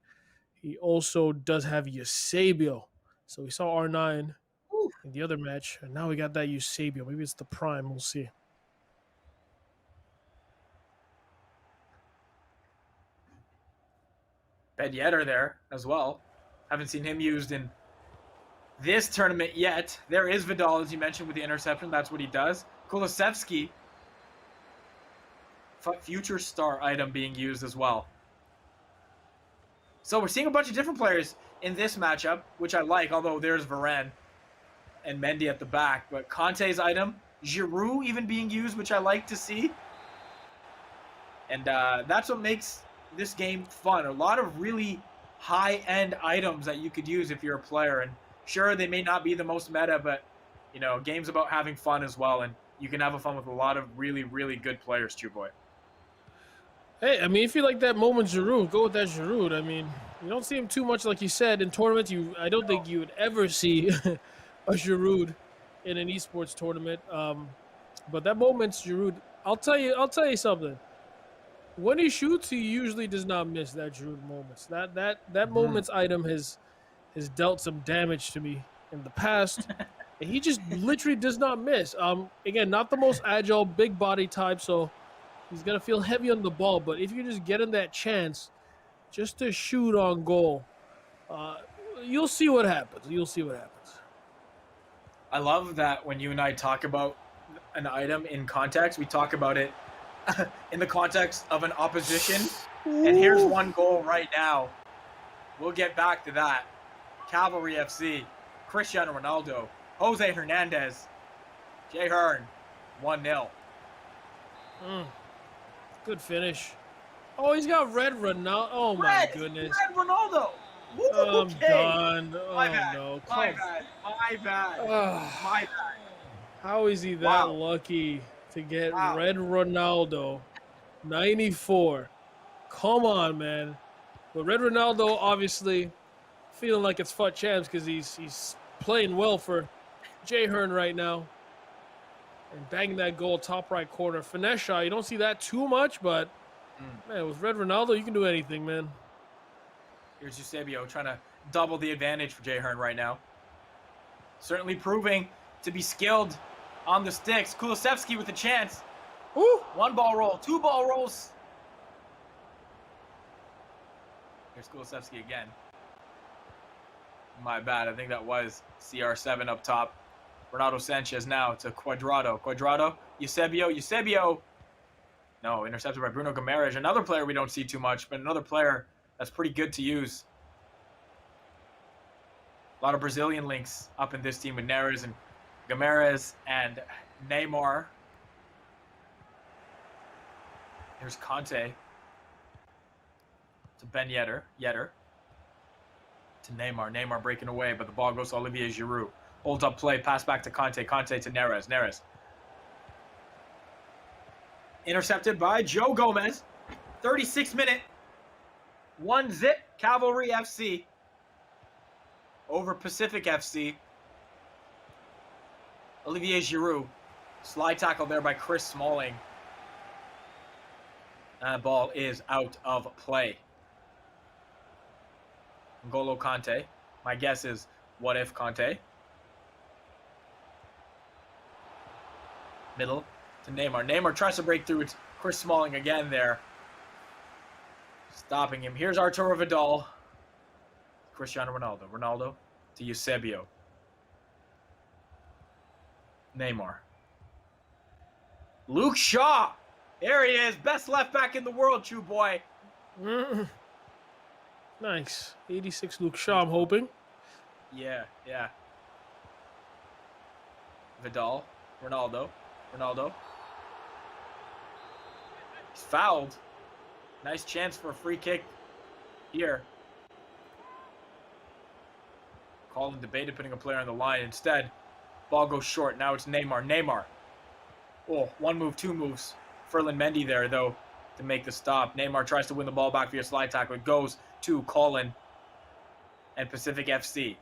He also does have Eusebio. So we saw R9 in the other match, and now we got that Eusebio. Maybe it's the prime. We'll see. Ben Yedder there as well. Haven't seen him used in this tournament yet. There is Vidal, as you mentioned, with the interception. That's what he does. Kulusevski, future star item being used as well. So we're seeing a bunch of different players in this matchup, which I like, although there's Varane and Mendy at the back. But Conte's item, Giroud even being used, which I like to see. And that's what makes this game fun. A lot of really high-end items that you could use if you're a player. And sure, they may not be the most meta, but, game's about having fun as well. And you can have fun with a lot of really, really good players, Chew Boy. Hey, if you like that moment Giroud, go with that Giroud. You don't see him too much, like you said, in tournaments. I don't think you would ever see a Giroud in an esports tournament. But that moment's Giroud. I'll tell you something. when he shoots, he usually does not miss that Giroud moments. That moments item has dealt some damage to me in the past. And he just literally does not miss. Again, not the most agile, big body type, so he's gonna feel heavy on the ball. But if you just get him that chance, just to shoot on goal, uh, you'll see what happens. You'll see what happens. I love that when you and I talk about an item in context, we talk about it in the context of an opposition. And here's one goal right now. We'll get back to that. Cavalry FC, Cristiano Ronaldo, Jose Hernandez, Jay Hearn, 1-0. Good finish. Oh, he's got red Ronaldo. Oh my goodness. Red Ronaldo. Woo, I'm okay. done. Oh My bad. no. My bad. My bad. My bad. How is he that lucky to get red Ronaldo? 94. Come on, man. But red Ronaldo obviously feeling like it's FUT champs because he's playing well for Jay Hearn right now. And banging that goal top right corner. Finesse shot. You don't see that too much, but man, with red Ronaldo, you can do anything, man. Here's Eusebio trying to double the advantage for Jay Hearn right now. Certainly proving to be skilled on the sticks. Kulusevski with a chance. Ooh. 1 ball roll, 2 ball rolls. Here's Kulusevski again. My bad. I think that was CR7 up top. Renato Sanchez now to Cuadrado. Cuadrado, Eusebio. No, intercepted by Bruno Guimaraes. Another player we don't see too much, but another player that's pretty good to use. A lot of Brazilian links up in this team with Neres and Guimaraes and Neymar. Here's Conte to Ben Yedder. To Neymar. Neymar breaking away, but the ball goes to Olivier Giroud. Holds up play, pass back to Conte. Conte to Neres. Neres. Intercepted by Joe Gomez. 36th minute. 1-0 Cavalry FC over Pacific FC. Olivier Giroud. Slide tackle there by Chris Smalling. That ball is out of play. N'Golo Kanté. My guess is, what if Kanté? Middle to Neymar. Neymar tries to break through. It's Chris Smalling again there. Stopping him. Here's Arturo Vidal. Cristiano Ronaldo. Ronaldo to Eusebio. Neymar. Luke Shaw. There he is. Best left back in the world, Chew Boy. Nice. 86 Luke Shaw, I'm hoping. Yeah. Vidal. Ronaldo. He's fouled. Nice chance for a free kick here. Colin debated putting a player on the line. Instead, ball goes short. Now it's Neymar. Oh, 1 move, 2 moves. Ferland Mendy there, though, to make the stop. Neymar tries to win the ball back via slide tackle. It goes to Colin and Pacific FC.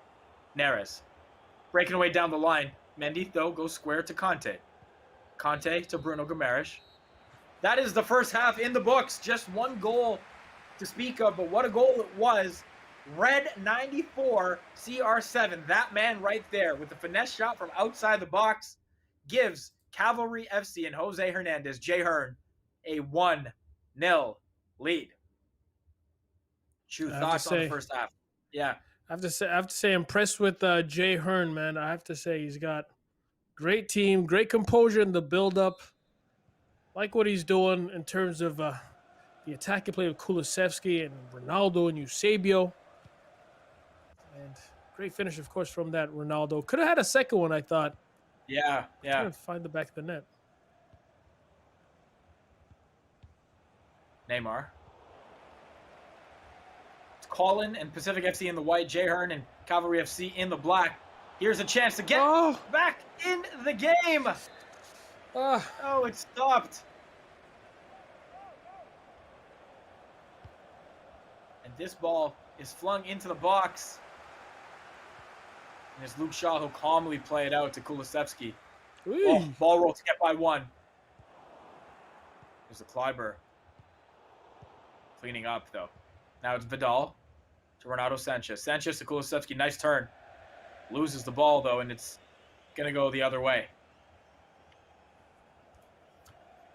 Neres. Breaking away down the line. Mendy, though, goes square to Conte. Conte to Bruno Guimaraes. That is the first half in the books. Just 1 goal to speak of, but what a goal it was. Red 94 CR7. That man right there with the finesse shot from outside the box gives Cavalry FC and Jose Hernandez, Jay Hearn, a 1-0 lead. Chew, thoughts on the first half? Yeah. I have to say, impressed with Jay Hearn, man. I have to say, he's got great team, great composure in the build-up. Like what he's doing in terms of the attacking play with Kulusevski and Ronaldo and Eusebio. And great finish, of course, from that Ronaldo. Could have had a second one, I thought. Yeah. Trying to find the back of the net. Neymar. It's Colin and Pacific FC in the white, Jay Hearn and Cavalry FC in the black. Here's a chance to get back in the game. Oh, it stopped. And this ball is flung into the box. And it's Luke Shaw who calmly play it out to Kulusevski. Oh, ball roll to get by 1. There's a Kleiber. cleaning up, though. Now it's Vidal to Renato Sanchez. Sanchez to Kulusevski. Nice turn. Loses the ball, though, and it's going to go the other way.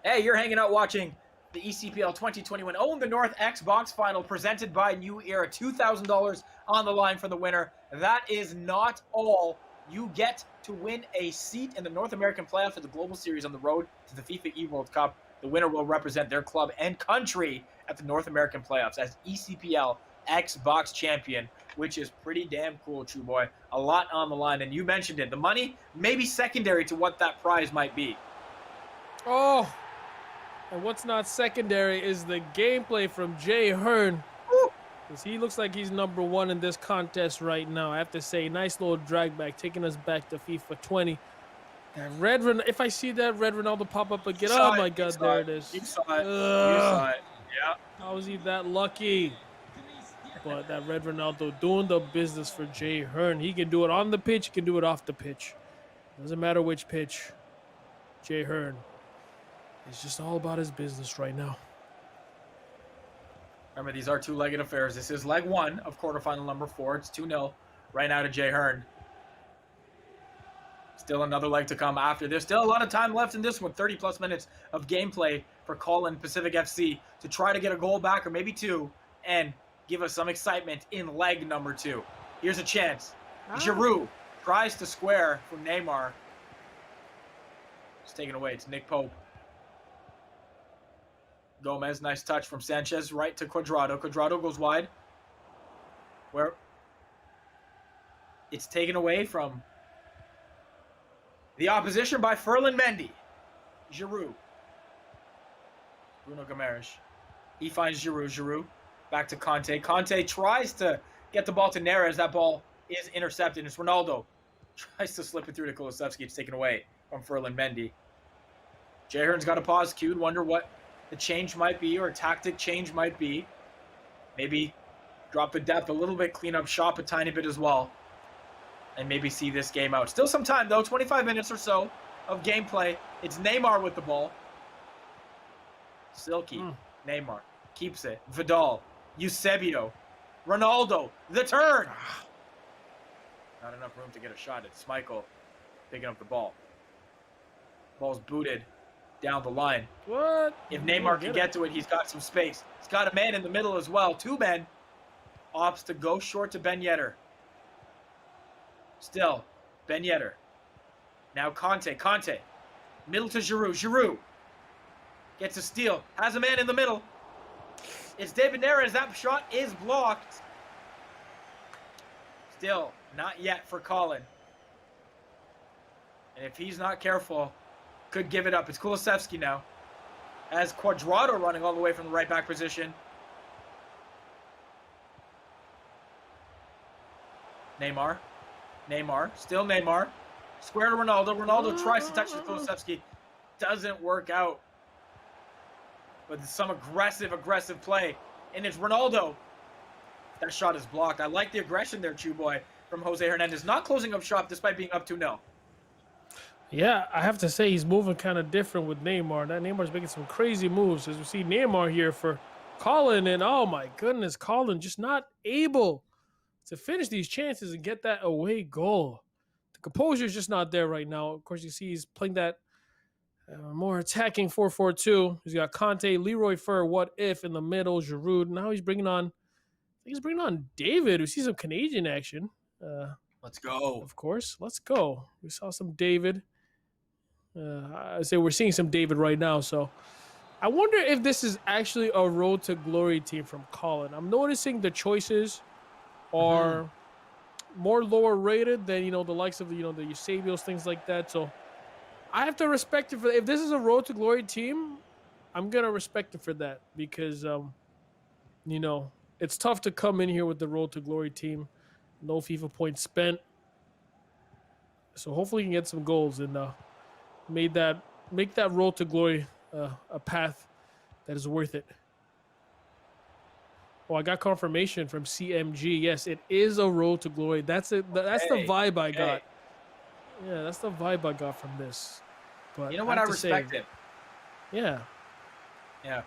Hey, you're hanging out watching the eCPL 2021 Own the North Xbox Final presented by New Era. $2,000 on the line for the winner. That is not all. You get to win a seat in the North American playoff of the Global Series on the road to the FIFA eWorld Cup. The winner will represent their club and country at the North American playoffs as eCPL Xbox champion, which is pretty damn cool, True Boy. A lot on the line, and you mentioned it. The money may be secondary to what that prize might be. Oh, and what's not secondary is the gameplay from Jay Hearn. Because he looks like he's number one in this contest right now. I have to say, nice little drag back, taking us back to FIFA 20. That red, if I see that red Ronaldo pop up again, oh my God, there it is. You saw it. You saw it. Yeah. How is he that lucky? But that red Ronaldo doing the business for Jay Hearn. He can do it on the pitch. He can do it off the pitch. Doesn't matter which pitch. Jay Hearn. It's just all about his business right now. Remember, these are two-legged affairs. This is leg one of quarterfinal number 4. It's 2-0 right now to Jay Hearn. Still another leg to come after this. Still a lot of time left in this one. 30-plus minutes of gameplay for Colin Pacific FC to try to get a goal back or maybe 2 and give us some excitement in leg number 2. Here's a chance. Giroud tries to square from Neymar. It's taken away. It's Nick Pope. Gomez, nice touch from Sanchez, right to Cuadrado. Cuadrado goes wide. Where it's taken away from the opposition by Ferland Mendy. Giroud. Bruno Guimaraes. He finds Giroud. Giroud back to Conte. Conte tries to get the ball to Neres. That ball is intercepted. It's Ronaldo. Tries to slip it through to Kulusevski. It's taken away from Ferland Mendy. Jay Hearn's got a pause queued. Wonder what the change might be or a tactic change might be. Maybe drop the depth a little bit, clean up shop a tiny bit as well, and maybe see this game out. Still some time, though. 25 minutes or so of gameplay. It's Neymar with the ball. Silky. Neymar keeps it. Vidal. Eusebio. Ronaldo. The turn. Not enough room to get a shot. It's Michael picking up the ball. Ball's booted down the line. What? If Neymar can get to it, he's got some space. He's got a man in the middle as well. 2 men. Opts to go short to Ben Yedder. Still, Ben Yedder. Now Conte. Conte. Middle to Giroud. Giroud. Gets a steal. Has a man in the middle. It's David Neres. That shot is blocked. Still, not yet for Colin. And if he's not careful, could give it up. It's Kulusevski now. As Cuadrado running all the way from the right back position. Neymar. Neymar. Still Neymar. Square to Ronaldo. Ronaldo tries to touch the Kulusevski. Doesn't work out. But some aggressive play. And it's Ronaldo. That shot is blocked. I like the aggression there, Chew Boy, from Jose Hernandez. Not closing up shop despite being up 2-0. Yeah, I have to say he's moving kind of different with Neymar. That Neymar's making some crazy moves. As we see Neymar here for Colin, and oh my goodness, Colin just not able to finish these chances and get that away goal. The composure is just not there right now. Of course, you see he's playing that more attacking 4-4-2. He's got Conte, Leroy Fer, what if in the middle, Giroud. Now he's bringing on David. We see some Canadian action. Let's go. Of course, let's go. We saw some David. I say we're seeing some David right now. So I wonder if this is actually a road to glory team from Colin. I'm noticing the choices are more lower rated than, the likes of, the Eusebios, things like that. So I have to respect it for that. If this is a road to glory team, I'm going to respect it for that because, it's tough to come in here with the road to glory team. No FIFA points spent. So hopefully you can get some goals and make that road to glory a path that is worth it. Oh, I got confirmation from CMG. Yes, it is a road to glory. That's it. That's the vibe I got. Yeah, that's the vibe I got from this. But you know what? I respect it. Yeah. Yeah.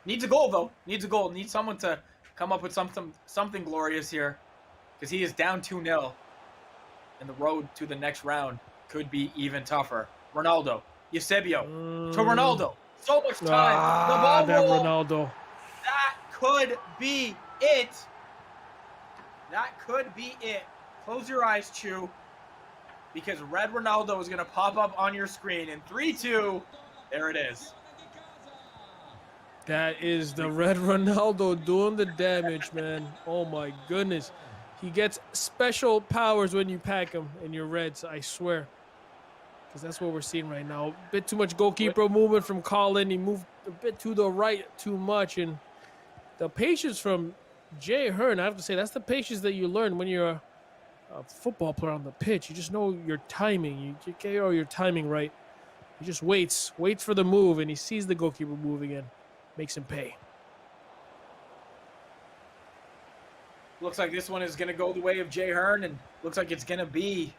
Needs a goal, though. Needs a goal. Needs someone to come up with something glorious here, because he is down 2-0. And the road to the next round could be even tougher. Ronaldo. Eusebio. To Ronaldo. So much time. The ball that roll. Ronaldo. That could be it. That could be it. Close your eyes, Chew, because red Ronaldo is going to pop up on your screen in 3-2. There it is. That is the red Ronaldo doing the damage, man. Oh my goodness. He gets special powers when you pack him in your reds, I swear. Because that's what we're seeing right now. A bit too much goalkeeper movement from Colin. He moved a bit to the right too much. And the patience from Jay Hearn, I have to say, that's the patience that you learn when you're a football player on the pitch. You just know your timing. You get all your timing right. He just waits for the move, and he sees the goalkeeper move again. Makes him pay. Looks like this one is going to go the way of Jay Hearn, and looks like it's going to be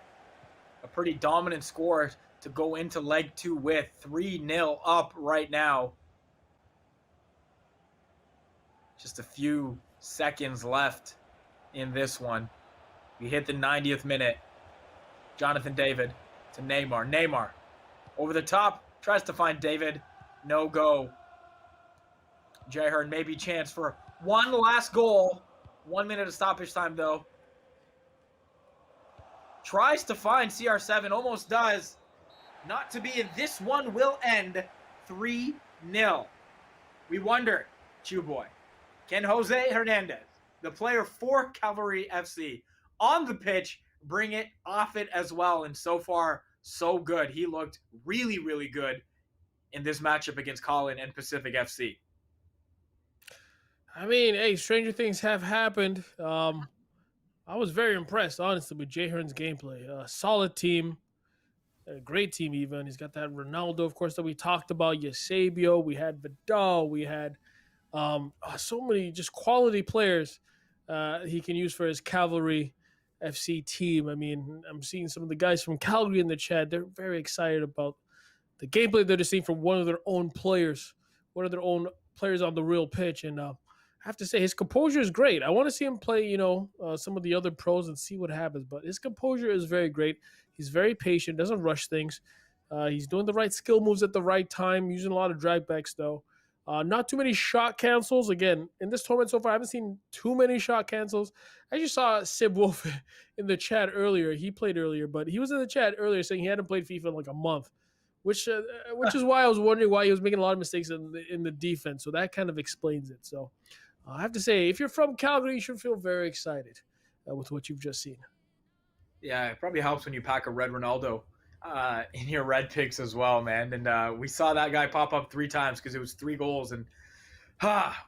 a pretty dominant score to go into leg 2 with. 3-0 up right now. Just a few seconds left in this one. We hit the 90th minute. Jonathan David to Neymar. Neymar over the top. Tries to find David. No go. Jay Hearn maybe chance for one last goal. 1 minute of stoppage time, though. Tries to find CR7. Almost does. Not to be. And this one will end 3-0. We wonder, Chew Boy, can Jose Hernandez, the player for Cavalry FC, on the pitch, bring it off it as well? And so far, so good. He looked really, really good in this matchup against Colin and Pacific FC. I mean, hey, stranger things have happened. I was very impressed, honestly, with Jay Hearn's gameplay. Solid team, a great team even. He's got that Ronaldo, of course, that we talked about. Eusebio, we had Vidal, we had so many just quality players he can use for his Cavalry FC team. I mean, I'm seeing some of the guys from Calgary in the chat. They're very excited about the gameplay that they're seeing from one of their own players on the real pitch. And I have to say, his composure is great. I want to see him play, some of the other pros and see what happens. But his composure is very great. He's very patient, doesn't rush things. He's doing the right skill moves at the right time, using a lot of drag backs, though. Not too many shot cancels. Again, in this tournament so far, I haven't seen too many shot cancels. I just saw Sib Wolf in the chat earlier. He played earlier, but he was in the chat earlier saying he hadn't played FIFA in like a month, which is why I was wondering why he was making a lot of mistakes in the defense. So that kind of explains it. So I have to say, if you're from Calgary, you should feel very excited with what you've just seen. Yeah, it probably helps when you pack a red Ronaldo in your red picks as well, man. And we saw that guy pop up 3 times because it was 3 goals. And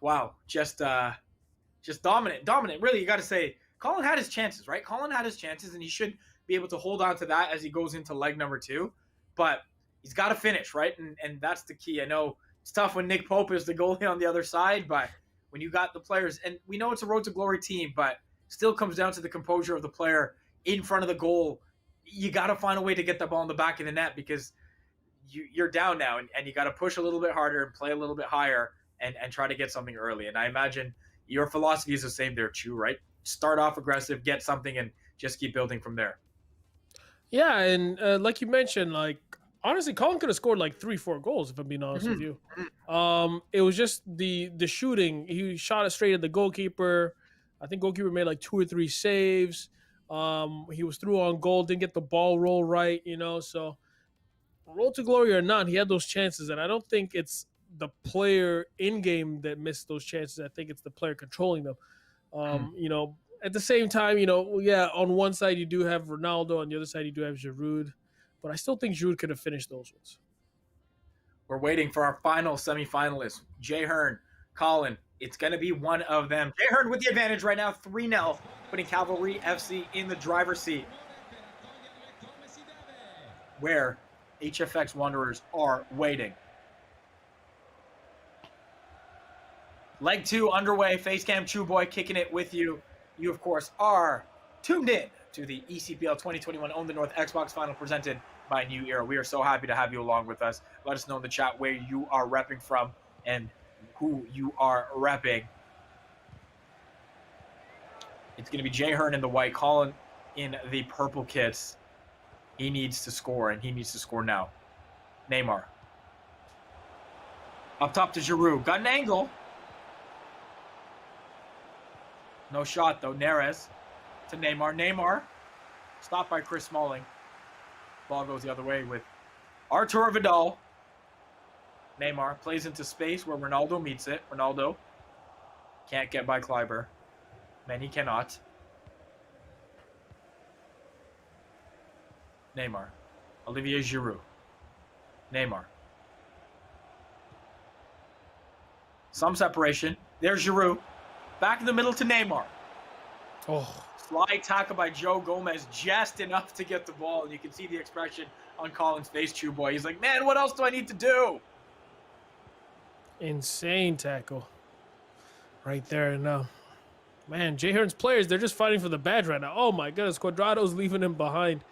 wow, just dominant. Really, you got to say, Colin had his chances, right? Colin had his chances, and he should be able to hold on to that as he goes into leg number 2. But he's got to finish, right? And that's the key. I know it's tough when Nick Pope is the goalie on the other side, but when you got the players, and we know it's a road to glory team, but still comes down to the composure of the player in front of the goal. You got to find a way to get the ball in the back of the net because you're down now, and you got to push a little bit harder and play a little bit higher and try to get something early. And I imagine your philosophy is the same there, Chew, right? Start off aggressive, get something, and just keep building from there. Yeah, and like you mentioned, like, honestly, Colin could have scored like 3-4 goals, if I'm being honest with you. It was just the shooting. He shot it straight at the goalkeeper. I think goalkeeper made like 2 or 3 saves. He was through on goal, didn't get the ball roll right, so road to glory or not, he had those chances, and I don't think it's the player in-game that missed those chances. I think it's the player controlling them. At the same time, on one side you do have Ronaldo, on the other side you do have Giroud, but I still think Giroud could have finished those ones. We're waiting for our final semifinalists, Jay Hearn, Colin. It's going to be one of them. Jay Hearn with the advantage right now, 3-0, putting Cavalry FC in the driver's seat, where HFX Wanderers are waiting. Leg 2 underway. Facecam Chew Boy kicking it with you. You, of course, are tuned in to the eCPL 2021 Own the North Xbox Final presented by New Era. We are so happy to have you along with us. Let us know in the chat where you are repping from and who you are repping. It's going to be Jay Hearn in the white, Colin in the purple kits. He needs to score, and he needs to score now. Neymar. Up top to Giroud. Got an angle. No shot, though. Neres to Neymar. Neymar. Stopped by Chris Smalling. Ball goes the other way with Arturo Vidal. Neymar plays into space where Ronaldo meets it. Ronaldo can't get by Kleiber. Man, he cannot. Neymar. Olivier Giroud. Neymar. Some separation. There's Giroud. Back in the middle to Neymar. Oh, Slide tackle by Joe Gomez, just enough to get the ball. And you can see the expression on Colin's face, Chew Boy. He's like, man, what else do I need to do? insane tackle. Right there. And, man, Jay Hearn's players, they're just fighting for the badge right now. Oh, my goodness. Quadrado's leaving him behind.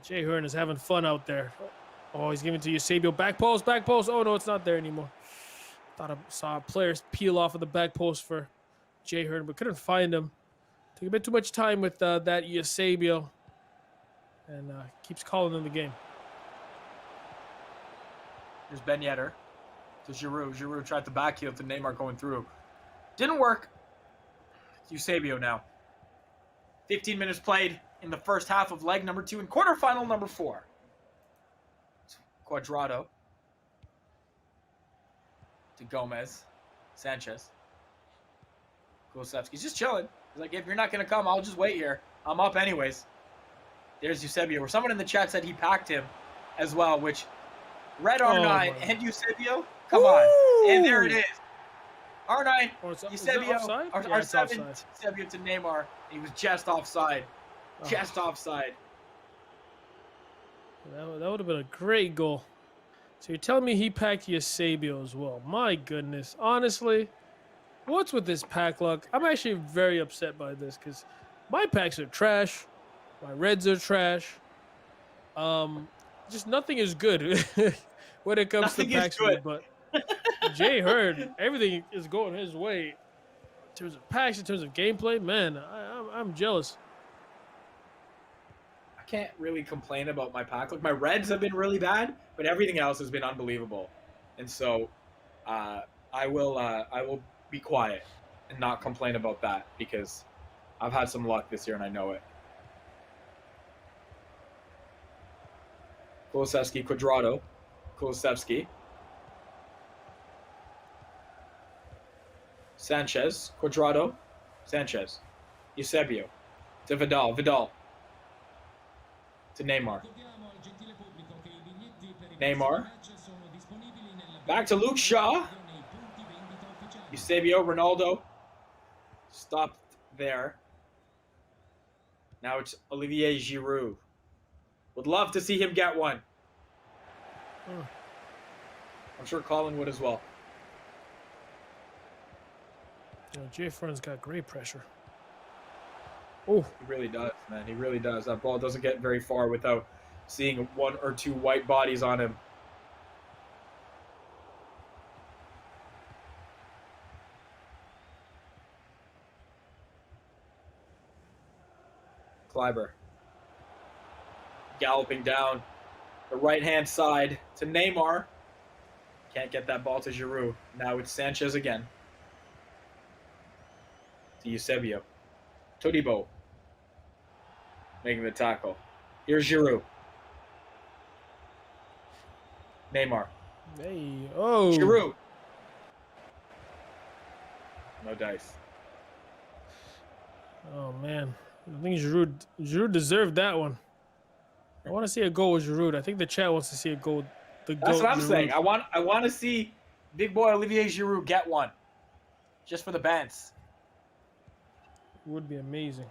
Jay Hearn is having fun out there. Oh, he's giving it to Eusebio. Back post, back post. Oh, no, it's not there anymore. Thought I saw players peel off of the back post for Jay Hearn, but couldn't find him. Took a bit too much time with that Eusebio. And keeps calling in the game. There's Ben Yedder to Giroud. Giroud tried to backheel to Neymar going through. Didn't work. It's Eusebio now. 15 minutes played in the first half of leg number 2 and quarterfinal number 4. Cuadrado to Gomez. Sanchez. Kulusevski's just chilling. He's like, if you're not going to come, I'll just wait here. I'm up anyways. There's Eusebio. Where someone in the chat said he packed him as well, which Red R9 and Eusebio, come on. And there it is. R9, Eusebio, R7, Eusebio to Neymar. He was just offside. Just offside. That would have been a great goal. So you're telling me he packed Eusebio as well. My goodness. Honestly, what's with this pack luck? I'm actually very upset by this because my packs are trash. My reds are trash. Just nothing is good when it comes to packs. But Jay Hearn, everything is going his way in terms of packs, in terms of gameplay. Man, I'm jealous. I can't really complain about my pack. Like, my reds have been really bad, but everything else has been unbelievable. And so I will be quiet and not complain about that because I've had some luck this year and I know it. Kulusevski, Cuadrado. Kulusevski. Sanchez, Cuadrado. Sanchez. Eusebio. To Vidal. Vidal. To Neymar. Neymar. Back to Luke Shaw. Eusebio, Ronaldo. Stopped there. Now it's Olivier Giroud. Would love to see him get one. I'm sure Colin would as well. Jay Hearn's got great pressure. Oh, he really does, man. He really does. That ball doesn't get very far without seeing 1 or 2 white bodies on him. Kleiber. Galloping down the right-hand side to Neymar. Can't get that ball to Giroud. Now it's Sanchez again. To Eusebio. Todibo. Making the tackle. Here's Giroud. Neymar. Hey, oh. Giroud. No dice. Oh, man. I think Giroud deserved that one. I want to see a goal with Giroud. I think the chat wants to see a goal. That's what I'm saying. I want to see big boy Olivier Giroud get one. Just for the bands. Would be amazing.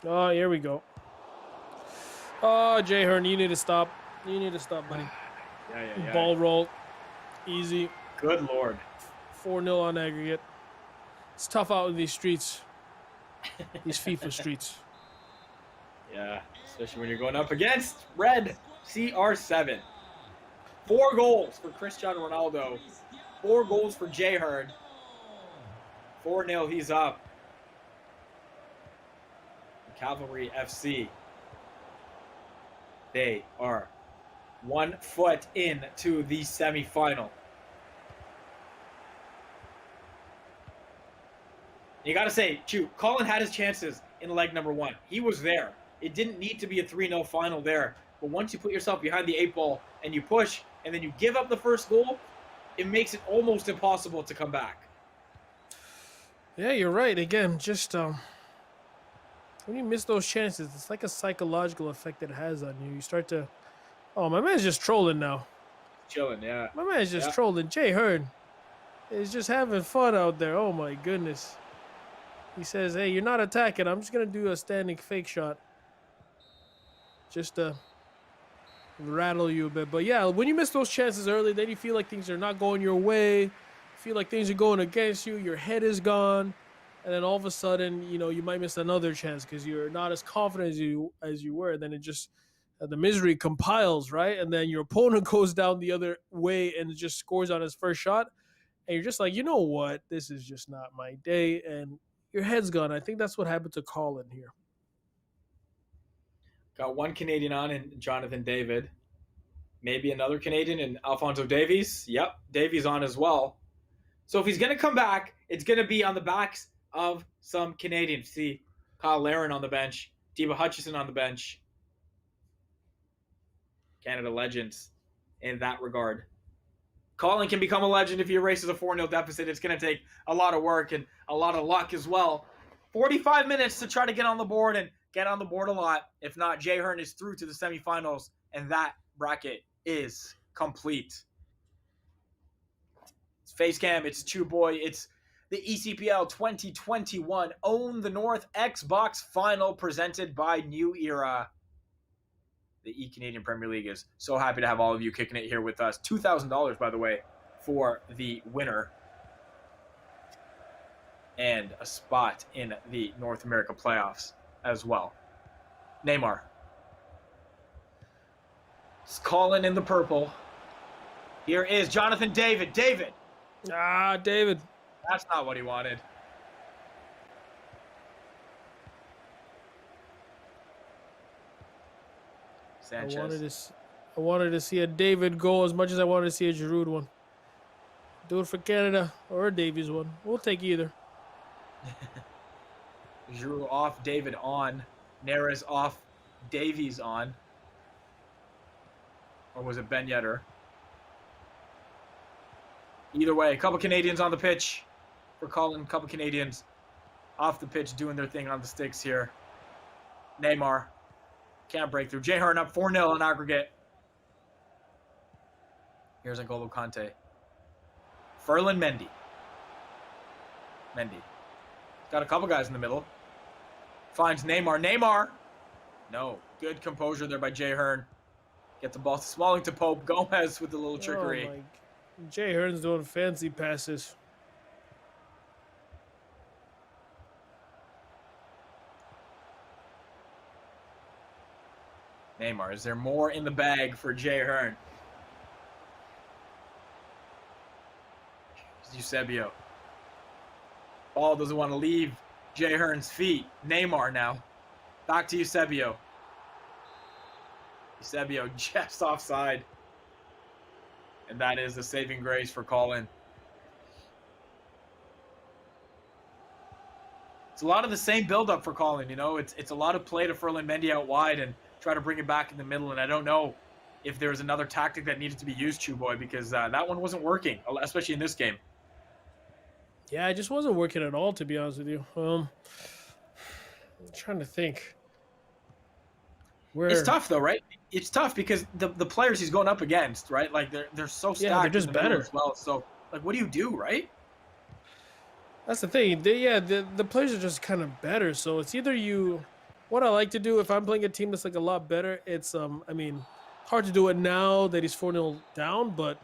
Oh, here we go. Oh, Jay Hearn, you need to stop. You need to stop, buddy. Yeah. Ball roll. Easy. Good Lord. 4-0 on aggregate. It's tough out in these streets. These FIFA streets. Yeah, especially when you're going up against red CR7. 4 goals for Cristiano Ronaldo. 4 goals for Jay Hearn. 4-0, he's up. Cavalry FC. They are 1 foot into the semifinal. You got to say, Chew, Colin had his chances in leg number 1. He was there. It didn't need to be a 3-0 final there. But once you put yourself behind the 8 ball and you push and then you give up the first goal, it makes it almost impossible to come back. Yeah, you're right. Again, just when you miss those chances, it's like a psychological effect that it has on you. You start to, oh, my man's just trolling now. Chilling, yeah. My man's just trolling. Jay Hearn is just having fun out there. Oh, my goodness. He says, hey, you're not attacking. I'm just going to do a standing fake shot. Just to rattle you a bit. But yeah, when you miss those chances early, then you feel like things are not going your way. You feel like things are going against you. Your head is gone. And then all of a sudden, you know, you might miss another chance because you're not as confident as you were. And then it just, the misery compiles, right? And then your opponent goes down the other way and just scores on his first shot. And you're just like, you know what? This is just not my day. And your head's gone. I think that's what happened to Colin here. Got 1 Canadian on in Jonathan David. Maybe another Canadian in Alphonso Davies. Yep, Davies on as well. So if he's going to come back, it's going to be on the backs of some Canadians. See Kyle Laren on the bench. Diva Hutchison on the bench. Canada legends in that regard. Colin can become a legend if he erases a 4-0 deficit. It's going to take a lot of work and a lot of luck as well. 45 minutes to try to get on the board and get on the board a lot. If not, Jay Hearn is through to the semifinals, and that bracket is complete. It's Face Cam, it's Chew Boy, it's the eCPL 2021 Own the North Xbox Final presented by New Era. The E-Canadian Premier League is so happy to have all of you kicking it here with us. $2,000, by the way, for the winner. And a spot in the North America playoffs as well. Neymar. It's Colin in the purple. Here is Jonathan David. David. Ah, David. That's not what he wanted. Sanchez. I wanted to see a David goal as much as I wanted to see a Giroud one. Do it for Canada or a Davies one. We'll take either. Giroud off, David on. Neres off, Davies on. Or was it Ben Yedder? Either way, a couple Canadians on the pitch for Colin. A couple Canadians off the pitch doing their thing on the sticks here. Neymar can't break through. Jay Hearn up 4-0 on aggregate. Here's N'Golo Kanté. Ferland Mendy. Got a couple guys in the middle. Finds Neymar. Neymar! No. Good composure there by Jay Hearn. Get the ball to Smalling to Pope. Gomez with a little trickery. Oh my. Jay Hearn's doing fancy passes. Neymar. Is there more in the bag for Jay Hearn? Eusebio. Ball doesn't want to leave Jay Hearn's feet. Neymar now. Back to Eusebio. Eusebio just offside. And that is the saving grace for Colin. It's a lot of the same build-up for Colin, you know. It's a lot of play to Ferland Mendy out wide and try to bring it back in the middle. And I don't know if there was another tactic that needed to be used, Chew Boy, because that one wasn't working, especially in this game. Yeah, it just wasn't working at all, to be honest with you. I'm trying to think. It's tough, though, right? It's tough because the players he's going up against, right? Like, they're so stacked. Yeah, they're just better as well. So, like, what do you do, right? That's the thing. The players are just kind of better. So it's either you. What I like to do if I'm playing a team that's like a lot better, it's I mean, hard to do it now that he's 4-0 down, but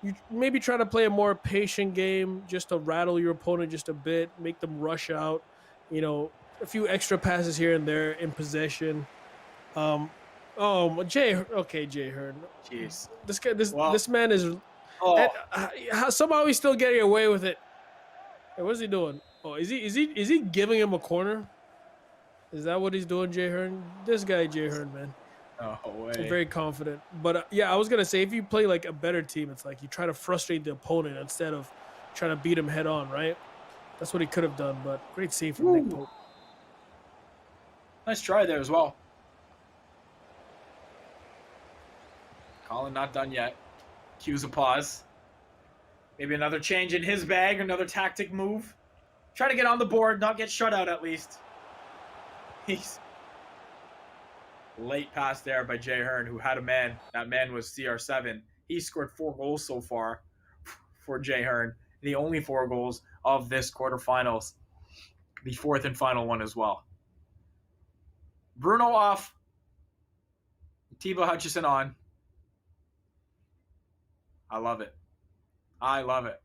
you maybe try to play a more patient game just to rattle your opponent just a bit, make them rush out, you know, a few extra passes here and there in possession, Oh, Jay Hearn. Jeez. This guy, Well- this man is. Oh, Somehow he's still getting away with it. Hey, what's he doing? Oh, is he giving him a corner? Is that what he's doing, Jay Hearn? This guy, Jay Hearn, man. no I'm way. very confident. But yeah, I was gonna say if you play like a better team, it's like you try to frustrate the opponent instead of trying to beat him head on, right? That's what he could have done. But great save from Nick Ooh. Pope. Nice try there as well. Colin not done yet. Cues a pause. Maybe another change in his bag, another tactic move. Try to get on the board, not get shut out at least. He's late pass there by Jay Hearn, who had a man. That man was CR7. He scored 4 goals so far for Jay Hearn. The only 4 goals of this quarterfinals. The 4th and final one as well. Bruno off. Thibaut Hutchison on. I love it. I love it.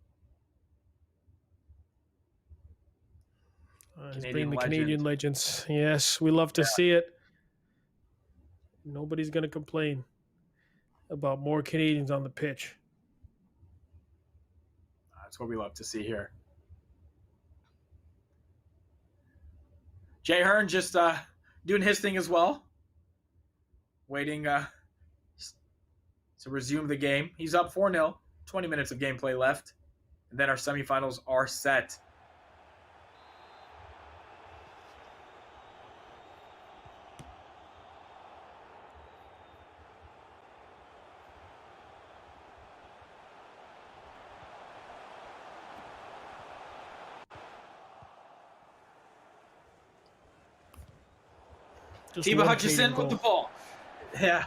He's bringing the Canadian legends. Yes, we love to see it. Nobody's going to complain about more Canadians on the pitch. That's what we love to see here. Jay Hearn just doing his thing as well. Waiting to resume the game. He's up 4-0. 20 minutes of gameplay left. And then our semifinals are set. Thibaut Hutchison with the ball. Yeah.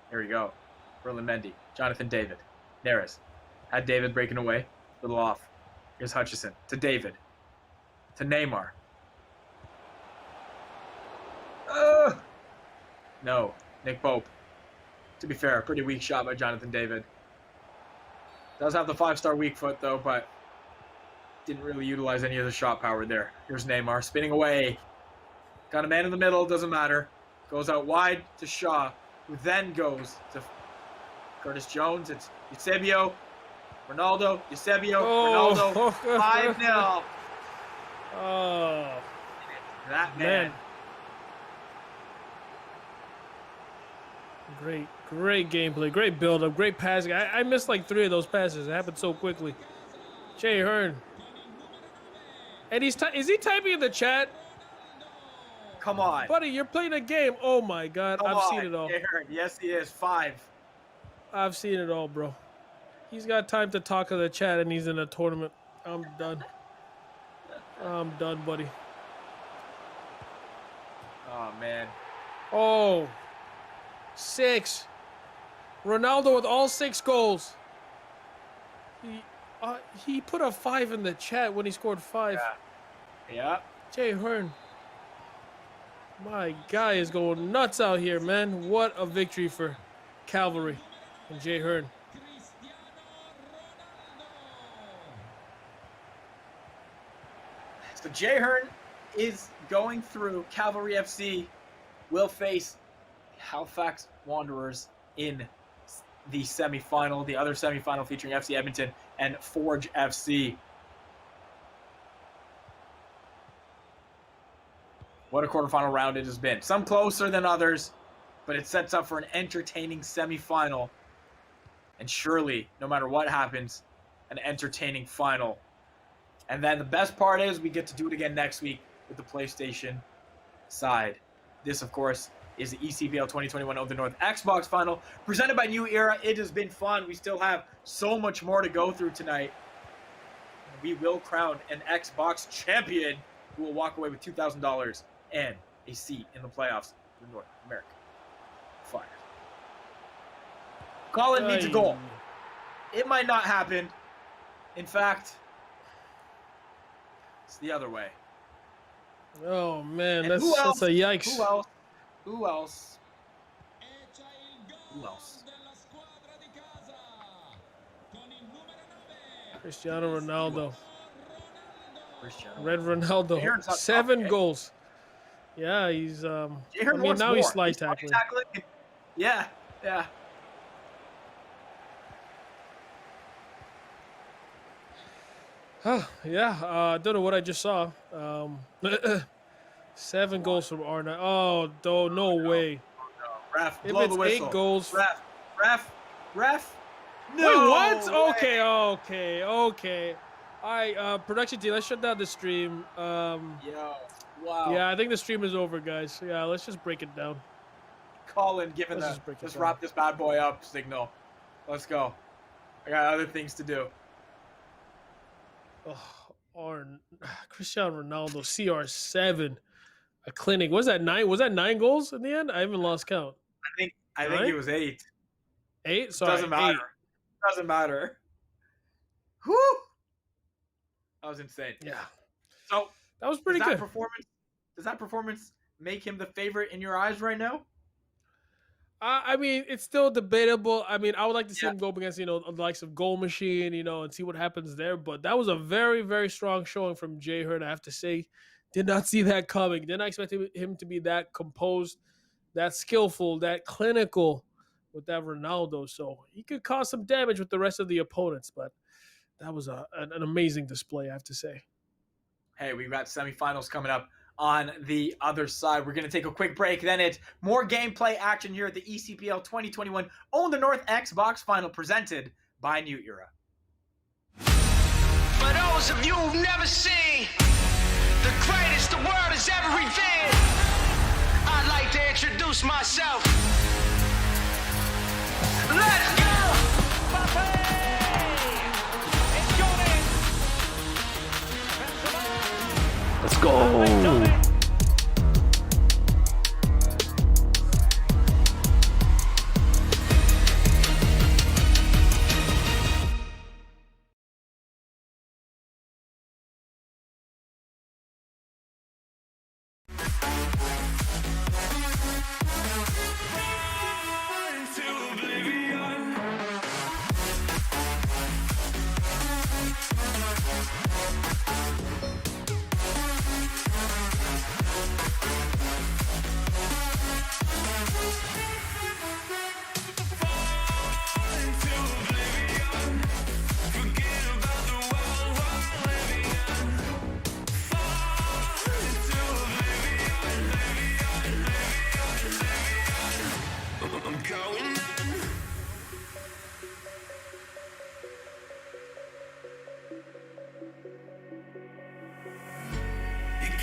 Here we go. Berlin Mendy. Jonathan David. Neres. Had David breaking away. Little off. Here's Hutchison. To David. To Neymar. No. Nick Pope. To be fair, a pretty weak shot by Jonathan David. Does have the 5-star weak foot, though, but didn't really utilize any of the shot power there. Here's Neymar spinning away. Got a man in the middle, doesn't matter. Goes out wide to Shaw, who then goes to Curtis Jones. It's Eusebio, Ronaldo, Eusebio, Ronaldo. 5-0. Oh, That man. Great gameplay, great build-up, great passing. I missed like 3 of those passes. It happened so quickly. Jay Hearn. And is he typing in the chat? Come on. Buddy, you're playing a game. Oh my God, I've seen it all. Jay Hearn. Yes, he is. 5. I've seen it all, bro. He's got time to talk to the chat and he's in a tournament. I'm done. I'm done, buddy. Oh, man. Oh, 6. Ronaldo with all 6 goals. He put a 5 in the chat when he scored 5. Yeah. Jay Hearn. My guy is going nuts out here, man. What a victory for Cavalry and Jay Hearn. So Jay Hearn is going through. Cavalry FC will face Halifax Wanderers in the semifinal, the other semifinal featuring FC Edmonton and Forge FC. What a quarterfinal round it has been. Some closer than others, but it sets up for an entertaining semifinal. And surely, no matter what happens, an entertaining final. And then the best part is we get to do it again next week with the PlayStation side. This, of course, is the eCPL 2021 of the North Xbox final, presented by New Era. It has been fun. We still have so much more to go through tonight. We will crown an Xbox champion who will walk away with $2,000 and a seat in the playoffs for North America Flyers. Colin needs a goal. It might not happen. In fact, it's the other way. Oh man, And that's a yikes. Who else? Cristiano Ronaldo. Cristiano. Red Ronaldo. Aaron's up top, 7 okay. goals. Yeah, he's Jay I Hearn mean, wants now he's more. slide slide tackling. Yeah, yeah. Yeah, I don't know what I just saw. 7 goals from Arna. Oh, no way. Ref, If blow the it's 8 whistle. goals, Ref. wait, what? No way. Okay. All right, production team, let's shut down the stream. Yo, wow. Yeah, I think the stream is over, guys. Yeah, let's just break it down. Colin giving Let's the just break it let's down. wrap this bad boy up signal. Let's go. I got other things to do. Cristiano Ronaldo, CR7, a clinic. Was that 9? Was that 9 goals in the end? I even lost count. I think it Nine? was 8. 8? Sorry, Doesn't matter. 8. Doesn't matter. Whew! That was insane. Yeah, So that was pretty good. Does that performance make him the favorite in your eyes right now? I mean, it's still debatable. I mean, I would like to see Yeah. him go up against, the likes of Goal Machine, and see what happens there. But that was a very, very strong showing from Jay Hearn, I have to say. Did not see that coming. Did not expect him to be that composed, that skillful, that clinical with that Ronaldo. So he could cause some damage with the rest of the opponents. But that was an amazing display, I have to say. Hey, we've got semifinals coming up on the other side. We're going to take a quick break. Then it's more gameplay action here at the eCPL 2021 Own the North Xbox Final presented by New Era. For those of you who've never seen the greatest the world has ever revealed, I'd like to introduce myself. Let's go! Let's go.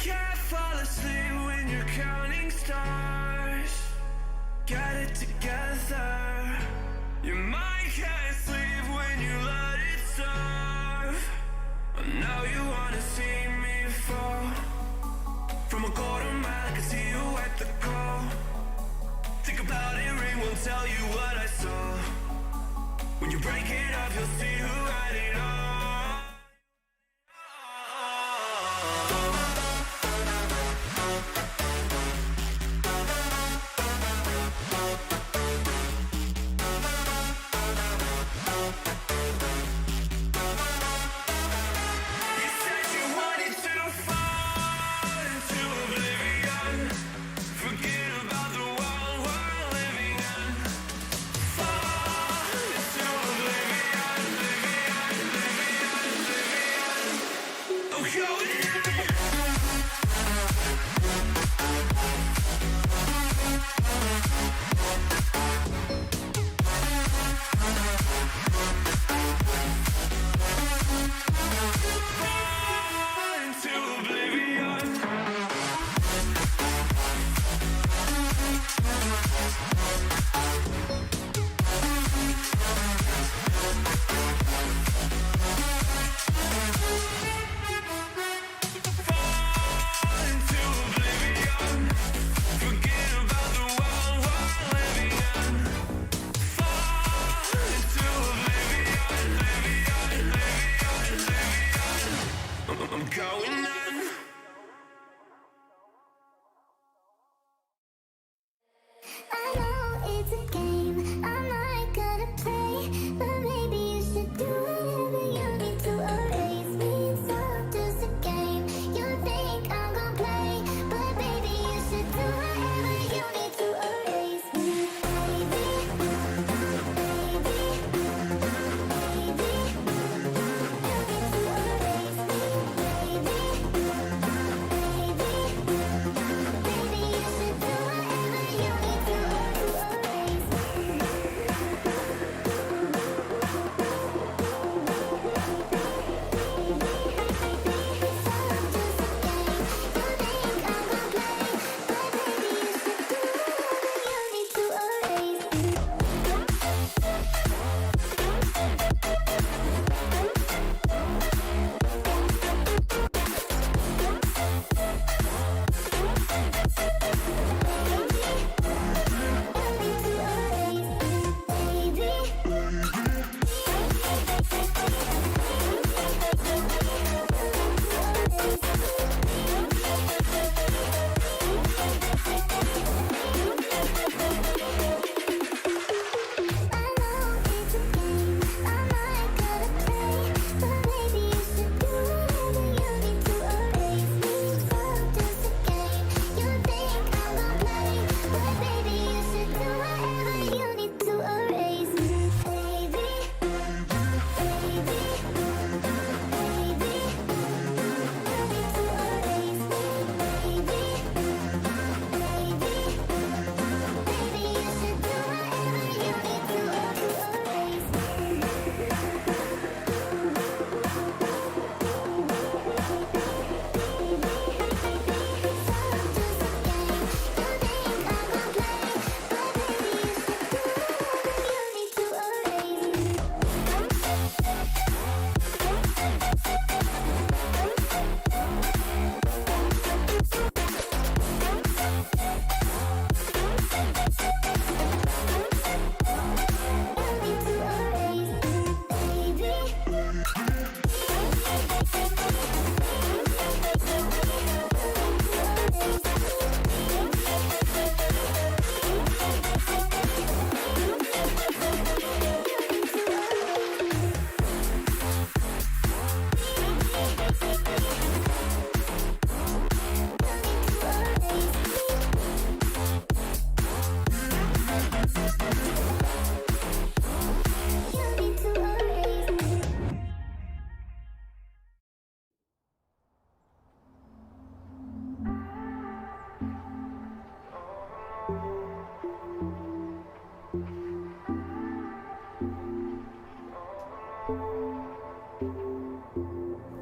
Can't fall asleep when you're counting stars. Get it together. Your mind can't sleep when you let it serve. Now you wanna see me fall. From a quarter mile, I can see you at the goal. Think about it, ring won't tell you what I saw. When you break it up, you'll see who had it all.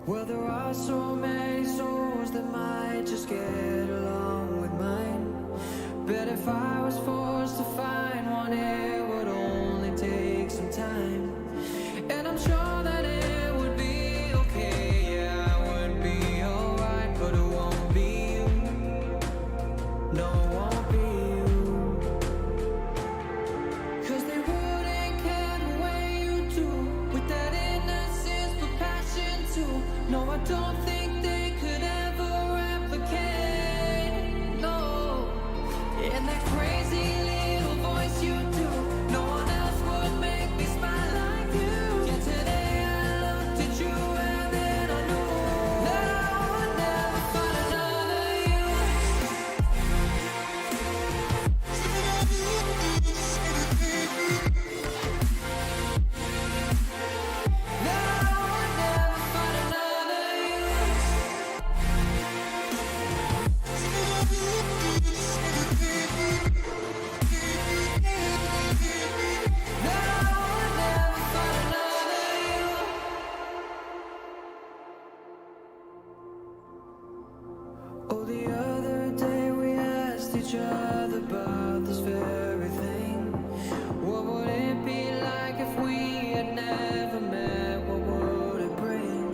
Well, there are so many souls that might just get along with mine. But if I was forced to find one, it would only take some time. And I'm sure that it would be okay, yeah, it would be alright. But it won't be you, no, it won't be you. 'Cause they wouldn't care the way you do, with that innocence but passion too. No, I don't think they could ever replicate, no. And that crazy little voice you do, no one else would make me smile like you. Yeah, today I looked at you and then I knew that I would never find another you. That I would never find another you. That I would never find another you. Oh, the other day we asked each other about this very thing. What would it be like if we had never met? What would it bring?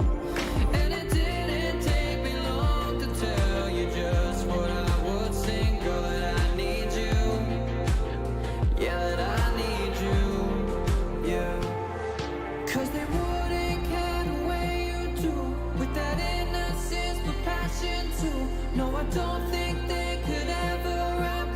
And it didn't take me long to tell you just what I would sing. Girl, that I need you. Yeah, that I need you. Yeah. 'Cause they wouldn't care the way you do, with that innocence but passion too. No, I don't think they could ever replicate.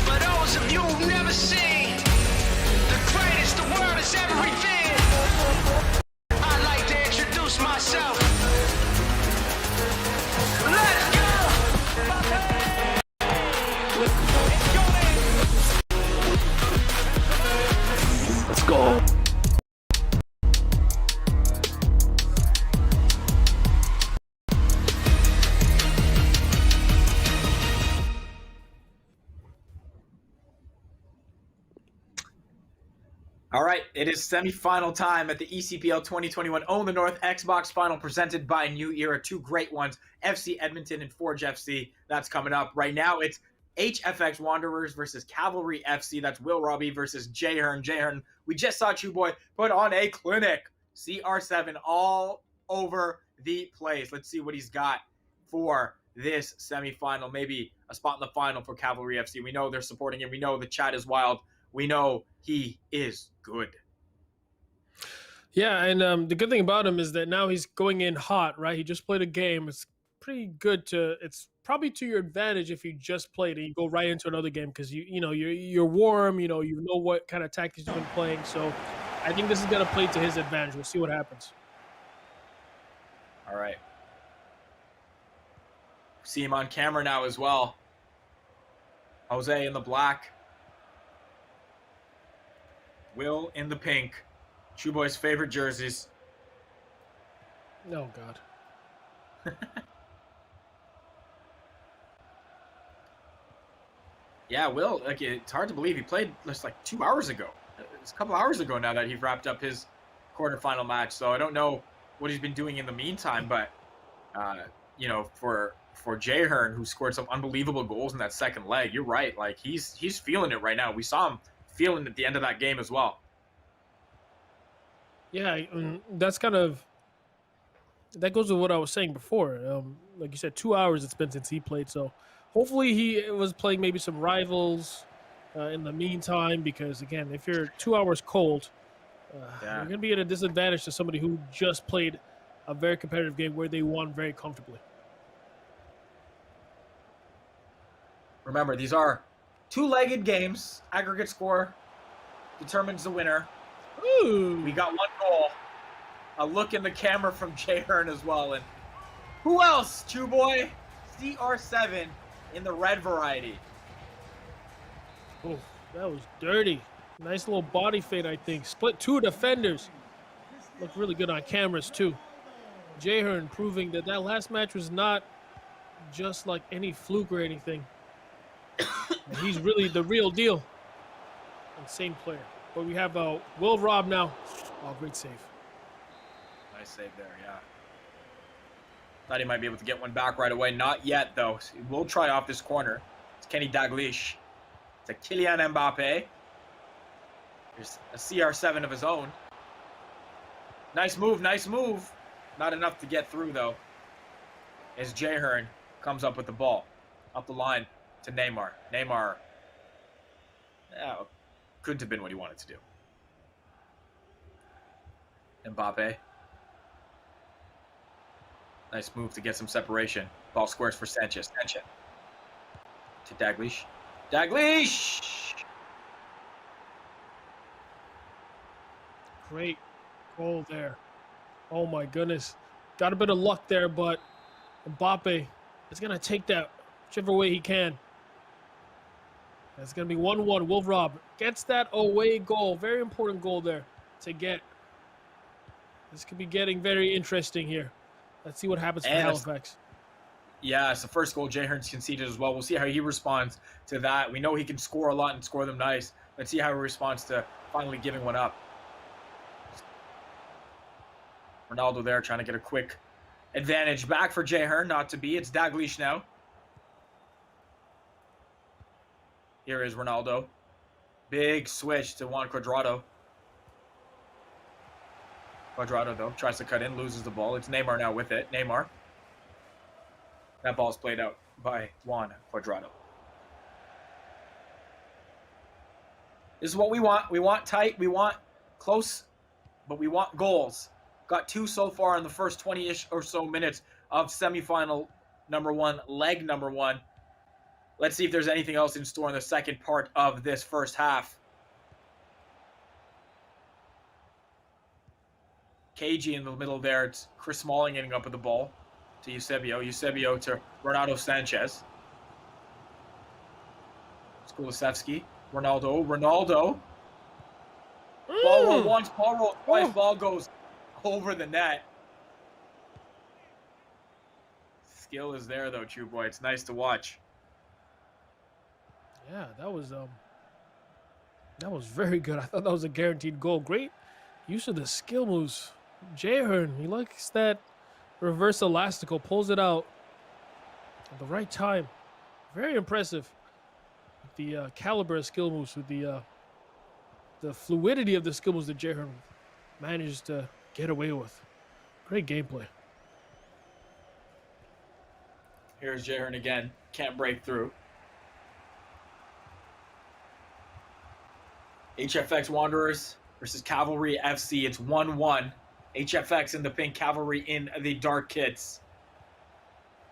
For those of you who've never seen the greatest the world has ever revealed, I'd like to introduce myself. Let's go! Let's go. All right, it is semifinal time at the eCPL 2021 Own the North Xbox Final presented by New Era. Two great ones, FC Edmonton and Forge FC. That's coming up. Right now, it's HFX Wanderers versus Cavalry FC. That's Will Robbie versus Jay Hearn. Jay Hearn, we just saw Chew Boy put on a clinic. CR7 all over the place. Let's see what he's got for this semifinal. Maybe a spot in the final for Cavalry FC. We know they're supporting him. We know the chat is wild. We know he is good. Yeah, and the good thing about him is that now he's going in hot, right? He just played a game. It's pretty good to. It's probably to your advantage if you just played and you go right into another game because you're warm. You know what kind of tactics you've been playing. So I think this is gonna play to his advantage. We'll see what happens. All right. See him on camera now as well. Jose in the black. Will in the pink. Chew Boy's favorite jerseys. Oh, God. Yeah, Will, like it's hard to believe he played just like 2 hours ago. It's a couple hours ago now that he wrapped up his quarterfinal match. So I don't know what he's been doing in the meantime, but for Jay Hearn, who scored some unbelievable goals in that second leg, you're right. Like he's feeling it right now. We saw him feeling at the end of that game as well. Yeah, that's kind of that goes with what I was saying before. Like you said, 2 hours it's been since he played. So hopefully he was playing maybe some rivals in the meantime. Because again, if you're 2 hours cold, you're going to be at a disadvantage to somebody who just played a very competitive game where they won very comfortably. Remember, these are two-legged games. Aggregate score determines the winner. Ooh. We got one goal. A look in the camera from Jay Hearn as well. And who else, Chew Boy? CR7 in the red variety. Oh, that was dirty. Nice little body fade, I think. Split two defenders. Looked really good on cameras, too. Jay Hearn proving that last match was not just like any fluke or anything. He's really the real deal. Insane player. But we have Will Robb now. Oh, great save. Nice save there, yeah. Thought he might be able to get one back right away. Not yet, though. We'll try off this corner. It's Kenny Dalglish. It's a Kylian Mbappe. There's a CR7 of his own. Nice move, nice move. Not enough to get through, though. As Jay Hearn comes up with the ball. Up the line to Neymar. Neymar. Yeah, couldn't have been what he wanted to do. Mbappe. Nice move to get some separation. Ball squares for Sanchez. Sanchez. To Dalglish. Dalglish! Great goal there. Oh my goodness. Got a bit of luck there, but Mbappe is going to take that whichever way he can. It's going to be 1-1. Will Rob gets that away goal. Very important goal there to get. This could be getting very interesting here. Let's see what happens for Halifax. Yeah, it's the first goal Jay Hearn's conceded as well. We'll see how he responds to that. We know he can score a lot and score them nice. Let's see how he responds to finally giving one up. Ronaldo there trying to get a quick advantage back for Jay Hearn. Not to be. It's Dalglish now. Here is Ronaldo. Big switch to Juan Cuadrado. Cuadrado, though, tries to cut in, loses the ball. It's Neymar now with it. Neymar. That ball's played out by Juan Cuadrado. This is what we want. We want tight. We want close. But we want goals. Got 2 so far in the first 20-ish or so minutes of semifinal number 1, leg number 1. Let's see if there's anything else in store in the second part of this first half. KG in the middle there. It's Chris Smalling getting up with the ball to Eusebio. Eusebio to Renato Sanchez. Kulusevski. Ronaldo. Ball roll once, ball roll twice, ball goes over the net. Skill is there though, True Boy. It's nice to watch. Yeah, that was very good. I thought that was a guaranteed goal. Great use of the skill moves. Jay Hearn, he likes that reverse elastical, pulls it out at the right time. Very impressive. With the caliber of skill moves, with the fluidity of the skill moves that Jay Hearn manages to get away with. Great gameplay. Here's Jay Hearn again. Can't break through. HFX Wanderers versus Cavalry FC. It's 1-1. HFX in the pink, Cavalry in the dark kits.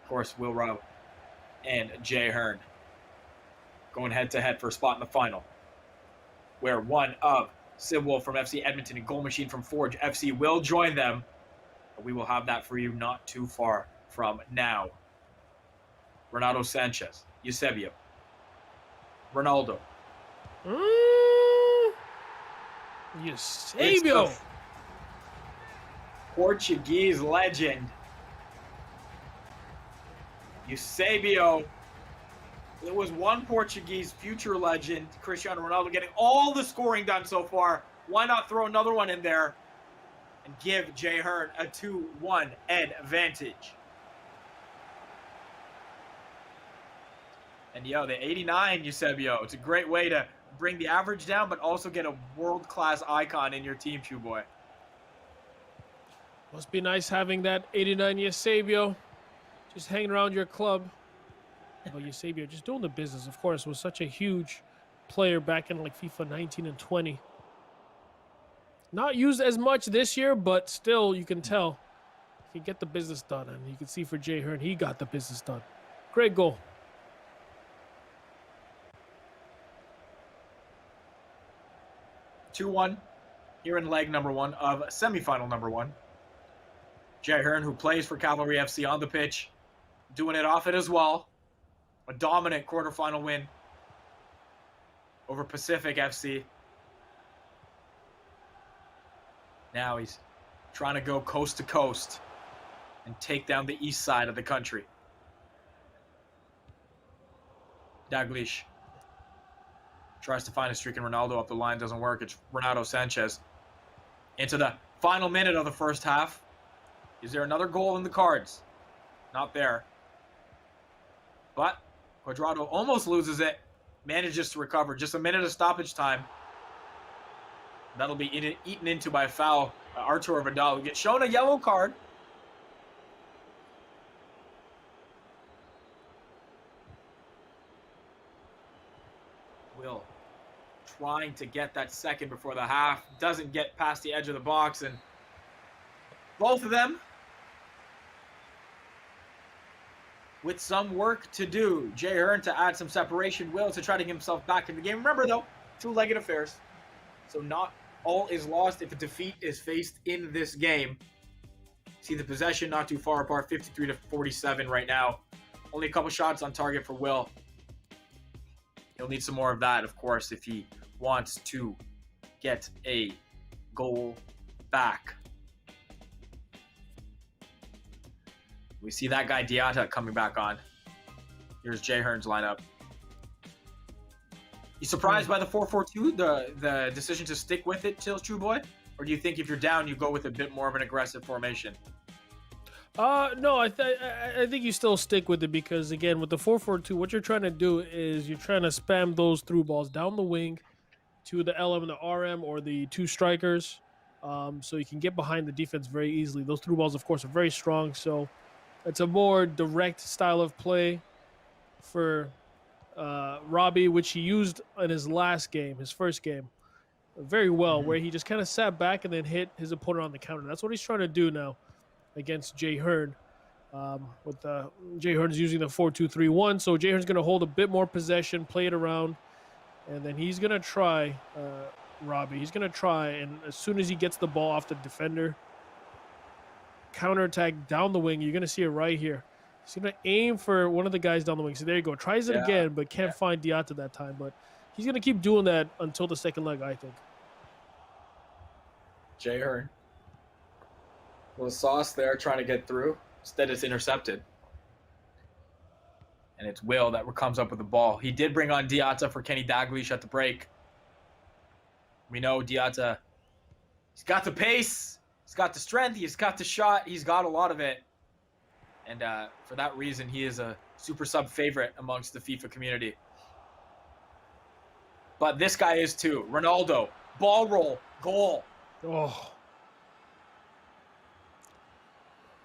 Of course, Will Rowe and Jay Hearn going head-to-head for a spot in the final, where one of Sid Wolf from FC Edmonton and Goal Machine from Forge FC will join them. But we will have that for you not too far from now. Renato Sanchez, Eusebio, Ronaldo. Eusebio. Portuguese legend. Eusebio. There was one Portuguese future legend, Cristiano Ronaldo, getting all the scoring done so far. Why not throw another one in there and give Jay Hearn a 2-1 advantage? And yo, the 89 Eusebio. It's a great way to bring the average down, but also get a world-class icon in your team, Chew Boy. Must be nice having that 89 Eusebio just hanging around your club. But Eusebio just doing the business, of course, was such a huge player back in like FIFA 19 and 20. Not used as much this year, but still you can tell he can get the business done. And you can see for Jay Hearn, he got the business done. Great goal. (2-1) here in leg number 1 of semifinal number 1. Jay Hearn, who plays for Cavalry FC on the pitch, doing it off it as well. A dominant quarterfinal win over Pacific FC. Now he's trying to go coast to coast and take down the east side of the country. Dalglish tries to find a streak in Ronaldo up the line. Doesn't work. It's Renato Sanchez. Into the final minute of the first half. Is there another goal in the cards? Not there. But Cuadrado almost loses it. Manages to recover. Just a minute of stoppage time. That'll be eaten into by a foul. Artur Vidal gets shown a yellow card. Will trying to get that second before the half. Doesn't get past the edge of the box. And both of them with some work to do. Jay Hearn to add some separation. Will to try to get himself back in the game. Remember, though, two-legged affairs. So not all is lost if a defeat is faced in this game. See the possession not too far apart, 53-47 right now. Only a couple shots on target for Will. He'll need some more of that, of course, if he wants to get a goal back. We see that guy Diatta coming back on. Here's Jay Hearn's lineup. You surprised by the 4-4-2, the decision to stick with it, True Boy? Or do you think if you're down, you go with a bit more of an aggressive formation? No, I think you still stick with it because, again, with the 4-4-2, what you're trying to do is you're trying to spam those through balls down the wing to the LM and the RM or the two strikers, so you can get behind the defense very easily. Those through balls, of course, are very strong, so it's a more direct style of play for Robbie, which he used in his last game, his first game, very well, where he just kind of sat back and then hit his opponent on the counter. That's what he's trying to do now against Jay Hearn. With Jay Hearn's using the 4-2-3-1, so Jay Hearn's going to hold a bit more possession, play it around, and then he's going to try, Robbie. He's going to try, and as soon as he gets the ball off the defender, counterattack down the wing. You're going to see it right here. He's going to aim for one of the guys down the wing. So there you go. Tries it again, but can't find Diatta that time. But he's going to keep doing that until the second leg, I think. Jay Hearn. A little sauce there trying to get through. Instead, it's intercepted. And it's Will that comes up with the ball. He did bring on Diatta for Kenny Dalglish at the break. We know Diatta, he's got the pace, he's got the strength, he's got the shot, he's got a lot of it. And for that reason, he is a super sub favorite amongst the FIFA community. But this guy is too. Ronaldo, ball roll, goal. Oh.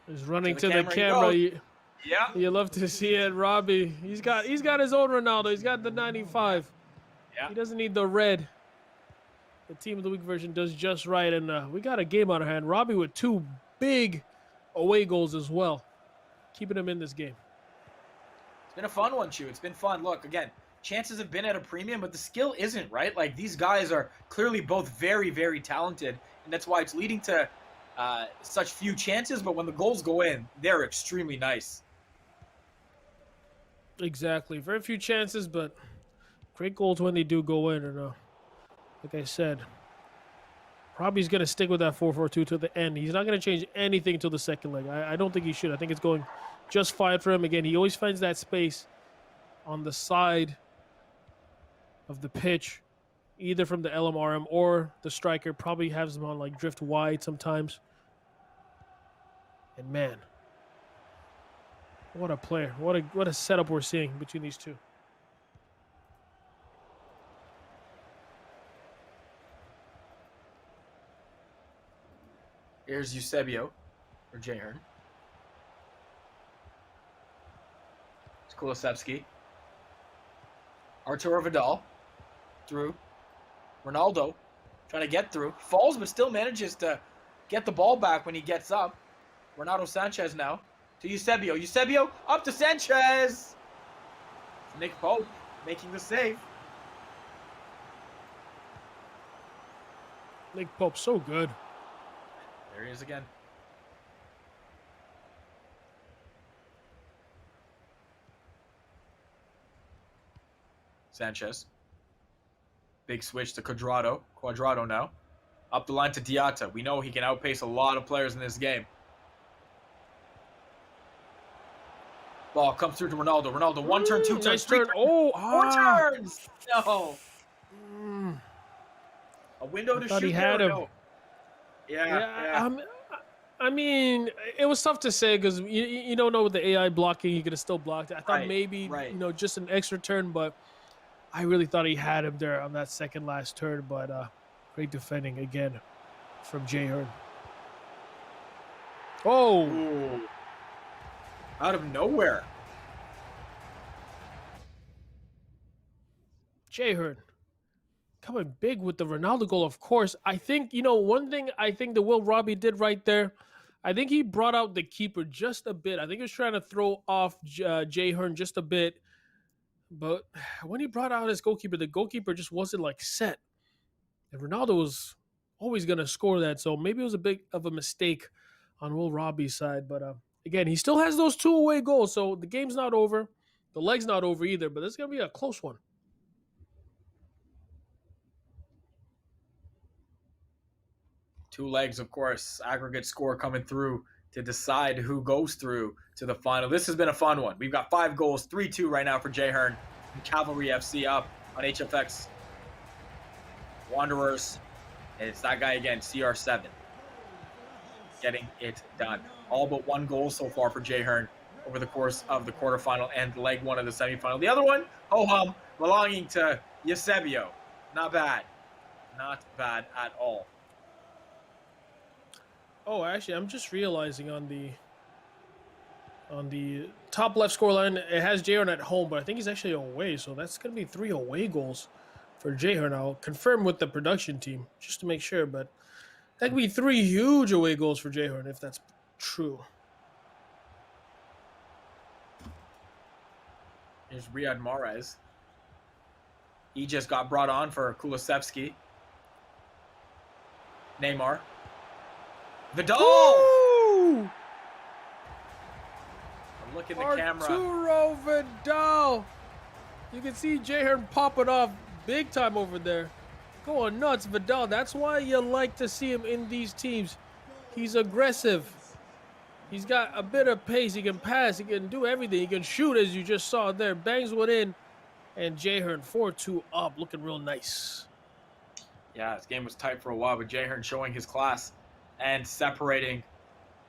He's running to the camera. Yeah. You love to see it, Robbie. He's got his own Ronaldo. He's got the 95. Yeah. He doesn't need the red. The Team of the Week version does just right, and we got a game on our hand. Robbie with 2 big away goals as well, keeping him in this game. It's been a fun one, Chew. It's been fun. Look, again, chances have been at a premium, but the skill isn't, right? Like, these guys are clearly both very, very talented, and that's why it's leading to such few chances, but when the goals go in, they're extremely nice. Exactly. Very few chances, but great goals when they do go in. And like I said, Robbie's going to stick with that 4-4-2 to the end. He's not going to change anything until the second leg. I don't think he should. I think it's going just fine for him. Again, he always finds that space on the side of the pitch, either from the LMRM or the striker. Probably has him on like drift wide sometimes. And man, what a player. What a setup we're seeing between these two. Here's Eusebio for Jay Hearn. It's Kulusevski. Arturo Vidal. Through. Ronaldo trying to get through. Falls, but still manages to get the ball back when he gets up. Renato Sanchez now to Eusebio. Eusebio up to Sanchez. Nick Pope making the save. Nick Pope, so good. There he is again. Sanchez. Big switch to Quadrado. Quadrado now. Up the line to Diatta. We know he can outpace a lot of players in this game. Ball comes through to Ronaldo. Ronaldo, one turn, two turns, Nice three turn. turns, Oh, four turns. No. A window to thought shoot. he had him. No. Yeah. I mean, it was tough to say because you don't know with the AI blocking, he could have still blocked it. I thought maybe just an extra turn, but I really thought he had him there on that second last turn. But great defending again from Jay Hearn. Oh, Ooh. Out of nowhere. Jay Hearn coming big with the Ronaldo goal, of course. I think, one thing I think the Will Robbie did right there, I think he brought out the keeper just a bit. I think he was trying to throw off Jay Hearn just a bit. But when he brought out his goalkeeper, the goalkeeper just wasn't like set. And Ronaldo was always going to score that. So maybe it was a bit of a mistake on Will Robbie's side. But again, he still has those 2 away goals. So the game's not over. The leg's not over either. But it's going to be a close one. Two legs, of course. Aggregate score coming through to decide who goes through to the final. This has been a fun one. We've got 5 goals, 3-2 right now for Jay Hearn and Cavalry FC up on HFX Wanderers. And it's that guy again, CR7, getting it done. All but 1 goal so far for Jay Hearn over the course of the quarterfinal and leg 1 of the semifinal. The other one, ho-hum, belonging to Eusebio. Not bad. Not bad at all. Oh, actually, I'm just realizing on the top left scoreline, it has Jay Hearn at home, but I think he's actually away, so that's going to be 3 away goals for Jay Hearn. I'll confirm with the production team just to make sure, but that could be 3 huge away goals for Jay Hearn if that's true. Here's Riyad Mahrez. He just got brought on for Kulusevski. Neymar. Vidal! Woo! Look in the camera. Arturo Vidal. You can see Jay Hearn popping off big time over there. Going nuts, Vidal. That's why you like to see him in these teams. He's aggressive. He's got a bit of pace. He can pass. He can do everything. He can shoot, as you just saw there. Bangs one in. And Jay Hearn 4-2 up. Looking real nice. Yeah, this game was tight for a while, but Jay Hearn showing his class and separating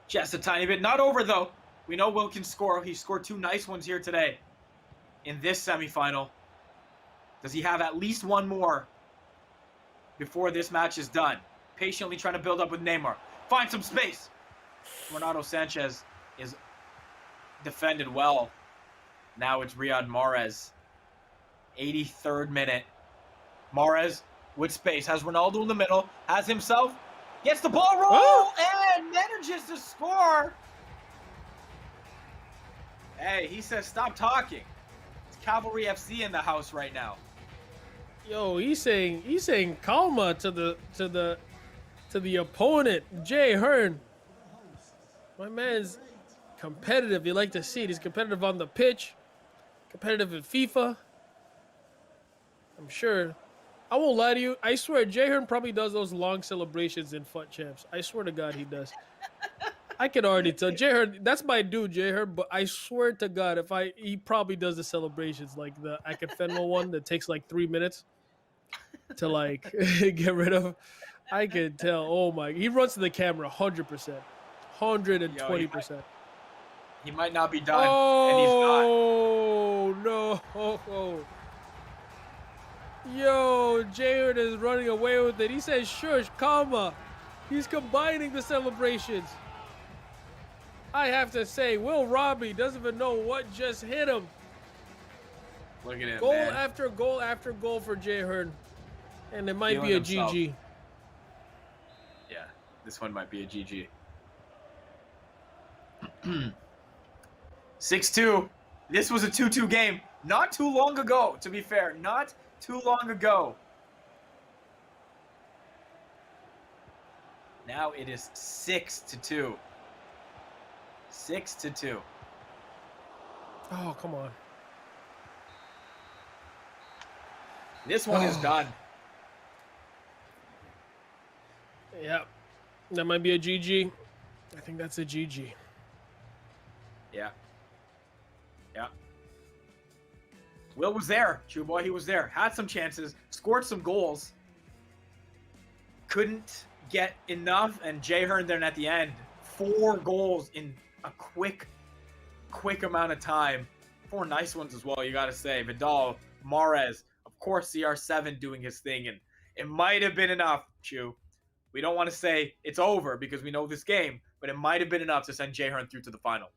just a tiny bit. Not over, though. We know Will can score. He scored 2 nice ones here today in this semifinal. Does he have at least 1 more before this match is done? Patiently trying to build up with Neymar. Find some space. Renato Sanchez is defended well. Now it's Riyad Mahrez. 83rd minute. Mahrez with space. Has Ronaldo in the middle. Has himself. Gets the ball roll and manages to score. Hey, he says stop talking. It's Cavalry FC in the house right now. Yo, he's saying calma to the opponent, Jay Hearn. My man's competitive. You like to see it. He's competitive on the pitch, competitive in FIFA. I'm sure. I won't lie to you. I swear, Jay Hearn probably does those long celebrations in FUT Champs. I swear to God, he does. I can already tell. Jay Hearn, that's my dude, Jay Hearn. But I swear to God, he probably does the celebrations like the Akinfenwa one that takes like 3 minutes to like get rid of. I can tell. Oh my! He runs to the camera 100%, 120%. He might not be done, and he's not. Oh no! Yo, Jay Hearn is running away with it. He says, shush, calma. He's combining the celebrations. I have to say, Will Robbie doesn't even know what just hit him. Look at him, goal man. after goal after goal for Jay Hearn. And it might be a himself. GG. Yeah, this one might be a GG. 6-2. This was a 2-2 game. Not too long ago, to be fair. Not too long ago. Now it is 6-2. 6-2. Oh, come on. This one is done. Yeah. That might be a GG. I think that's a GG. Yeah. Yeah. Will was there, Chew Boy. He was there. Had some chances. Scored some goals. Couldn't get enough. And Jay Hearn then at the end. 4 goals in a quick amount of time. 4 nice ones as well, you got to say. Vidal, Mahrez, of course CR7 doing his thing. And it might have been enough, Chew. We don't want to say it's over because we know this game. But it might have been enough to send Jay Hearn through to the final.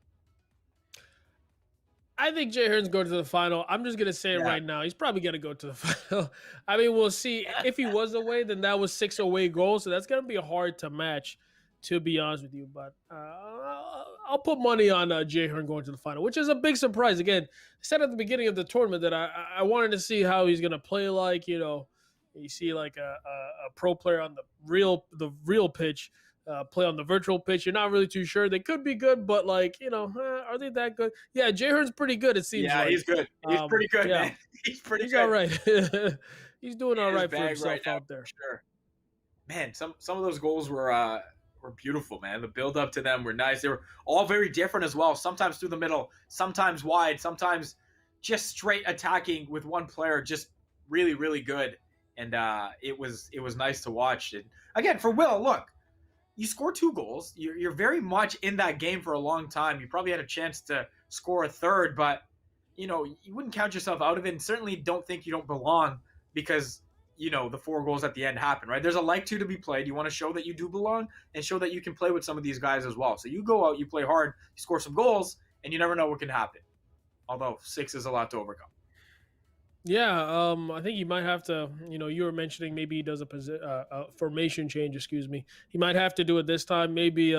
I think Jay Hearn's going to the final. I'm just going to say it right now. He's probably going to go to the final. I mean, we'll see. If he was away, then that was 6 away goals. So that's going to be hard to match, to be honest with you. But I'll put money on Jay Hearn going to the final, which is a big surprise. Again, I said at the beginning of the tournament that I wanted to see how he's going to play like, You see like a pro player on the real pitch play on the virtual pitch. You're not really too sure. They could be good, but like are they that good? Yeah, Jay Hearn's pretty good. It seems Yeah, like he's good. He's pretty good, yeah, man. He's pretty he's good. all right. He's doing all In his right for bag himself right now, out there. for sure. Man, some of those goals were beautiful, man. The build up to them were nice. They were all very different as well. Sometimes through the middle, sometimes wide, sometimes just straight attacking with one player. Just really, really good. And it was nice to watch. And again, for Will, look, you score 2 goals. You're very much in that game for a long time. You probably had a chance to score a third, but you wouldn't count yourself out of it. And certainly don't think you don't belong because the 4 goals at the end happen, right? There's a like to be played. You want to show that you do belong and show that you can play with some of these guys as well. So you go out, you play hard, you score some goals, and you never know what can happen. Although 6 is a lot to overcome. Yeah, I think he might have to. You were mentioning maybe he does a formation change. Excuse me. He might have to do it this time. Maybe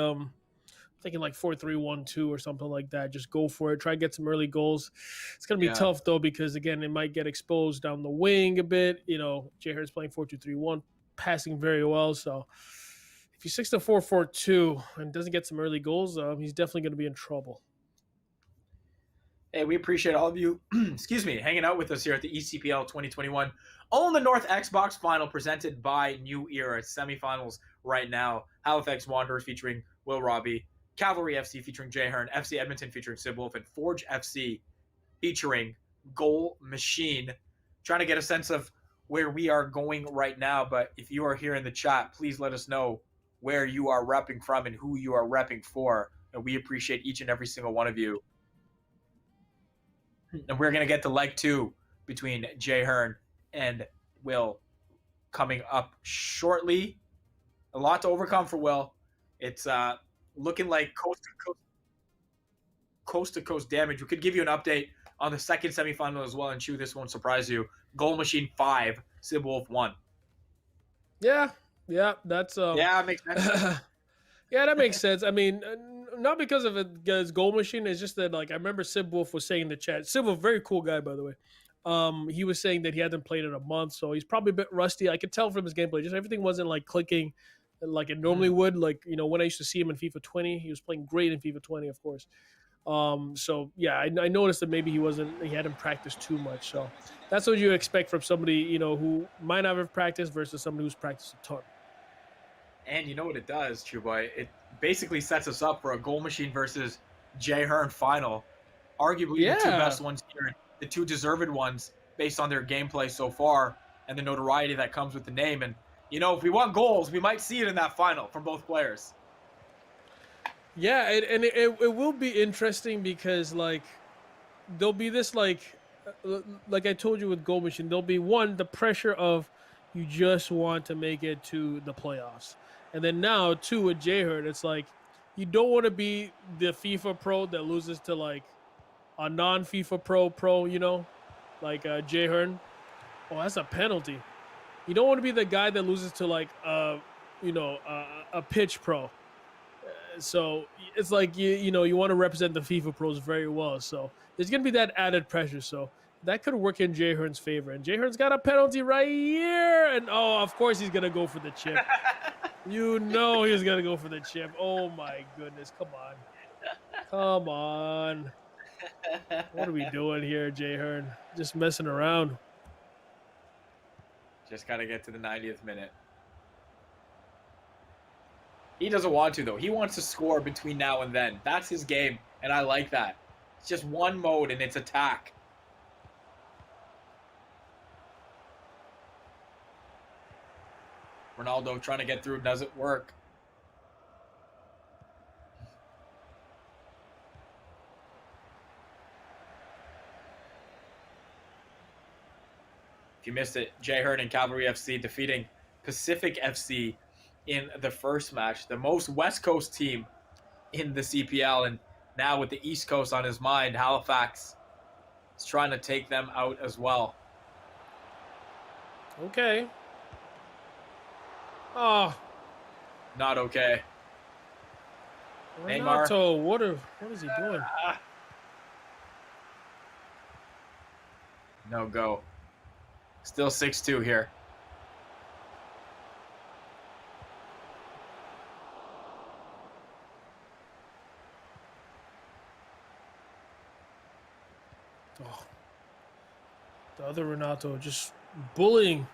thinking like 4-3-1-2 or something like that. Just go for it. Try to get some early goals. It's gonna be tough though because again, it might get exposed down the wing a bit. Jay Hearn's playing 4-2-3-1, passing very well. So if he sticks to 4-4-2 and doesn't get some early goals, he's definitely gonna be in trouble. Hey, we appreciate all of you, excuse me, hanging out with us here at the eCPL 2021 Own the North Xbox Final presented by New Era. Semifinals right now. Halifax Wanderers featuring Will Robbie, Cavalry FC featuring Jay Hearn, FC Edmonton featuring Sid Wolf, and Forge FC featuring Goal Machine. Trying to get a sense of where we are going right now, but if you are here in the chat, please let us know where you are repping from and who you are repping for. And we appreciate each and every single one of you. And we're going to get to leg 2 between Jay Hearn and Will coming up shortly. A lot to overcome for Will. It's looking like coast-to-coast damage. We could give you an update on the second semifinal as well, and Chew, this won't surprise you. Goal Machine 5, Sid Wolf 1. Yeah, that's yeah, it makes sense. Yeah, that makes sense. I mean, not because of his goal machine. It's just that, like, I remember Sid Wolf was saying in the chat. Sid Wolf, very cool guy, by the way. He was saying that he hadn't played in a month, so he's probably a bit rusty. I could tell from his gameplay. Just everything wasn't, like, clicking like it normally would. Like, when I used to see him in FIFA 20, he was playing great in FIFA 20, of course. So, yeah, I noticed that maybe he hadn't practiced too much. So that's what you expect from somebody, who might not have practiced versus somebody who's practiced a ton. And you know what it does, True Boy? It basically sets us up for a Goal Machine versus Jay Hearn final. Arguably the 2 best ones here, the 2 deserved ones based on their gameplay so far and the notoriety that comes with the name. And, if we want goals, we might see it in that final from both players. Yeah, it will be interesting because, like, there'll be this, like I told you with Goal Machine, there'll be, one, the pressure of you just want to make it to the playoffs. And then now, 2, with Jay Hearn, it's like you don't want to be the FIFA pro that loses to, like, a non-FIFA pro, like Jay Hearn. Oh, that's a penalty. You don't want to be the guy that loses to, like, a pitch pro. So it's like, you want to represent the FIFA pros very well. So there's going to be that added pressure. So that could work in Jay Hearn's favor. And Jay Hearn's got a penalty right here. And, of course, he's going to go for the chip. He's going to go for the chip. Oh, my goodness. Come on. What are we doing here, Jay Hearn? Just messing around. Just got to get to the 90th minute. He doesn't want to, though. He wants to score between now and then. That's his game, and I like that. It's just one mode, and it's attack. Ronaldo trying to get through doesn't work. If you missed it, Jay Hearn and Cavalry FC defeating Pacific FC in the first match. The most West Coast team in the CPL, and now with the East Coast on his mind, Halifax is trying to take them out as well. Okay. Oh. Not okay. Renato, what is he doing? No go. Still 6-2 here. Oh, the other Renato just bullying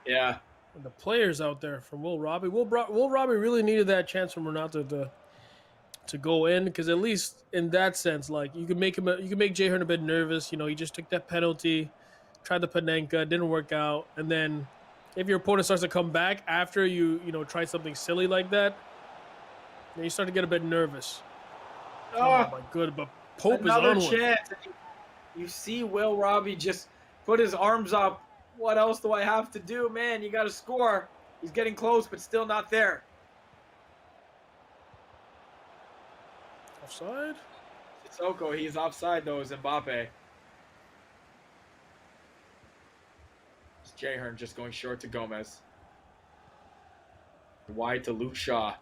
Yeah. the players out there from Will Robbie. Will Robbie really needed that chance from Renato to go in, because at least in that sense, like you can make Jay Hearn a bit nervous. You know, he just took that penalty, tried the Panenka, didn't work out, and then if your opponent starts to come back after you try something silly like that, then you start to get a bit nervous. Oh my god! But Pope Another is on one. chance. You see Will Robbie just put his arms up. What else do I have to do, man? You got to score. He's getting close, but still not there. Offside? Sissoko, he's offside though, is Mbappe. It's Jay Hearn just going short to Gomez. Wide to Luke Shaw.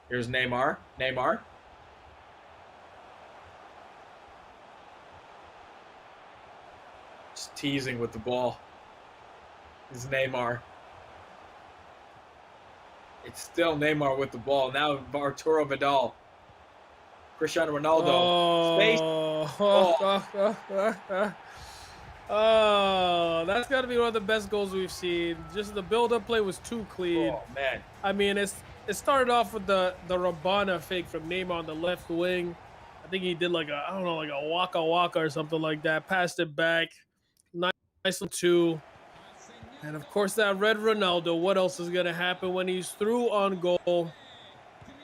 Here's Neymar. Neymar. Just teasing with the ball. This is Neymar. It's still Neymar with the ball. Now Arturo Vidal. Cristiano Ronaldo. Space. Oh, that's got to be one of the best goals we've seen. Just the build-up play was too clean. Oh, man. I mean, it started off with the Rabana fake from Neymar on the left wing. I think he did like a waka or something like that. Passed it back. Nice little two. And of course, that red Ronaldo. What else is going to happen when he's through on goal?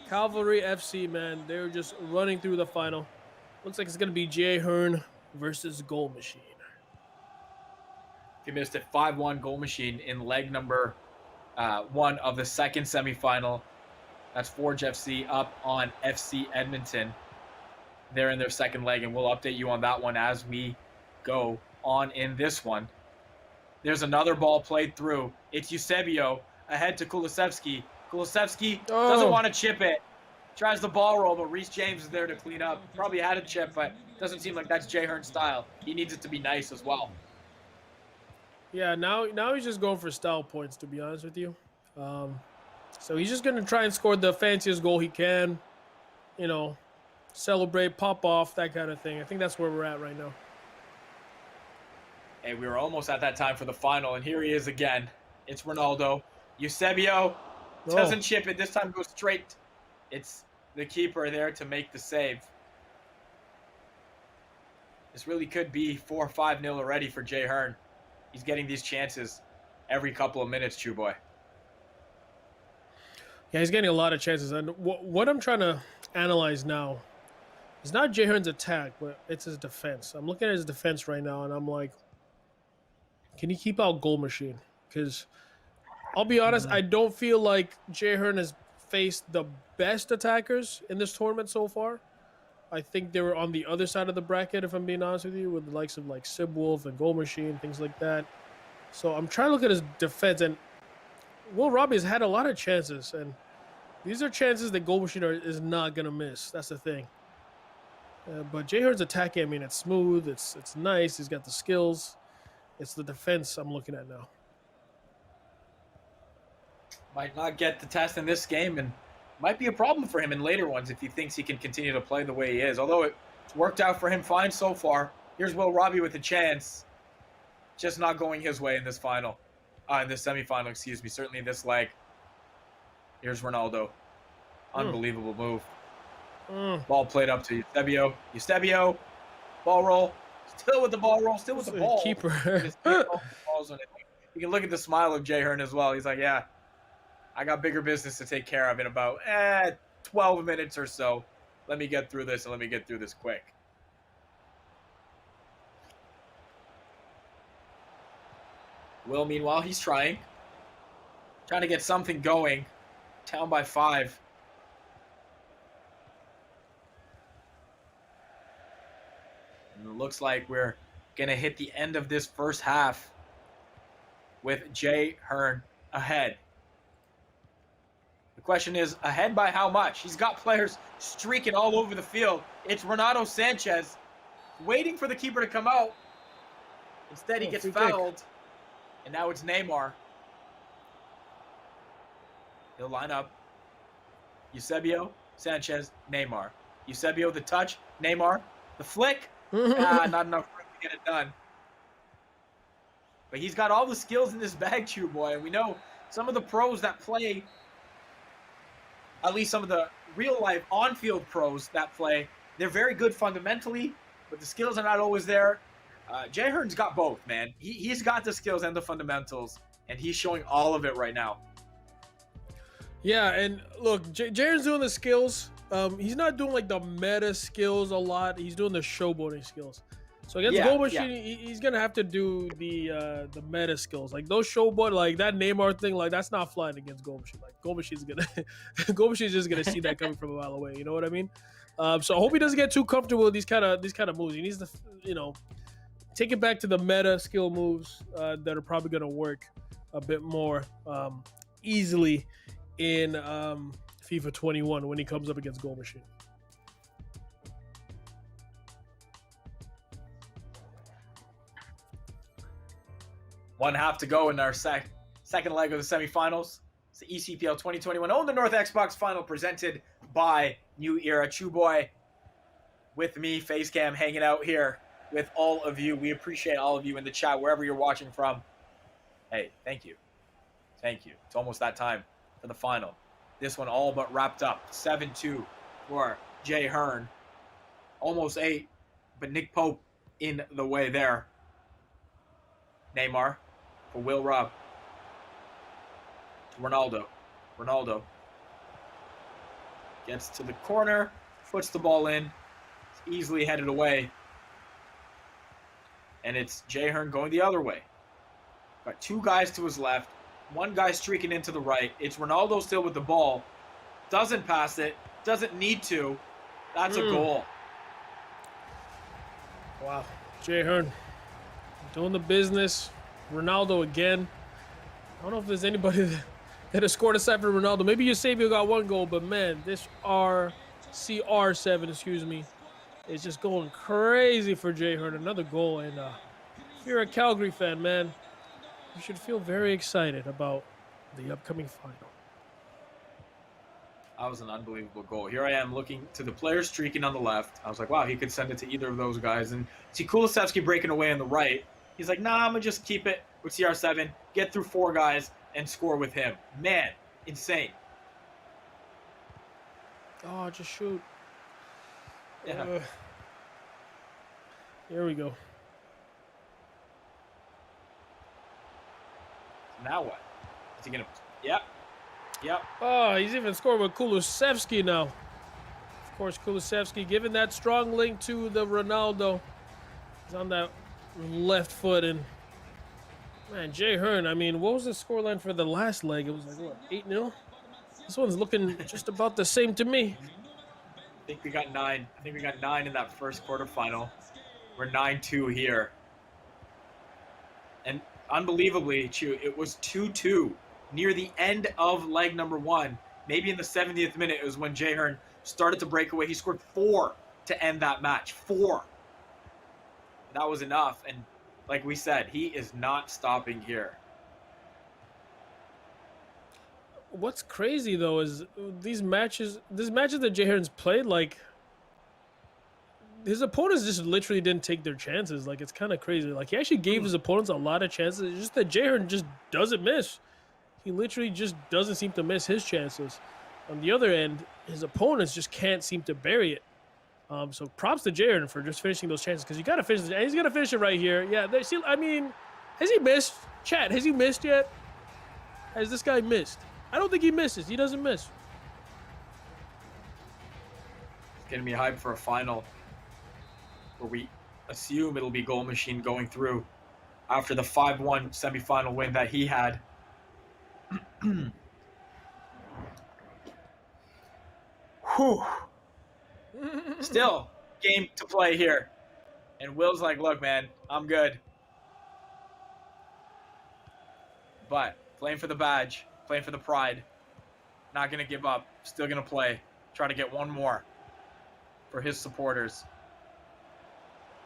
Cavalry FC, man. They're just running through the final. Looks like it's going to be Jay Hearn versus Goal Machine. If you missed it, 5-1 Goal Machine in leg number 1 of the second semifinal. That's Forge FC up on FC Edmonton. They're in their second leg, and we'll update you on that one as we go on in this one. There's another ball played through. It's Eusebio ahead to Kulusevski. Kulusevski doesn't want to chip it. Tries the ball roll, but Reece James is there to clean up. Probably had a chip, but doesn't seem like that's Jay Hearn's style. He needs it to be nice as well. Yeah, now he's just going for style points, to be honest with you. So he's just going to try and score the fanciest goal he can. You know, celebrate, pop off, that kind of thing. I think that's where we're at right now. Hey, we were almost at that time for the final, and here he is again. It's Ronaldo. Eusebio doesn't chip it. This time goes straight. It's the keeper there to make the save. This really could be 4-5-0 already for Jay Hearn. He's getting these chances every couple of minutes, Chew Boy. Yeah, he's getting a lot of chances. And what I'm trying to analyze now is not Jay Hearn's attack, but it's his defense. I'm looking at his defense right now, and I'm like, can he keep out Goal Machine? Because I'll be honest, I don't feel like Jay Hearn has faced the best attackers in this tournament so far. I think they were on the other side of the bracket, if I'm being honest with you, with the likes of like Sib Wolf and Goal Machine, things like that. So I'm trying to look at his defense, and Will Robbie has had a lot of chances, and these are chances that Goal Machine is not going to miss. That's the thing. But Jay Hearn's attacking, I mean, it's smooth, it's nice, he's got the skills. It's the defense I'm looking at now. Might not get the test in this game, and might be a problem for him in later ones if he thinks he can continue to play the way he is. Although it's worked out for him fine so far. Here's Will Robbie with a chance. Just not going his way in this final. In this semifinal, excuse me. Certainly in this leg. Here's Ronaldo. Unbelievable move. Ball played up to Eusebio. Eusebio. Ball roll. Still with the ball roll. Still with the ball. Keeper. You can look at the smile of Jay Hearn as well. He's like, yeah, I got bigger business to take care of in about 12 minutes or so. Let me get through this, and let me get through this quick. Will, meanwhile, he's trying to get something going. Down by 5. And it looks like we're going to hit the end of this first half with Jay Hearn ahead. The question is, ahead by how much? He's got players streaking all over the field. It's Renato Sanchez waiting for the keeper to come out. Instead, he gets fouled. And now it's Neymar. He'll line up. Eusebio, Sanchez, Neymar. Eusebio, the touch. Neymar, The flick, not enough room to get it done. But he's got all the skills in this bag, Chew Boy. And we know some of the pros that play, at least some of the real-life on-field pros that play, they're very good fundamentally, but the skills are not always there. Jay Hearn's got both, man. He's got the skills and the fundamentals, and he's showing all of it right now. Yeah, and look, Jaren's doing the skills. He's not doing like the meta skills a lot. He's doing the showboating skills. So against Goal Machine, he's gonna have to do the meta skills, like those showboat, like that Neymar thing. Like that's not flying against Goal Machine. Like Goal Machine's gonna, Goal Machine's just gonna see that coming from a mile away. You know what I mean? So I hope he doesn't get too comfortable with these kind of moves. He needs to, take it back to the meta skill moves that are probably gonna work a bit more easily in FIFA 21 when he comes up against Goal Machine. One half to go in our second leg of the semifinals. It's the eCPL 2021 Own the North Xbox final presented by New Era. Chew Boy with me, Facecam, hanging out here with all of you. We appreciate all of you in the chat, wherever you're watching from. Hey, thank you. Thank you. It's almost that time for the final. This one all but wrapped up. 7-2 for Jay Hearn. Almost 8, but Nick Pope in the way there. Neymar for Will Robb. Ronaldo gets to the corner, puts the ball in. It's easily headed away. And it's Jay Hearn going the other way. Got two guys to his left. One guy streaking into the right. It's Ronaldo still with the ball. Doesn't pass it. Doesn't need to. That's a goal. Wow. Jay Hearn doing the business. Ronaldo again. I don't know if there's anybody that has scored aside from Ronaldo. Maybe Eusebio got one goal, but man, this CR7, is just going crazy for Jay Hearn. Another goal, and if you're a Calgary fan, man, you should feel very excited about the upcoming final. That was an unbelievable goal. Here I am looking to the player streaking on the left. I was like, wow, he could send it to either of those guys. And see Kulusevski breaking away on the right. He's like, nah, I'm going to just keep it with CR7, get through 4 guys, and score with him. Man, insane. Oh, just shoot. Yeah. Here we go. Now what? Is he going to... Yep. Oh, he's even scored with Kulusevski now. Of course, Kulusevski giving that strong link to the Ronaldo. He's on that left foot, and man, Jay Hearn, I mean, what was the scoreline for the last leg? It was like, what, 8-0? This one's looking just about the same to me. I think we got 9. I think we got 9 in that first quarterfinal. We're 9-2 here. And unbelievably, Chew, it was 2-2 near the end of leg number 1. Maybe in the 70th minute, it was when Jay Hearn started to break away. He scored 4 to end that match. 4. That was enough. And like we said, he is not stopping here. What's crazy though is these matches that Jay Hearn's played, like his opponents just literally didn't take their chances. Like it's kind of crazy. Like he actually gave his opponents a lot of chances. It's just that Jay Hearn just doesn't miss. He literally just doesn't seem to miss his chances. On the other end, his opponents just can't seem to bury it. So props to Jay Hearn for just finishing those chances, because you got to finish it. And he's going to finish it right here. Yeah, I mean, has he missed? Chat, has he missed yet? Has this guy missed? I don't think he misses. He doesn't miss. It's getting me hyped for a final where we assume it'll be Goal Machine going through after the 5-1 semifinal win that he had. Whew. Still, game to play here. And Will's like, look, man, I'm good. But playing for the badge, playing for the pride, not going to give up, still going to play, try to get one more for his supporters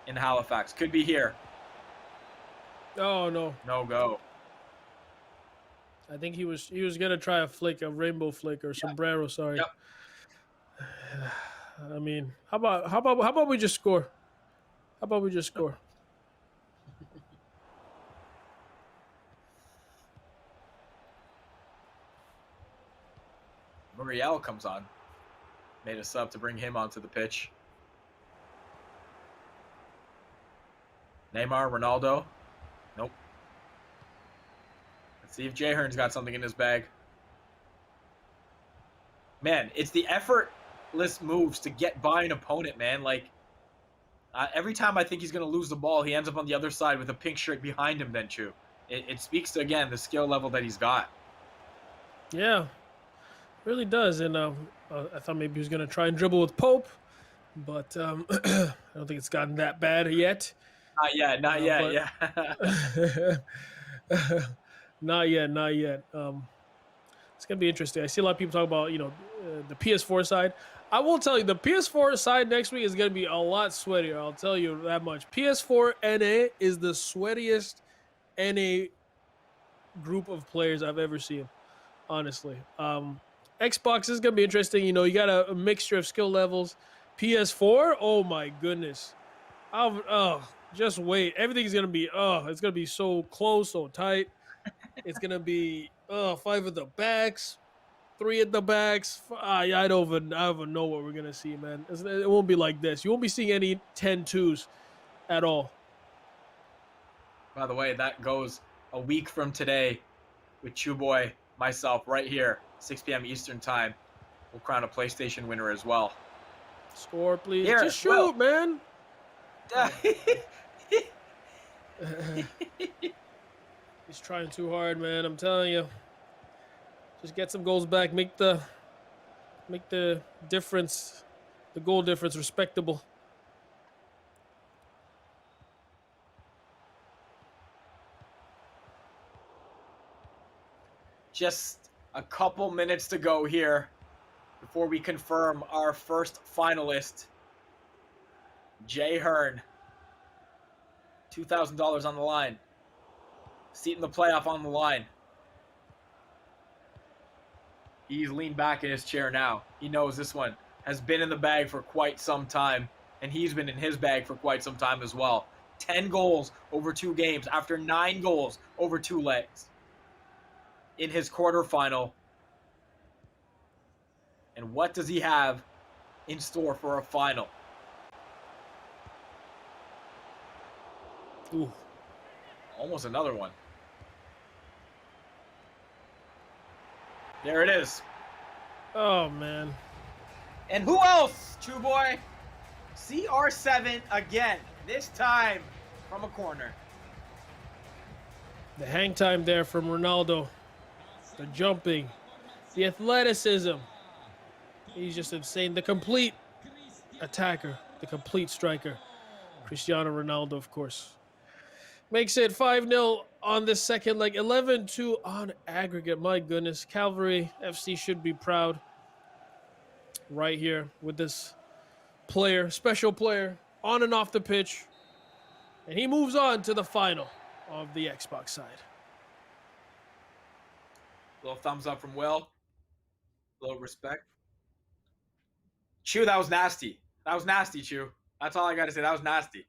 in Halifax. Could be here. Oh, no. No go. I think he was gonna try a flick, a rainbow flick or sombrero. Sorry. Yep. I mean, how about we just score? How about we just score? Muriel comes on. Made a sub to bring him onto the pitch. Neymar, Ronaldo. Nope. Let's see if Jay Hearn's got something in his bag. Man, it's the effortless moves to get by an opponent, man. Like, every time I think he's going to lose the ball, he ends up on the other side with a pink shirt behind him, then, Chu. It speaks to, again, the skill level that he's got. Yeah, really does. And I thought maybe he was going to try and dribble with Pope, but I don't think it's gotten that bad yet. Not yet, yeah. Not yet. It's gonna be interesting. I see a lot of people talk about the PS4 side. I will tell you the PS4 side next week is gonna be a lot sweatier. I'll tell you that much. PS4 NA is the sweatiest NA group of players I've ever seen. Honestly, Xbox is gonna be interesting. You know, you got a mixture of skill levels. PS4, oh my goodness. Just wait. Everything's gonna be it's gonna be so close, so tight. It's gonna be 5 at the backs, 3 at the backs. I don't even know what we're gonna see, man. It won't be like this. You won't be seeing any 10-2s at all. By the way, that goes a week from today with Chew Boy, myself, right here, 6 p.m. Eastern Time. We'll crown a PlayStation winner as well. Score, please. Here, just shoot, Will. man. He's trying too hard, man. I'm telling you. Just get some goals back. Make the difference, the goal difference, respectable. Just a couple minutes to go here before we confirm our first finalist, Jay Hearn. $2,000 on the line. Seat in the playoff on the line. He's leaned back in his chair now. He knows this one has been in the bag for quite some time, and he's been in his bag for quite some time as well. 10 goals over 2 games after 9 goals over 2 legs in his quarterfinal. And what does he have in store for a final? Ooh. Almost another one. There it is. Oh, man. And who else, Chew Boy? CR7 again, this time from a corner. The hang time there from Ronaldo. The jumping. The athleticism. He's just insane. The complete attacker. The complete striker. Cristiano Ronaldo, of course. Makes it 5-0 on the second leg. 11-2 on aggregate. My goodness. Cavalry FC should be proud right here with this player, special player, on and off the pitch. And he moves on to the final of the Xbox side. Little thumbs up from Will. Little respect. Chew, that was nasty. That was nasty, Chew. That's all I got to say. That was nasty.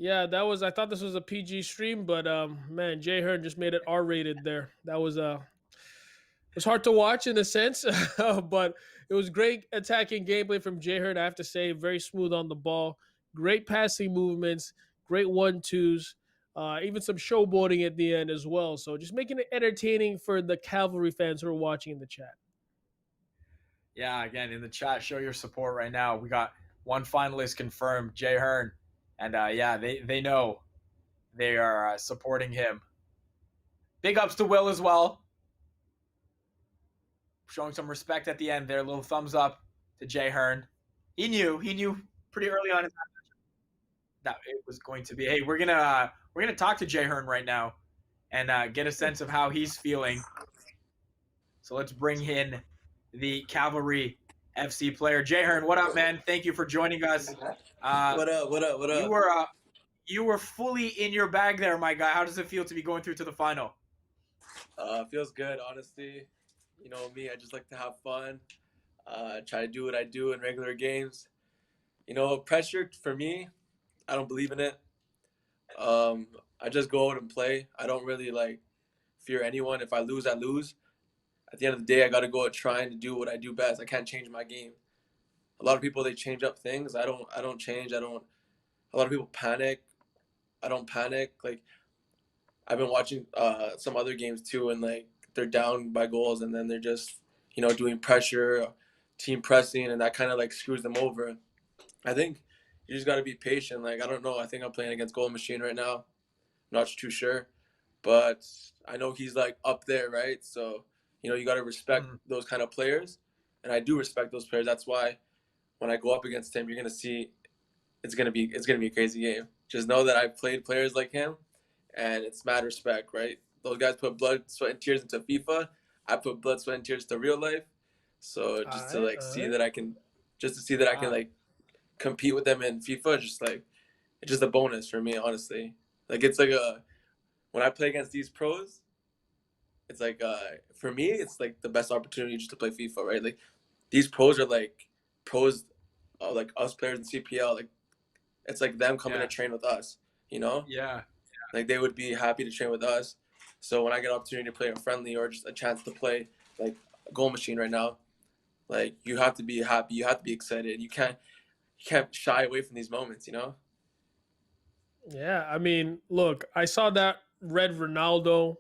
Yeah, that was. I thought this was a PG stream, but man, Jay Hearn just made it R-rated there. That was it was hard to watch in a sense, but it was great attacking gameplay from Jay Hearn. I have to say, very smooth on the ball, great passing movements, great 1-2s, even some showboating at the end as well. So just making it entertaining for the Cavalry fans who are watching in the chat. Yeah, again, in the chat, show your support right now. We got one finalist confirmed, Jay Hearn. And yeah, they know they are supporting him. Big ups to Will as well. Showing some respect at the end there. Little thumbs up to Jay Hearn. He knew pretty early on that it was going to be. Hey, we're gonna talk to Jay Hearn right now and get a sense of how he's feeling. So let's bring in the Cavalry FC player. Jay Hearn, what up, man? Thank you for joining us. What up? You were fully in your bag there, my guy. How does it feel to be going through to the final? Feels good, honestly. You know me, I just like to have fun. Try to do what I do in regular games. Pressure for me, I don't believe in it. I just go out and play. I don't really like fear anyone. If I lose, I lose. At the end of the day, I got to go out trying to do what I do best. I can't change my game. A lot of people, they change up things. I don't change. A lot of people panic. I don't panic. Like, I've been watching some other games too, and like they're down by goals, and then they're just doing pressure, team pressing, and that kind of like screws them over. I think you just got to be patient. Like, I don't know. I think I'm playing against Goal Machine right now. Not too sure, but I know he's like up there, right? So you got to respect those kind of players, and I do respect those players. That's why when I go up against him, you're gonna see it's gonna be a crazy game. Just know that I've played players like him, and it's mad respect, right? Those guys put blood, sweat, and tears into FIFA. I put blood, sweat, and tears to real life. So just to see that I can like compete with them in FIFA, it's just a bonus for me, honestly. Like, it's like when I play against these pros, it's like for me, it's like the best opportunity just to play FIFA, right? Like, these pros are like pros, like us players in CPL. Like, it's like them coming to train with us, Yeah. Like, they would be happy to train with us. So when I get an opportunity to play a friendly or just a chance to play like a Goal Machine right now, like, you have to be happy. You have to be excited. You can't shy away from these moments, Yeah, I mean, look, I saw that red Ronaldo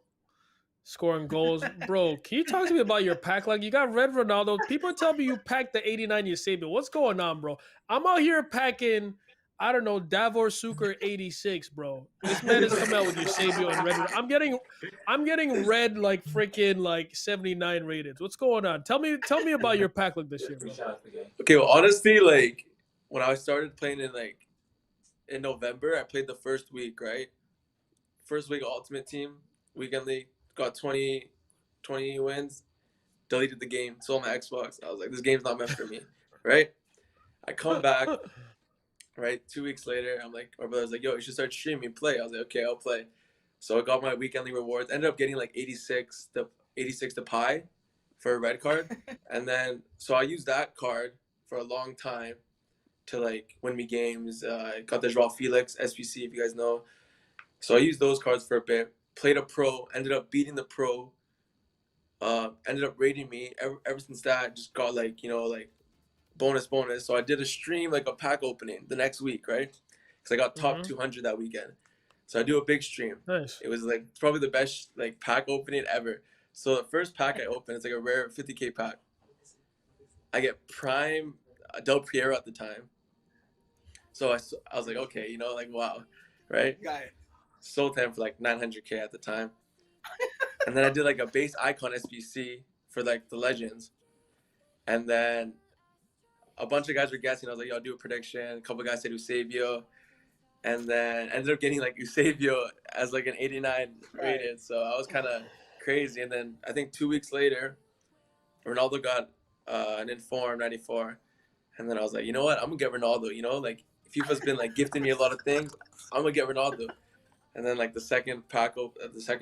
scoring goals. Bro, can you talk to me about your pack? Like, you got red Ronaldo. People tell me you packed the 89 Eusebio. What's going on, bro? I'm out here packing, I don't know, Davor Suker 86, bro. This man is coming out with Eusebio and red. I'm getting red like freaking like 79 rated. What's going on? Tell me about your pack look this year, bro. Okay, well, honestly, like, when I started playing in November, I played the first week, right? First week Ultimate Team, Weekend League, got 20 wins, deleted the game, sold my Xbox. I was like, this game's not meant for me, right? I come back, right? 2 weeks later, I'm like, my brother's like, yo, you should start streaming, play. I was like, okay, I'll play. So I got my Weekend League rewards, ended up getting like 86 to pie for a red card. And then, so I used that card for a long time to like win me games. Got the Joao Felix, SPC, if you guys know. So I used those cards for a bit. Played a pro, ended up beating the pro. Ended up rating me. Ever since that, just got like like bonus. So I did a stream, like a pack opening the next week, right? Because I got top 200 that weekend. So I do a big stream. Nice. It was like probably the best like pack opening ever. So the first pack I opened, it's like a rare 50K pack. I get prime Del Piero at the time. So I was like, okay, like, wow, right? Sold him for like 900K at the time. And then I did like a base icon SBC for like the legends. And then a bunch of guys were guessing. I was like, yo, I'll do a prediction. A couple of guys said Eusebio. And then ended up getting like Eusebio as like an 89 rated. So I was kind of crazy. And then I think 2 weeks later, Ronaldo got an Inform 94. And then I was like, you know what? I'm going to get Ronaldo. Like, FIFA's been like gifting me a lot of things. I'm going to get Ronaldo. And then like the second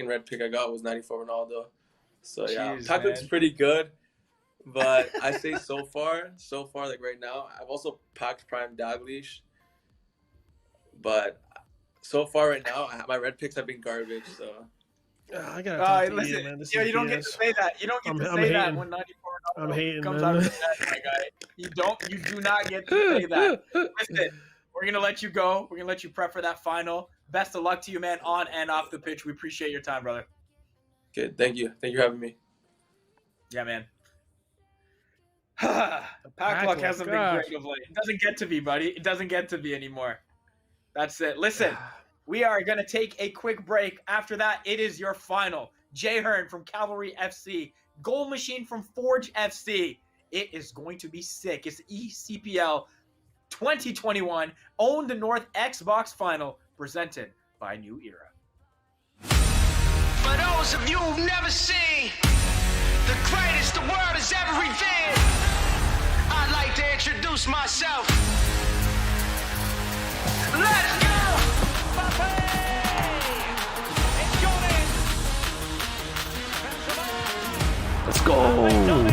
red pick I got was 94 Ronaldo. So yeah, Jeez, pack looks pretty good. But I say so far, like right now, I've also packed Prime Dalglish. But so far right now, my red picks have been garbage. So I gotta talk to listen, you, man. This you is don't BS. get to say that. You don't get to say that when 94 I'm hating, comes man. out of the net, my guy. You do not get to say that. Listen, we're gonna let you go. We're gonna let you prep for that final. Best of luck to you, man, on and off the pitch. We appreciate your time, brother. Okay, thank you for having me. Yeah, man. Pack luck hasn't been great of late. It doesn't get to be, buddy. It doesn't get to be anymore. That's it. Listen, we are going to take a quick break. After that, it is your final. Jay Hearn from Cavalry FC. Goal Machine from Forge FC. It is going to be sick. It's eCPL 2021. Own the North Xbox Final. Presented by New Era. For those of you who've never seen the greatest the world has ever revealed, I'd like to introduce myself. Let's go! Let's go!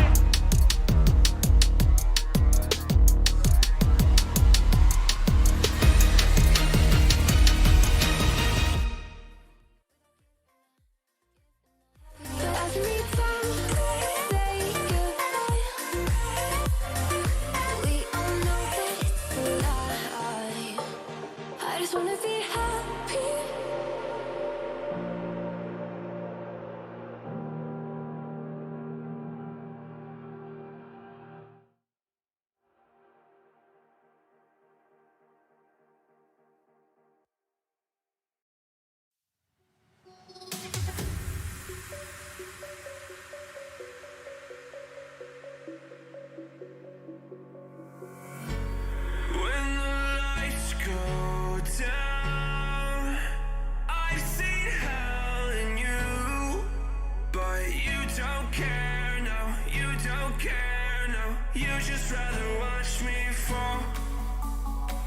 don't care, no, you don't care, no. You just rather watch me fall.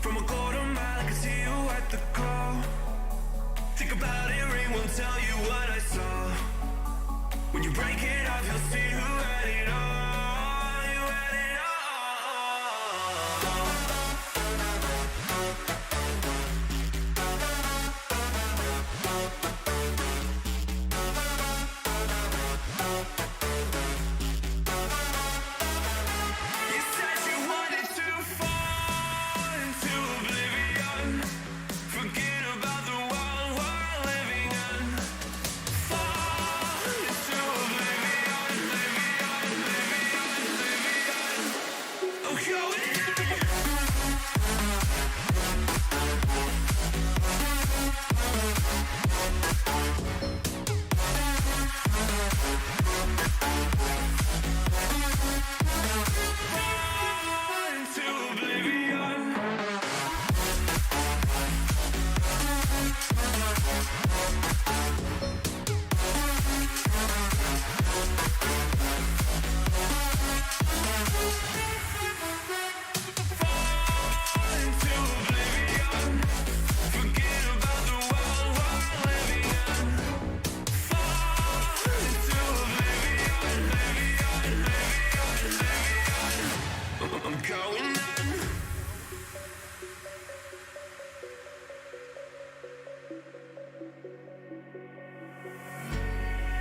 From a quarter mile, I can see you at the call. Think about it, ring won't tell you what I saw. When you break it off, you'll see who had it all. You had it all. You said you wanted to fall into oblivion. Forget about the world we're living in. Fall into oblivion, oblivion. I'm going in. Fall into oblivion. Fall into oblivion. Forget about the world we're living in. Fall into oblivion, oblivion. I'm going in.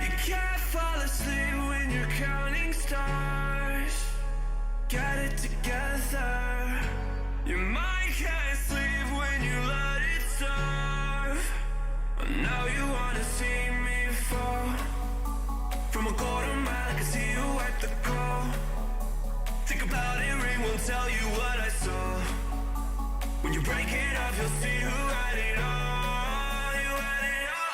You can't fall asleep when you're counting stars. Get it together. Your mind can't sleep when you let it serve. Now you wanna see me fall. From a quarter mile, I can see you at the call. Think about it, ring won't tell you what I saw. When you break it off, you'll see who had it all. You had it all.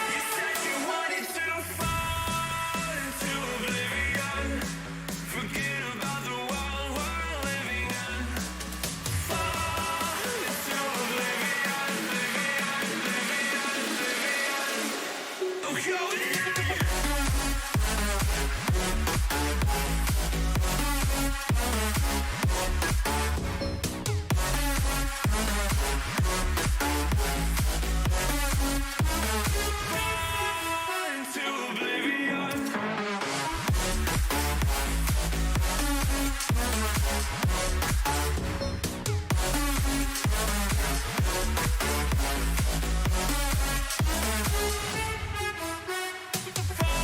You said you wanted to fall into oblivion. Forget about the world we're living in. Fall into oblivion, oblivion. I'm going in. Fall into oblivion. Fall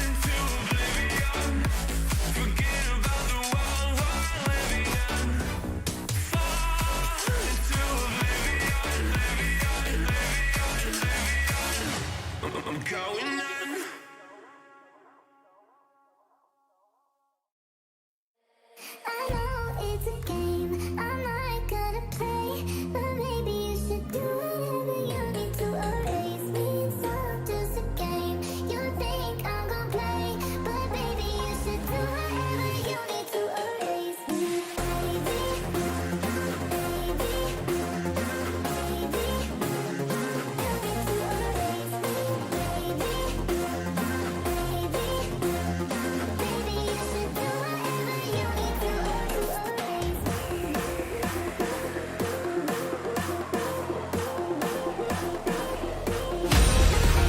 into oblivion. Forget about the world we're living in. Fall into oblivion, oblivion. I'm going in. I know it's a game, I'm not gonna play, but maybe you should do whatever you need to erase me. It's all just a game. You think I'm gonna play, but maybe you should do whatever you need to erase me.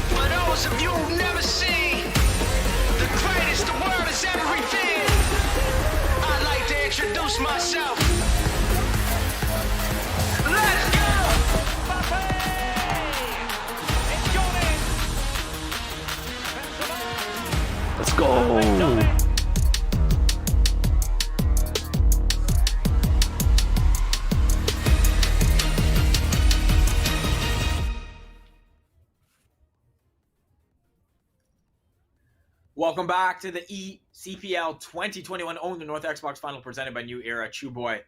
For those of you who've never seen the greatest the world has ever revealed, I'd like to introduce myself. Let's go! Let's go. Welcome back to the eCPL 2021 Own the North Xbox Final presented by New Era. Chew Boy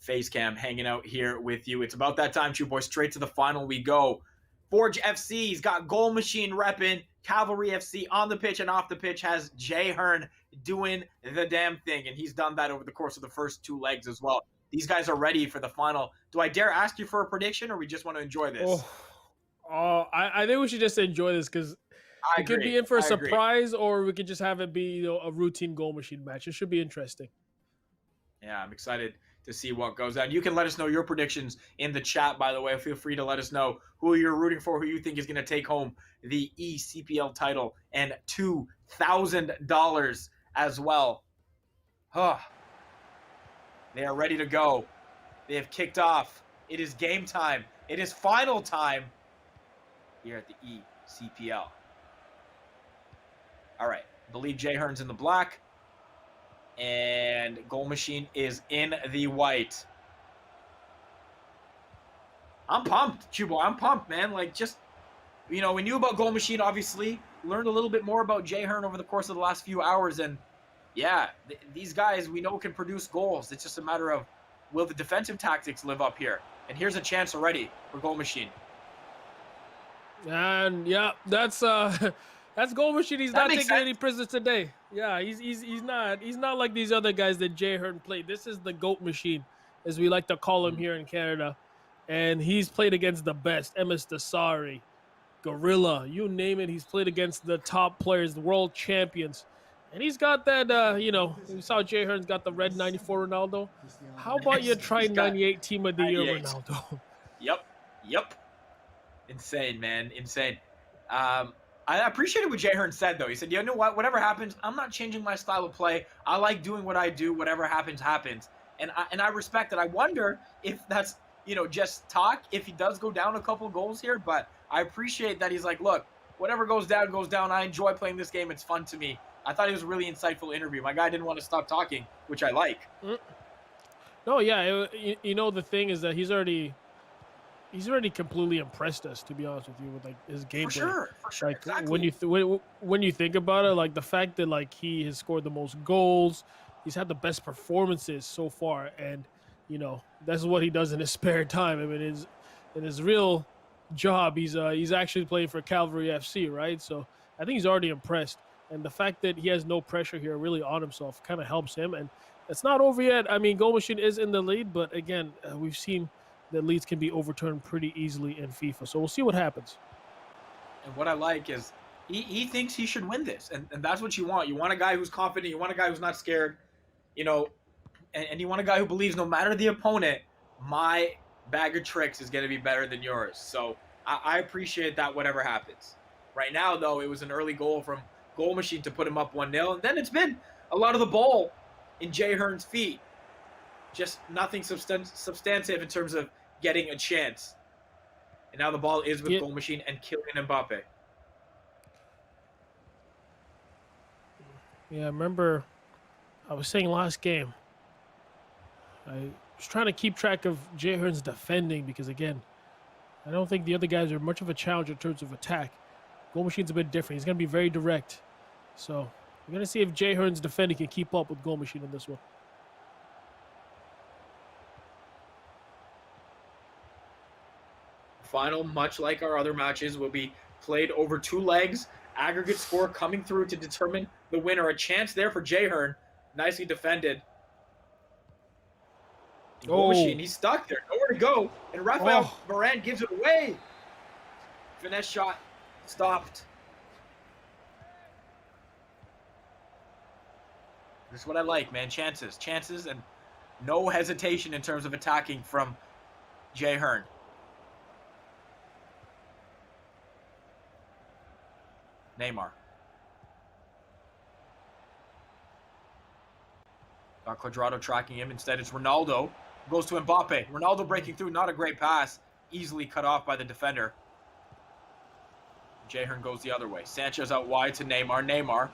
Facecam hanging out here with you. It's about that time, Chew Boy. Straight to the final we go. Forge FC's got Goal Machine repping. Cavalry FC on the pitch and off the pitch has Jay Hearn doing the damn thing, and he's done that over the course of the first 2 legs as well. These guys are ready for the final. Do I dare ask you for a prediction, or we just want to enjoy this? I think we should just enjoy this because I it could agree. be in for a I agree. surprise, or we could just have it be a routine goal machine match. It should be interesting. Yeah, I'm excited to see what goes down. You can let us know your predictions in the chat, by the way. Feel free to let us know who you're rooting for, who you think is going to take home the eCPL title and $2,000 as well. They are ready to go. They have kicked off. It is game time. It is final time here at the eCPL. All right. I believe Jay Hearn's in the black. And goal machine is in the white. I'm pumped, Chubo. I'm pumped, man. Like, just, we knew about goal machine, obviously. Learned a little bit more about Jay Hearn over the course of the last few hours. And, yeah, these guys we know can produce goals. It's just a matter of, will the defensive tactics live up here? And here's a chance already for goal machine. And, yeah, that's goal machine. He's not taking any prisoners today. Yeah, he's not like these other guys that Jay Hearn played. This is the GOAT machine, as we like to call him here in Canada. And he's played against the best. MS Dasari, Gorilla, you name it. He's played against the top players, the world champions. And he's got that, we saw Jay Hearn's got the red 94 Ronaldo. How about you try 98 Team of the Year Ronaldo? Yep. Insane, man. Insane. I appreciated what Jay Hearn said, though. He said, you know what? Whatever happens, I'm not changing my style of play. I like doing what I do. Whatever happens, happens. And I respect it. I wonder if that's, just talk, if he does go down a couple goals here. But I appreciate that he's like, look, whatever goes down, goes down. I enjoy playing this game. It's fun to me. I thought it was a really insightful interview. My guy didn't want to stop talking, which I like. No, yeah. The thing is that he's already completely impressed us, to be honest with you, with like his gameplay. For sure. Like Exactly. when you think about it, like the fact that like he has scored the most goals, he's had the best performances so far, and that's what he does in his spare time. I mean, in his real job, he's actually playing for Cavalry FC, right? So I think he's already impressed, and the fact that he has no pressure here really on himself kind of helps him. And it's not over yet. I mean, goal machine is in the lead, but again, we've seen that leads can be overturned pretty easily in FIFA. So we'll see what happens. And what I like is he thinks he should win this. And that's what you want. You want a guy who's confident. You want a guy who's not scared. And you want a guy who believes no matter the opponent, my bag of tricks is going to be better than yours. So I appreciate that whatever happens. Right now, though, it was an early goal from goal machine to put him up 1-0. And then it's been a lot of the ball in Jay Hearn's feet. Just nothing substantive in terms of getting a chance. And now the ball is with goal machine and Kylian Mbappe. Yeah, I remember I was saying last game, I was trying to keep track of Jay Hearn's defending because, again, I don't think the other guys are much of a challenge in terms of attack. Goal machine's a bit different. He's going to be very direct. So we're going to see if Jay Hearn's defending can keep up with goal machine in this one. Final, much like our other matches, will be played over 2 legs. Aggregate score coming through to determine the winner. A chance there for Jay Hearn. Nicely defended. Goal machine, he's stuck there. Nowhere to go. And Rafael Varane gives it away. Finesse shot stopped. This is what I like, man. Chances, and no hesitation in terms of attacking from Jay Hearn. Neymar. Got Cuadrado tracking him. Instead, it's Ronaldo. Goes to Mbappe. Ronaldo breaking through. Not a great pass. Easily cut off by the defender. Jay Hearn goes the other way. Sanchez out wide to Neymar. Neymar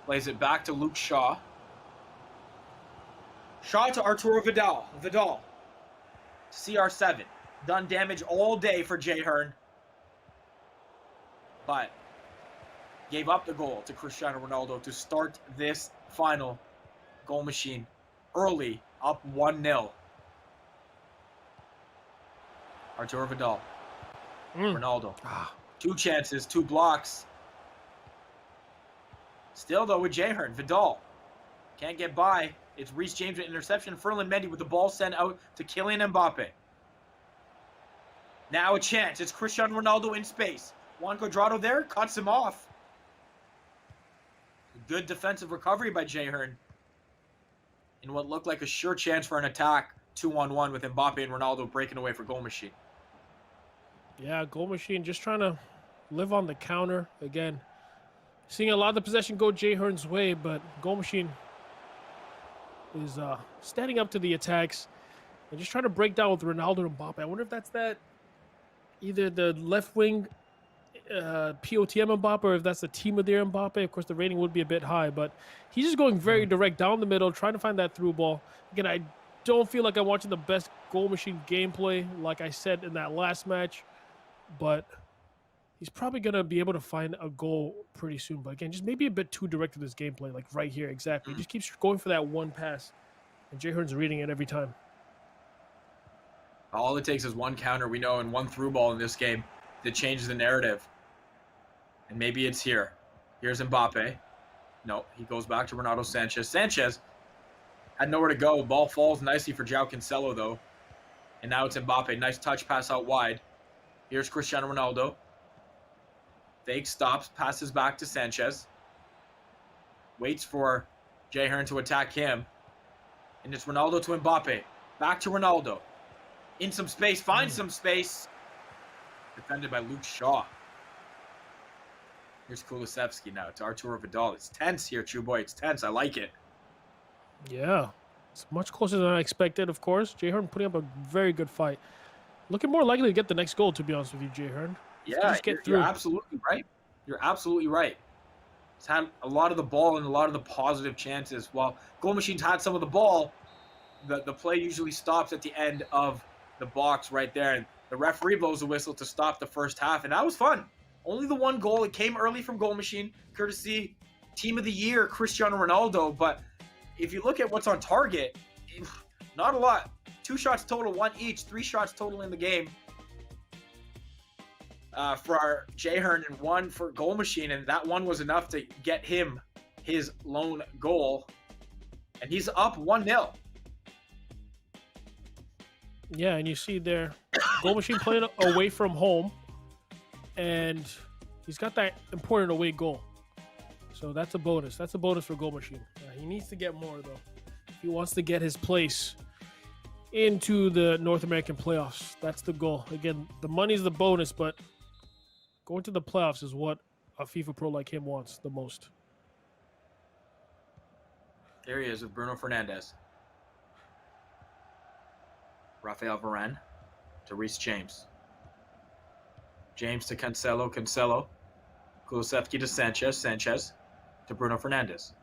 plays it back to Luke Shaw. Shaw to Arturo Vidal. Vidal. CR7. Done damage all day for Jay Hearn. But gave up the goal to Cristiano Ronaldo to start this final. Goal machine early, up 1-0. Arturo Vidal. Ronaldo. 2 chances, 2 blocks. Still, though, with Jehern. Vidal can't get by. It's Reece James with interception. Ferland Mendy with the ball sent out to Kylian Mbappe. Now a chance. It's Cristiano Ronaldo in space. Juan Cuadrado there cuts him off. Good defensive recovery by Jehern in what looked like a sure chance for an attack 2-on-1 with Mbappe and Ronaldo breaking away for Goal Machine. Yeah, Goal Machine just trying to live on the counter. Again, seeing a lot of the possession go Jehern's way, but Goal Machine is standing up to the attacks and just trying to break down with Ronaldo and Mbappe. I wonder if that's either the left wing POTM Mbappe or if that's the team of their Mbappe. Of course, the rating would be a bit high, but he's just going very direct down the middle, trying to find that through ball. Again, I don't feel like I'm watching the best Goal Machine gameplay, like I said in that last match, but he's probably going to be able to find a goal pretty soon. But again, just maybe a bit too direct with his gameplay, like right here, exactly. He just keeps going for that one pass, and Jehern's reading it every time. All it takes is one counter, we know, and one through ball in this game that changes the narrative. And maybe it's here. Here's Mbappe. No, he goes back to Renato Sanchez. Sanchez had nowhere to go. Ball falls nicely for João Cancelo, though. And now it's Mbappe. Nice touch pass out wide. Here's Cristiano Ronaldo. Fake stops, passes back to Sanchez. Waits for Jehern to attack him. And it's Ronaldo to Mbappe. Back to Ronaldo. In some space, finds some space. Defended by Luke Shaw. Here's Kulusevski now to Arturo Vidal. It's tense here, True Boy. It's tense. I like it. Yeah, it's much closer than I expected, of course. Jehern putting up a very good fight. Looking more likely to get the next goal, to be honest with you, Jehern. Yeah, you're absolutely right. You're absolutely right. He's had a lot of the ball and a lot of the positive chances. While Goal Machine's had some of the ball, the play usually stops at the end of the box right there. And the referee blows the whistle to stop the first half, and that was fun. Only the one goal. It came early from Goal Machine, courtesy Team of the Year, Cristiano Ronaldo. But if you look at what's on target, not a lot. 2 shots total, 1 each, 3 shots total in the game for our Jehern and 1 for Goal Machine, and that one was enough to get him his lone goal, and he's up 1-0. Yeah, and you see there, Goal Machine playing away from home, and he's got that important away goal. So that's a bonus. That's a bonus for Goal Machine. He needs to get more, though, if he wants to get his place into the North American playoffs. That's the goal. Again, the money's the bonus, but going to the playoffs is what a FIFA pro like him wants the most. There he is with Bruno Fernandes. Rafael Varane to Reece James. James to Cancelo. Cancelo. Kulusevski to Sanchez. Sanchez to Bruno Fernandes.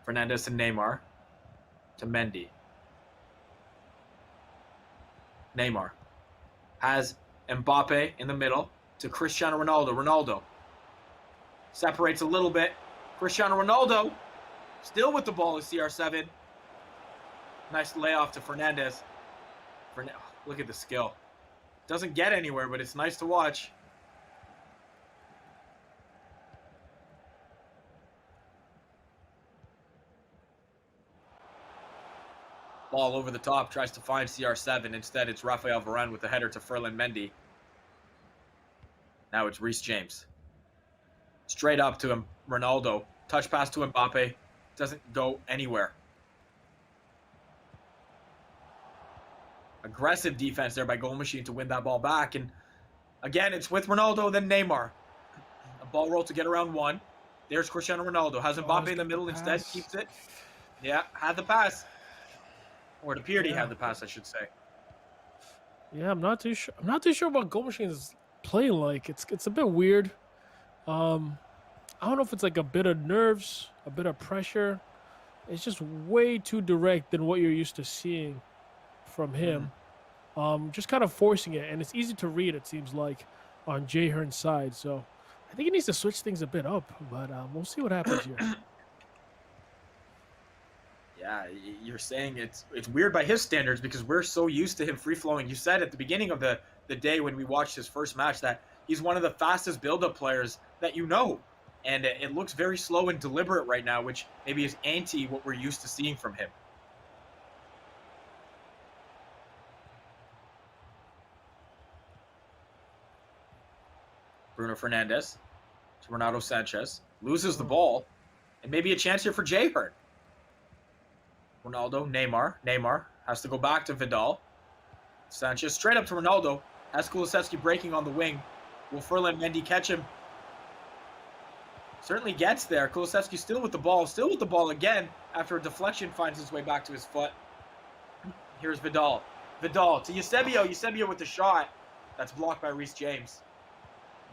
Fernandes to Neymar. To Mendy. Neymar has Mbappe in the middle to Cristiano Ronaldo. Ronaldo separates a little bit. Cristiano Ronaldo still with the ball is CR7. Nice layoff to Fernandes. Look at the skill. Doesn't get anywhere, but it's nice to watch. Ball over the top, tries to find CR7. Instead, it's Rafael Varane with the header to Ferland Mendy. Now it's Reece James. Straight up to him, Ronaldo. Touch pass to Mbappe. Doesn't go anywhere. Aggressive defense there by Goal Machine to win that ball back. And again, it's with Ronaldo, then Neymar. A ball roll to get around 1. There's Cristiano Ronaldo. Has Mbappe in the middle instead. Keeps it. Yeah, had the pass. Or it appeared he had the pass, I should say. Yeah, I'm not too sure. I'm not too sure about Goal Machine's playing like. It's a bit weird. I don't know if it's like a bit of nerves, a bit of pressure. It's just way too direct than what you're used to seeing from him. Just kind of forcing it, and it's easy to read, it seems like, on Jehern's side. So I think he needs to switch things a bit up, but we'll see what happens here. Yeah, you're saying it's weird by his standards because we're so used to him free-flowing. You said at the beginning of the day when we watched his first match that he's one of the fastest build-up players that you know. And it looks very slow and deliberate right now, which maybe is anti what we're used to seeing from him. Bruno Fernandes to Ronaldo Sanchez. Loses the ball. And maybe a chance here for Jay Hurt. Ronaldo, Neymar has to go back to Vidal. Sanchez straight up to Ronaldo. Has Kulusevski breaking on the wing. Will Ferland Mendy catch him? Certainly gets there. Kulusevski still with the ball again after a deflection finds its way back to his foot. Here's Vidal. Vidal to Eusebio. Eusebio with the shot. That's blocked by Reece James.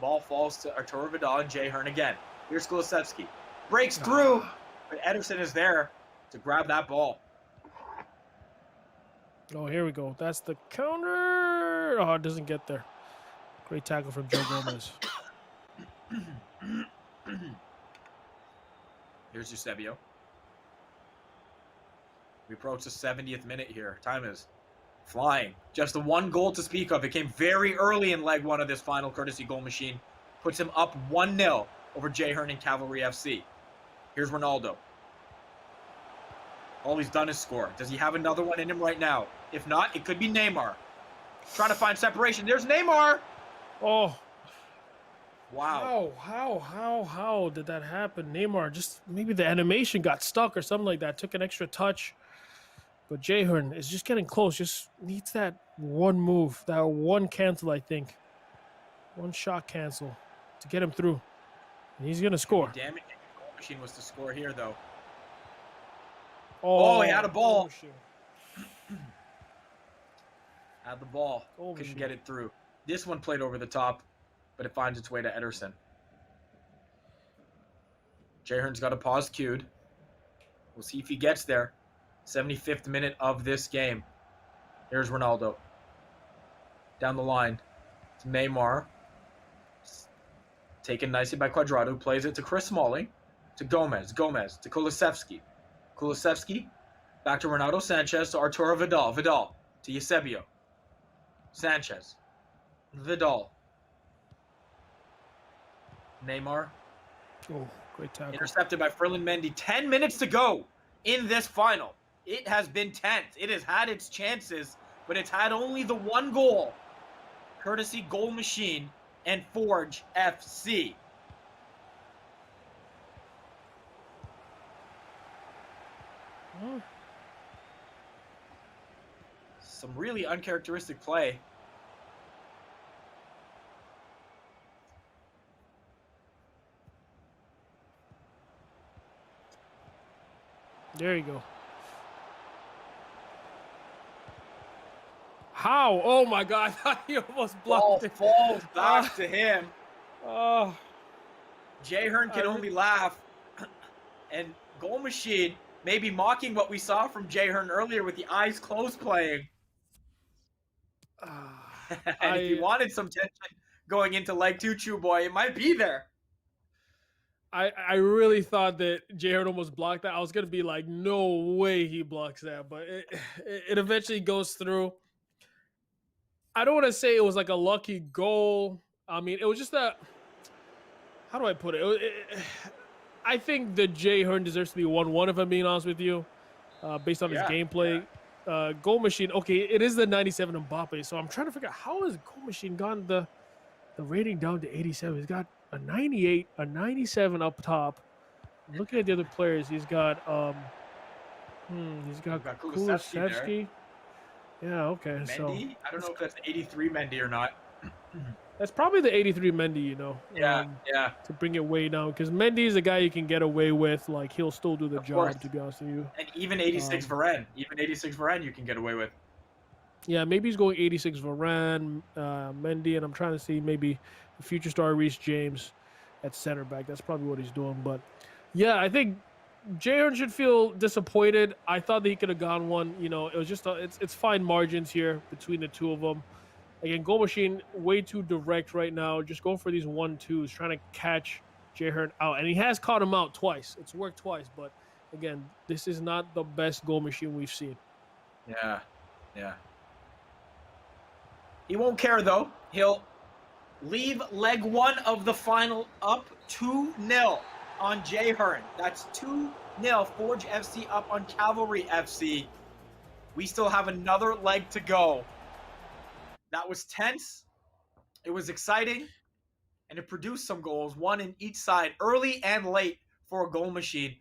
Ball falls to Arturo Vidal and Jay Hearn again. Here's Kulusevski. Breaks through, but Ederson is there to grab that ball. Oh, here we go. That's the counter. Oh, it doesn't get there. Great tackle from Joe Gomez. Here's Eusebio. We approach the 70th minute here. Time is flying. Just the one goal to speak of. It came very early in leg one of this final courtesy goal machine. Puts him up 1-0 over Jay Hearn and Cavalry FC. Here's Ronaldo. All he's done is score. Does he have another one in him right now? If not, it could be Neymar. Trying to find separation. There's Neymar. Oh. Wow. How did that happen? Neymar, just maybe the animation got stuck or something like that. Took an extra touch. But Jay Hearn is just getting close. Just needs that one move, that one cancel, I think. One shot cancel to get him through. And he's going to score. Damn it. The goal machine was to score here, though. Oh, he had a ball. Had the ball. Couldn't get it through. This one played over the top, but it finds its way to Ederson. Jay Hearn's got a pause queued. We'll see if he gets there. 75th minute of this game. Here's Ronaldo. Down the line to Neymar. Taken nicely by Cuadrado. Plays it to Chris Smalling. To Gomez. Gomez to Kulusevski. Kulusevski. Back to Ronaldo Sanchez to Arturo Vidal. Vidal to Eusebio. Sanchez. Vidal. Neymar. Oh, great tackle. Intercepted by Ferland Mendy. 10 minutes to go in this final. It has been tense. It has had its chances, but it's had only the one goal. Courtesy Goal Machine and Forge FC. Some really uncharacteristic play. There you go. How? Oh my God! He almost blocked it. Falls back to him. Oh. Jay Hearn can only laugh. And Goal Machine maybe mocking what we saw from Jay Hearn earlier with the eyes closed playing. And if you wanted some tension going into leg two, Chew Boy, it might be there. I really thought that Jay Hearn almost blocked that. I was going to be like, no way he blocks that. But it eventually goes through. I don't want to say it was like a lucky goal. I mean, it was just a... How do I put it? I think that Jay Hearn deserves to be 1-1, if I'm being honest with you, based on his gameplay. Yeah. Goal Machine, okay, it is the 97 Mbappe, so I'm trying to figure out how has Goal Machine gotten the rating down to 87. He's got a 98, a 97 up top. Looking at the other players, he's got Kulusevski. Yeah, okay. Mendy? So I don't know if that's 83 Mendy or not. That's probably the 83 Mendy, you know. Yeah. To bring it way down, because Mendy is a guy you can get away with. Like, he'll still do the job, course. to be honest with you. And even 86 Varane. Even 86 Varane you can get away with. Yeah, maybe he's going 86 Varane, Mendy, and I'm trying to see maybe the future star Reece James at center back. That's probably what he's doing. But, yeah, I think Jay Hearn should feel disappointed. I thought that he could have gone one. You know, it was just it's fine margins here between the two of them. Again, Goal Machine, way too direct right now. Just going for these 1-2s, trying to catch Jay Hearn out. And he has caught him out twice. It's worked twice. But, again, this is not the best Goal Machine we've seen. Yeah. He won't care, though. He'll leave leg one of the final up 2-0 on Jay Hearn. That's 2-0. Forge FC up on Cavalry FC. We still have another leg to go. That was tense. It was exciting. And it produced some goals, one in each side, early and late for a goal machine,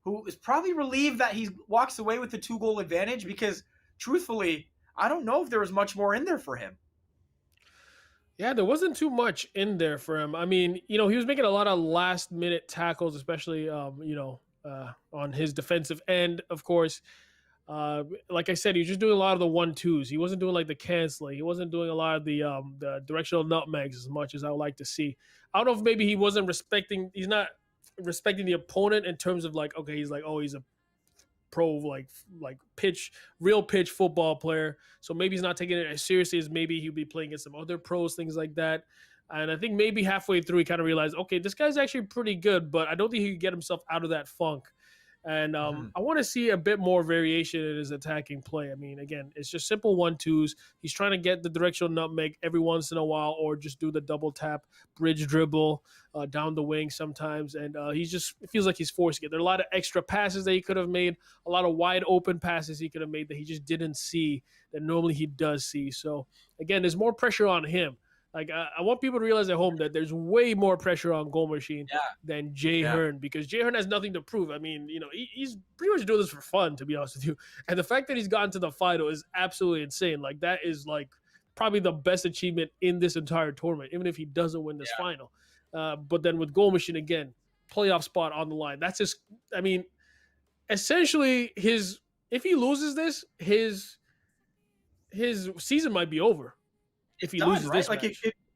who is probably relieved that he walks away with the 2-goal advantage because, truthfully, I don't know if there was much more in there for him. Yeah, there wasn't too much in there for him. I mean, he was making a lot of last-minute tackles, especially, on his defensive end, of course. Like I said, he was just doing a lot of the 1-2s. He wasn't doing like the canceling. He wasn't doing a lot of the directional nutmegs as much as I would like to see. I don't know if maybe he's not respecting the opponent in terms of like, okay, he's like, oh, he's a pro like real pitch football player. So maybe he's not taking it as seriously as maybe he'd be playing against some other pros, things like that. And I think maybe halfway through he kind of realized, okay, this guy's actually pretty good, but I don't think he could get himself out of that funk. And I want to see a bit more variation in his attacking play. I mean, again, it's just simple 1-2s. He's trying to get the directional nutmeg every once in a while, or just do the double tap, bridge dribble down the wing sometimes. And it feels like he's forcing it. There are a lot of extra passes that he could have made, a lot of wide open passes he could have made that he just didn't see that normally he does see. So again, there's more pressure on him. Like, I want people to realize at home that there's way more pressure on Goal Machine than Jay Hearn, because Jay Hearn has nothing to prove. I mean, he's pretty much doing this for fun, to be honest with you. And the fact that he's gotten to the final is absolutely insane. Like, that is, like, probably the best achievement in this entire tournament, even if he doesn't win this final. But then with Goal Machine, again, playoff spot on the line. That's just, I mean, essentially if he loses this, his season might be over. If he loses this match.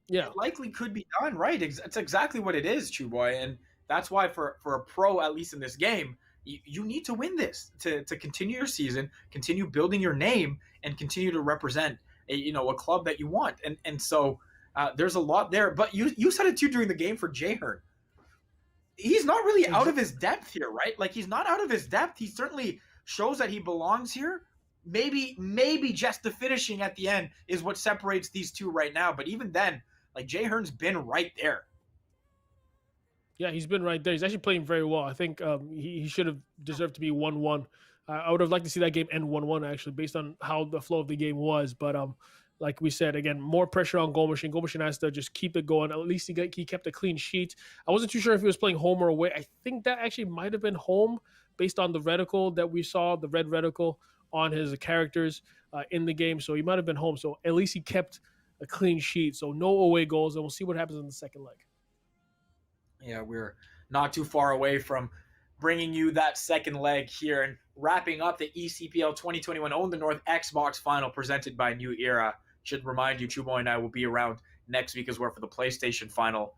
It likely could be done, right? It's exactly what it is, Chew Boy. And that's why for a pro, at least in this game, you need to win this to continue your season, continue building your name, and continue to represent a club that you want. And so there's a lot there. But you said it too during the game for Jay Hearn. He's not really out of his depth here, right? Like, he's not out of his depth. He certainly shows that he belongs here. Maybe just the finishing at the end is what separates these two right now. But even then, like, Jay Hearn's been right there. Yeah, he's been right there. He's actually playing very well. I think he should have deserved to be 1-1. I would have liked to see that game end 1-1, actually, based on how the flow of the game was. But like we said, again, more pressure on Goal Machine. Goal Machine has to just keep it going. At least he kept a clean sheet. I wasn't too sure if he was playing home or away. I think that actually might have been home based on the reticle that we saw, the red reticle on his characters in the game. So he might have been home. So at least he kept a clean sheet. So no away goals, and we'll see what happens in the second leg. Yeah, we're not too far away from bringing you that second leg here and wrapping up the eCPL 2021 Own the North Xbox final presented by New Era. Should remind you, Chubo and I will be around next week as well for the PlayStation final,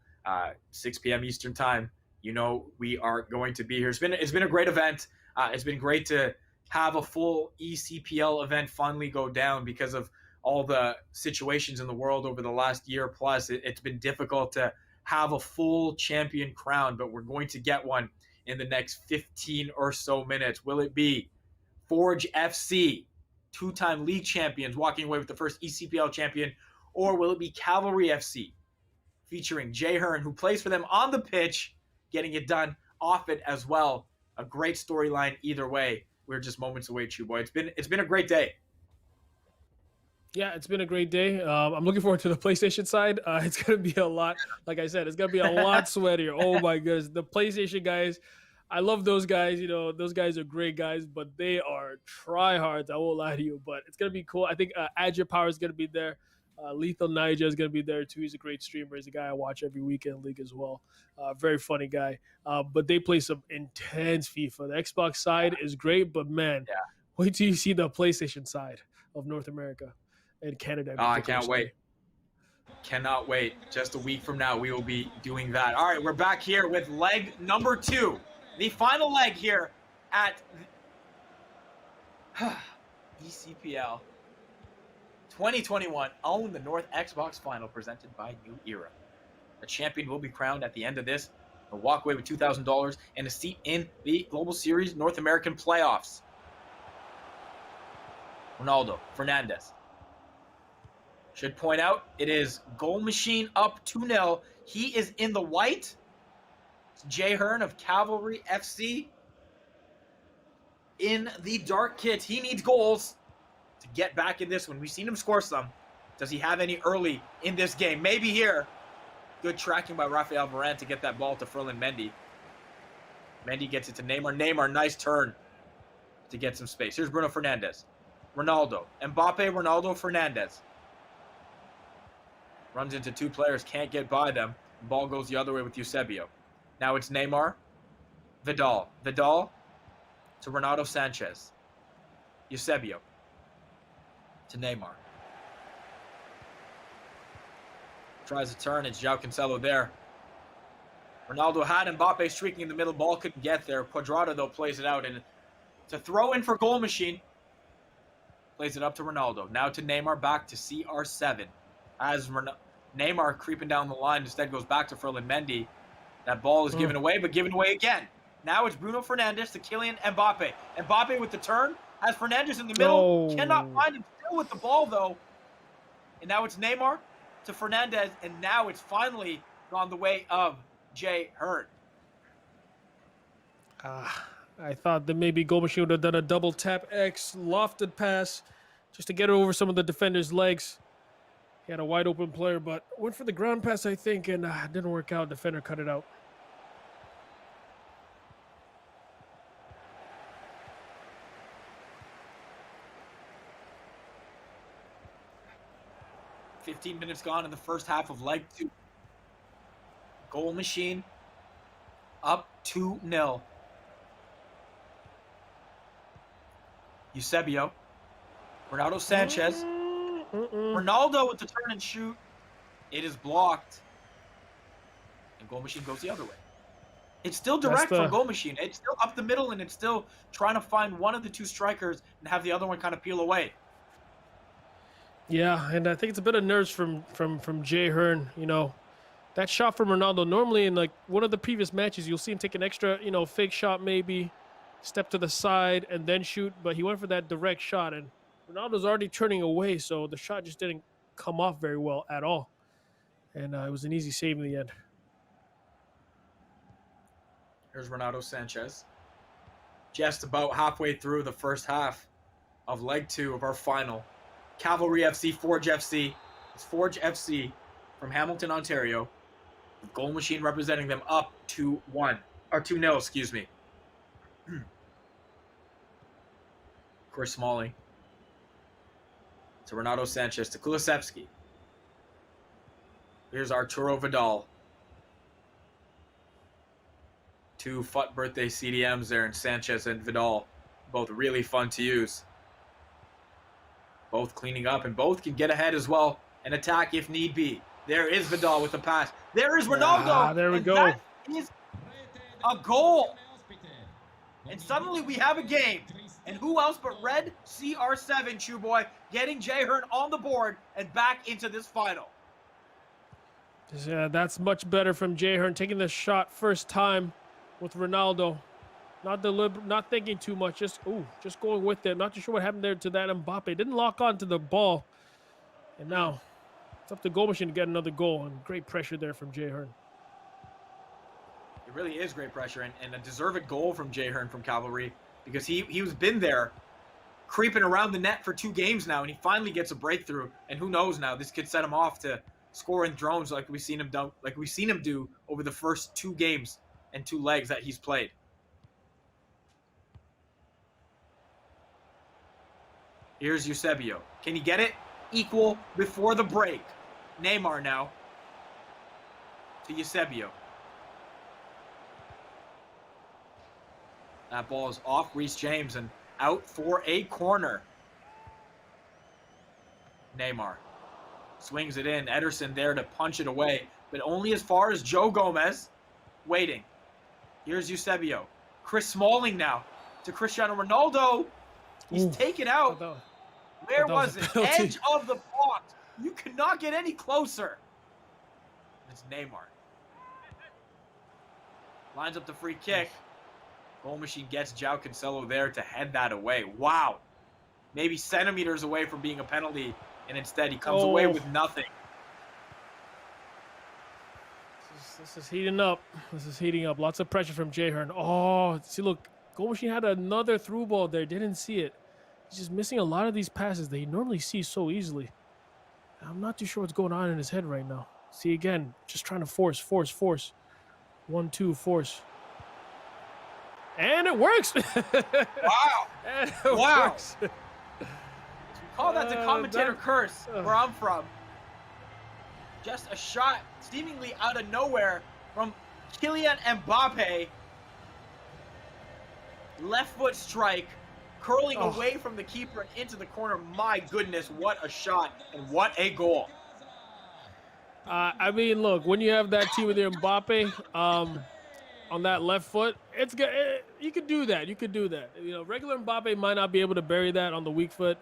6 p.m. Eastern time. We are going to be here. It's been a great event. It's been great to have a full eCPL event finally go down because of all the situations in the world over the last year plus. It's been difficult to have a full champion crown, but we're going to get one in the next 15 or so minutes. Will it be Forge FC, two-time league champions, walking away with the first eCPL champion, or will it be Cavalry FC, featuring Jay Hearn, who plays for them on the pitch, getting it done off it as well? A great storyline either way. We're just moments away, Chew Boy. It's been a great day. Yeah, it's been a great day. I'm looking forward to the PlayStation side. It's going to be a lot. Like I said, it's going to be a lot sweatier. Oh, my goodness. The PlayStation guys, I love those guys. Those guys are great guys, but they are tryhards. I won't lie to you, but it's going to be cool. I think Agile Power is going to be there. Lethal Niger is going to be there, too. He's a great streamer. He's a guy I watch every weekend league as well. Very funny guy. But they play some intense FIFA. The Xbox side is great, but, man, wait till you see the PlayStation side of North America and Canada. I can't wait. Cannot wait. Just a week from now, we will be doing that. All right, we're back here with leg number 2. The final leg here at eCPL 2021 Own the North Xbox final presented by New Era. The champion will be crowned at the end of this. A walk away with $2,000 and a seat in the Global Series North American playoffs. Ronaldo, Fernandez, Should point out, it is Goal Machine up 2-0. He is in the white. It's Jay Hearn of Cavalry FC. In the dark kit, he needs goals to get back in this one. We've seen him score some. Does he have any early in this game? Maybe here. Good tracking by Rafael Varane to get that ball to Ferland Mendy. Mendy gets it to Neymar. Neymar, nice turn to get some space. Here's Bruno Fernandes. Ronaldo. Mbappe, Ronaldo, Fernandes. Runs into two players, can't get by them. Ball goes the other way with Eusebio. Now it's Neymar. Vidal. Vidal to Renato Sanchez. Eusebio to Neymar. Tries a turn. It's João Cancelo there. Ronaldo had Mbappe streaking in the middle. Ball couldn't get there. Quadrado, though, plays it out. And to throw in for Goal Machine. Plays it up to Ronaldo. Now to Neymar. Back to CR7. As Neymar creeping down the line. Instead goes back to Ferland Mendy. That ball is given away, but given away again. Now it's Bruno Fernandes to Kylian Mbappe. Mbappe with the turn. Has Fernandes in the middle. Cannot find him still with the ball, though. And now it's Neymar to Fernandes, and now it's finally gone the way of Jay Hearn. I thought that maybe Goal Machine would have done a double tap X lofted pass just to get it over some of the defender's legs. He had a wide open player, but went for the ground pass, I think, and didn't work out. Defender cut it out. $15 minutes gone in the first half of leg 2. Goal Machine up 2-0. Eusebio. Renato Sanchez. Ronaldo with the turn and shoot. It is blocked. And Goal Machine goes the other way. It's still direct from Goal Machine. It's still up the middle, and it's still trying to find one of the two strikers and have the other one kind of peel away. Yeah, and I think it's a bit of nerves from Jay Hearn. You know, that shot from Ronaldo, normally in like one of the previous matches, you'll see him take an extra, fake shot maybe, step to the side and then shoot, but he went for that direct shot, and Ronaldo's already turning away, so the shot just didn't come off very well at all. And it was an easy save in the end. Here's Renato Sanchez. Just about halfway through the first half of leg 2 of our final. Cavalry FC, Forge FC. It's Forge FC from Hamilton, Ontario. With Goal Machine representing them up 2-1. Or 2-0, excuse me. Chris Smalling. To Renato Sanchez. To Kulusevski. Here's Arturo Vidal. 2 FUT birthday CDMs there in Sanchez and Vidal. Both really fun to use. Both cleaning up, and both can get ahead as well and attack if need be. There is Vidal with the pass. There is Ronaldo. There we go. That is a goal. And suddenly we have a game. And who else but Red CR7, Chew Boy, getting Jay Hearn on the board and back into this final. Yeah, that's much better from Jay Hearn, taking the shot first time with Ronaldo. Not thinking too much, just going with it. Not too sure what happened there to that Mbappe. Didn't lock on to the ball. And now it's up to Goal Machine to get another goal, and great pressure there from Jay Hearn. It really is great pressure, and a deserved goal from Jay Hearn from Cavalry, because he was been there creeping around the net for 2 games now, and he finally gets a breakthrough. And who knows now, this could set him off to scoring drones like we've seen him do over the first 2 games and 2 legs that he's played. Here's Eusebio. Can he get it? Equal before the break. Neymar now to Eusebio. That ball is off Reece James and out for a corner. Neymar swings it in. Ederson there to punch it away, but only as far as Joe Gomez. Waiting. Here's Eusebio. Chris Smalling now to Cristiano Ronaldo. He's taken out. Where was it? Edge of the box. You cannot get any closer. It's Neymar. Lines up the free kick. Goal Machine gets João Cancelo there to head that away. Wow. Maybe centimeters away from being a penalty and instead he comes away with nothing. This is heating up. This is heating up. Lots of pressure from Jay Hearn. Oh, see, look, Goal Machine had another through ball there. Didn't see it. He's just missing a lot of these passes that he normally sees so easily. I'm not too sure what's going on in his head right now. See, again, just trying to force. 1-2, force. And it works. Wow. And it Wow. works. We call that the commentator curse where I'm from. Just a shot seemingly out of nowhere from Kylian Mbappe. Left foot strike, curling away from the keeper and into the corner. My goodness, what a shot and what a goal. I mean, look, when you have that team with your Mbappe on that left foot, it's good. You could do that. You could do that. You know, regular Mbappe might not be able to bury that on the weak foot,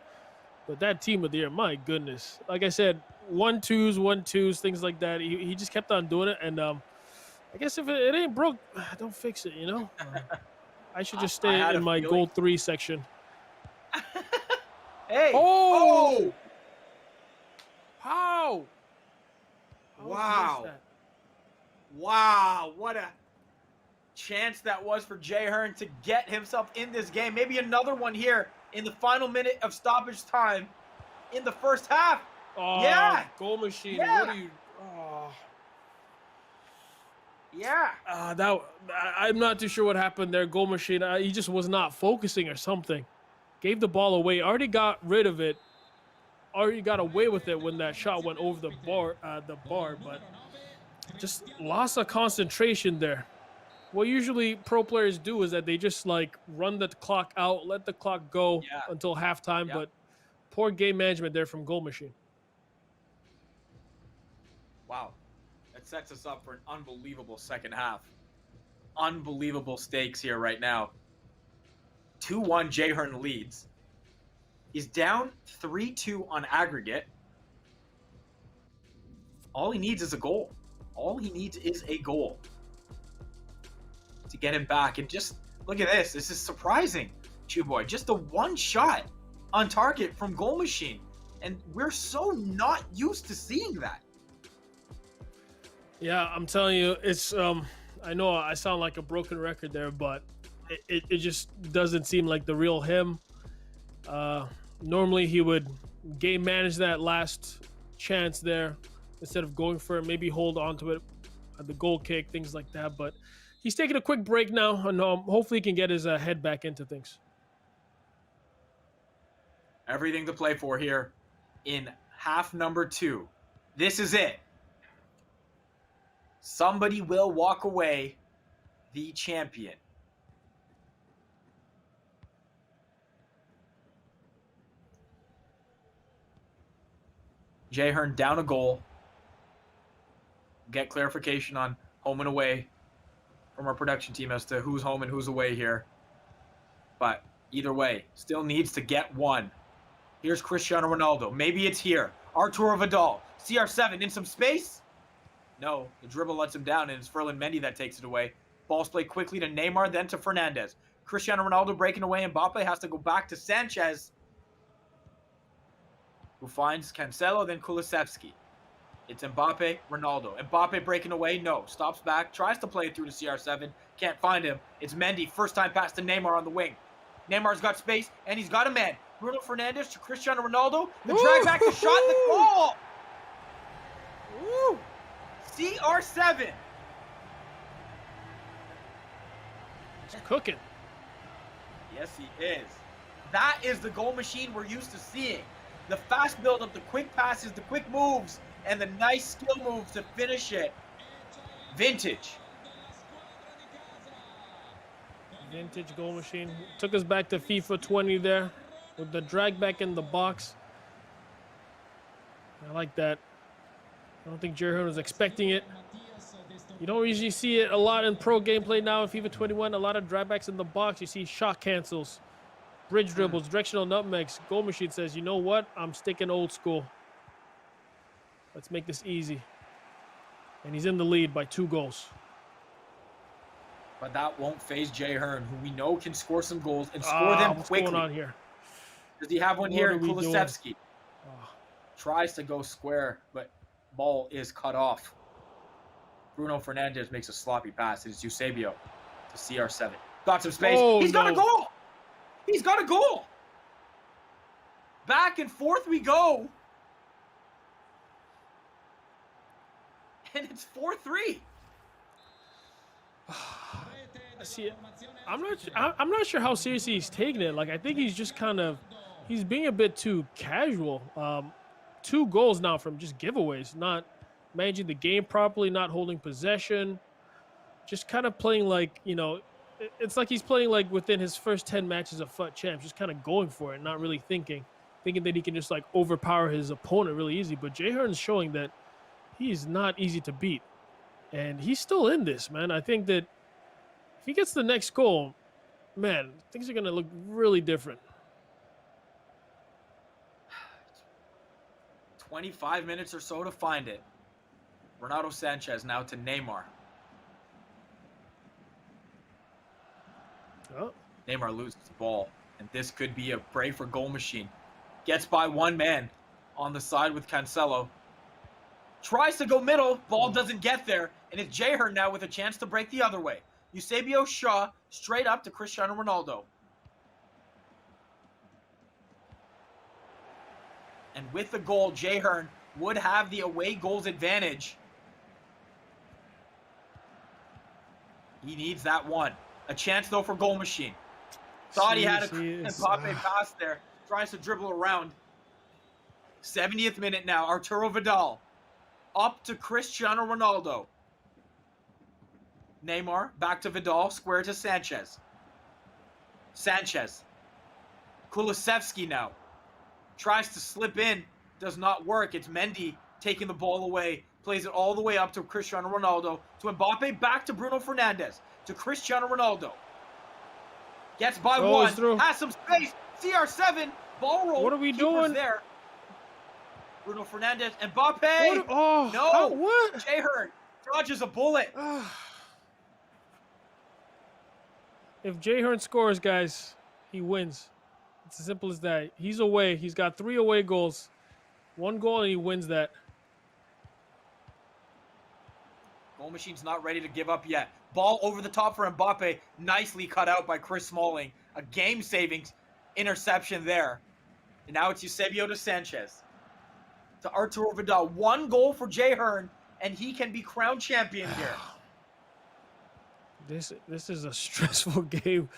but that team with there, my goodness. Like I said, 1-2s, things like that. He just kept on doing it, and I guess if it ain't broke, don't fix it. You know, I should just stay in my goal 3 section. Hey! Oh! How? Wow. Wow, what a chance that was for Jay Hearn to get himself in this game. Maybe another one here in the final minute of stoppage time in the first half. Oh, yeah. Goal Machine. Yeah. What are you? Oh. Yeah. I'm not too sure what happened there. Goal Machine. He just was not focusing or something. Gave the ball away. Already got rid of it. Already got away with it when that shot went over the bar, but just lost of concentration there. What usually pro players do is that they just like run the clock out, let the clock go until halftime. But poor game management there from Goal Machine. Wow. That sets us up for an unbelievable second half. Unbelievable stakes here right now. 2-1 Jay Hearn leads. He's down 3-2 on aggregate. All he needs is a goal. All he needs is a goal to get him back. And just look at this. This is surprising, Chew Boy. Just the one shot on target from Goal Machine. And we're so not used to seeing that. Yeah, I'm telling you, it's I know I sound like a broken record there, but it just doesn't seem like the real him. Normally he would game manage that last chance there instead of going for it, maybe hold on to it at the goal kick, things like that. But he's taking a quick break now, and hopefully he can get his head back into things. Everything to play for here in half number 2. This is it. Somebody will walk away the champion. Jay Hearn down a goal. Get clarification on home and away from our production team as to who's home and who's away here. But either way, still needs to get one. Here's Cristiano Ronaldo. Maybe it's here. Arturo Vidal. CR7 in some space? No, the dribble lets him down, and it's Ferland Mendy that takes it away. Ball's played quickly to Neymar, then to Fernandez. Cristiano Ronaldo breaking away. Mbappe has to go back to Sanchez, who finds Cancelo, then Kulusevski. It's Mbappe, Ronaldo. Mbappe breaking away, no. Stops back, tries to play it through to CR7. Can't find him. It's Mendy, first time pass to Neymar on the wing. Neymar's got space, and he's got a man. Bruno Fernandes to Cristiano Ronaldo. The drag back, the shot, the goal! Woo! CR7. He's cooking. Yes, he is. That is the goal machine we're used to seeing. The fast build-up, the quick passes, the quick moves, and the nice skill moves to finish it. Vintage. Vintage Goal Machine. Took us back to FIFA 20 there with the drag back in the box. I like that. I don't think Jay Hearn was expecting it. You don't usually see it a lot in pro gameplay now in FIFA 21. A lot of dragbacks in the box. You see shot cancels, bridge dribbles, directional nutmegs. Goal Machine says, you know what? I'm sticking old school. Let's make this easy. And he's in the lead by 2 goals. But that won't phase Jay Hearn, who we know can score some goals and score them what's quickly. Going on here? Does he have one here in Kulusevski? Tries to go square, but ball is cut off. Bruno Fernandes makes a sloppy pass. It's Eusebio to CR7. Got some space. Oh, He's got a no. goal! He's got a goal! Back and forth we go. And it's 4-3. See, I'm not sure how seriously he's taking it. Like, I think he's just he's being a bit too casual. 2 goals now from just giveaways, not managing the game properly, not holding possession, just kind of playing like, it's like he's playing like within his first 10 matches of FUT Champs, just kind of going for it, not really thinking that he can just like overpower his opponent really easy. But Jay Hearn's showing that he's not easy to beat, and he's still in this, man. I think that if he gets the next goal, man, things are going to look really different. 25 minutes or so to find it. Renato Sanchez now to Neymar. Oh. Neymar loses the ball, and this could be a pray for goal machine. Gets by one man on the side with Cancelo. Tries to go middle, ball doesn't get there, and it's Jay Hearn now with a chance to break the other way. Eusebio Shaw straight up to Cristiano Ronaldo. And with the goal, Jay Hearn would have the away goals advantage. He needs that one. A chance, though, for goal machine. Thought he had a Mbappe pass there. Tries to dribble around. 70th minute now. Arturo Vidal. Up to Cristiano Ronaldo. Neymar, back to Vidal. Square to Sanchez. Sanchez. Kulusevski now. Tries to slip in. Does not work. It's Mendy taking the ball away. Plays it all the way up to Cristiano Ronaldo. To Mbappe, back to Bruno Fernandes. To Cristiano Ronaldo. Gets by one. Through. Has some space. CR7. Ball roll. What are we Keeper's doing? There. Bruno Fernandes. Mbappe. No. What? Jay Hearn dodges a bullet. If Jay Hearn scores, guys, he wins. It's as simple as that. He's away. He's got 3 away goals. 1 goal, and he wins that. Goal machine's not ready to give up yet. Ball over the top for Mbappe. Nicely cut out by Chris Smalling. A game-saving interception there. And now it's Eusebio to Sanchez. To Arturo Vidal. 1 goal for Jay Hearn, and he can be crowned champion here. This is a stressful game.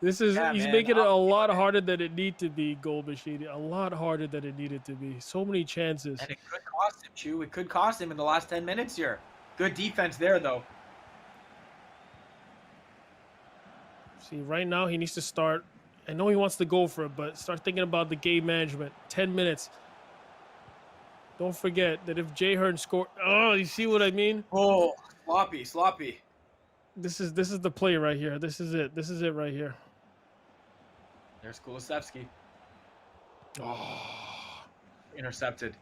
He's man, making it a lot harder than it need to be, goal machine. A lot harder than it needed to be. So many chances. And it could cost him, Chu. It could cost him in the last 10 minutes here. Good defense there, though. See, right now he needs to start. I know he wants to go for it, but start thinking about the game management. 10 minutes. Don't forget that if Jay Hearn scored, you see what I mean? Oh, sloppy. This is the play right here. This is it. This is it right here. There's Kulusevski. Intercepted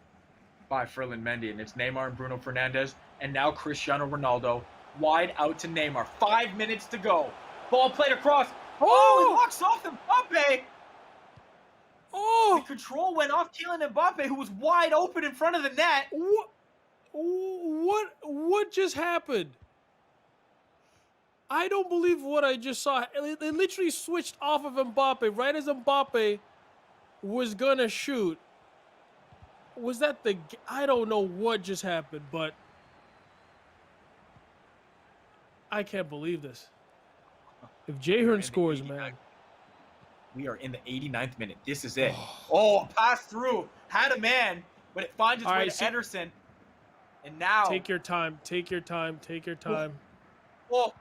by Ferland Mendy, and it's Neymar and Bruno Fernandes, and now Cristiano Ronaldo wide out to Neymar. 5 minutes to go. Ball played across. Oh, he walks off Mbappe. The control went off Kylian Mbappe, who was wide open in front of the net. What just happened? I don't believe what I just saw. They literally switched off of Mbappe right as Mbappe was gonna shoot. Was that I don't know what just happened, but I can't believe this. If Jay Hearn scores, man. We are in the 89th minute. This is it. Oh, pass through. Had a man, but it finds its way to Ederson. And now. Take your time. Take your time. Take your time. Oh.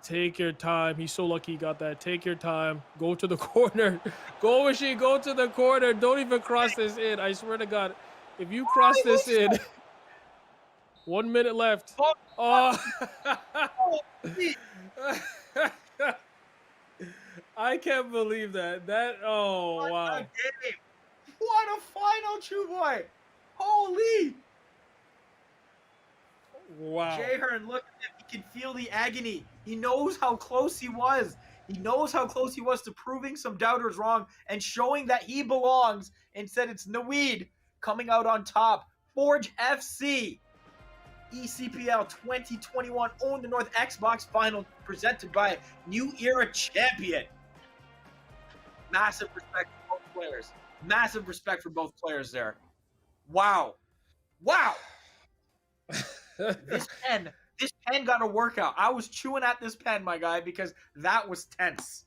Take your time. He's so lucky he got that. Take your time. Go to the corner. Go, machine. Go to the corner. Don't even cross this in. I swear to God. If you cross this in. 1 minute left. I can't believe that. Wow. A game. What a final, Chew Boy. Holy. Wow. Jay Hearn, look at him. He can feel the agony. He knows how close he was. He knows how close he was to proving some doubters wrong and showing that he belongs. Instead, it's Naweed coming out on top. Forge FC. eCPL 2021 Own the North Xbox Final presented by New Era Champion. Massive respect for both players. Massive respect for both players there. Wow. This pen got a workout. I was chewing at this pen, my guy, because that was tense.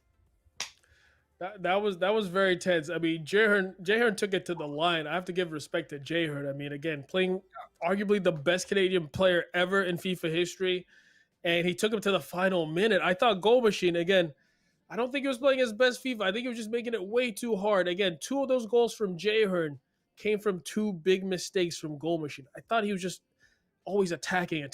That was very tense. I mean, Jay Hearn took it to the line. I have to give respect to Jay Hearn. I mean, again, playing arguably the best Canadian player ever in FIFA history, and he took him to the final minute. I thought Goal Machine, again, I don't think he was playing his best FIFA. I think he was just making it way too hard. Again, 2 of those goals from Jay Hearn came from 2 big mistakes from Goal Machine. I thought he was just always attacking,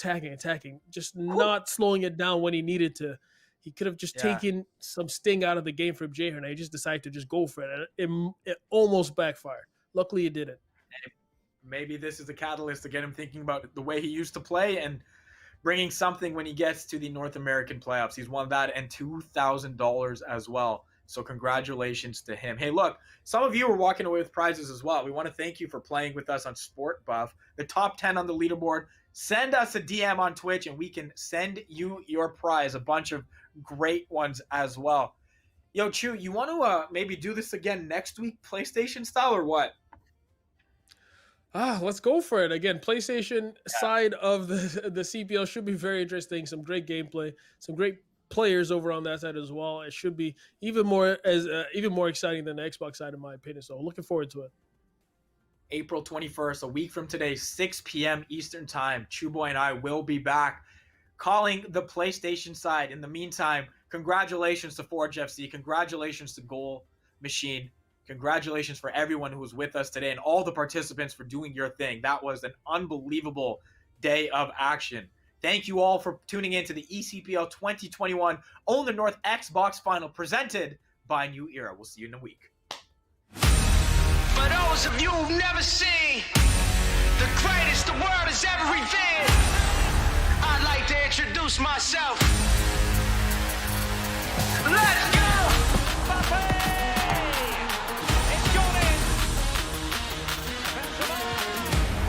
just not slowing it down when he needed to. He could have just taken some sting out of the game from Jay Hearn. He just decided to just go for it. It almost backfired. Luckily, it didn't. Maybe this is a catalyst to get him thinking about the way he used to play and bringing something when he gets to the North American playoffs. He's won that and $2,000 as well. So congratulations to him. Hey, look, some of you are walking away with prizes as well. We want to thank you for playing with us on Sport Buff. The top 10 on the leaderboard. Send us a DM on Twitch and we can send you your prize. A bunch of great ones as well. Yo, Chew, you want to maybe do this again next week, PlayStation style, or what? Let's go for it. Again, PlayStation side of the CPL should be very interesting. Some great gameplay, some great players over on that side as well. It should be even more exciting than the Xbox side, in my opinion. So looking forward to it. April 21st, a week from today, 6 p.m. Eastern Time. Chuboy and I will be back calling the PlayStation side. In the meantime, congratulations to Forge FC. Congratulations to Goal Machine. Congratulations for everyone who was with us today and all the participants for doing your thing. That was an unbelievable day of action. Thank you all for tuning in to the eCPL 2021 Own the North Xbox Final presented by New Era. We'll see you in a week. For those of you who've never seen the greatest the world has ever revealed, I'd like to introduce myself. Let's go!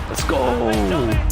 Let's go!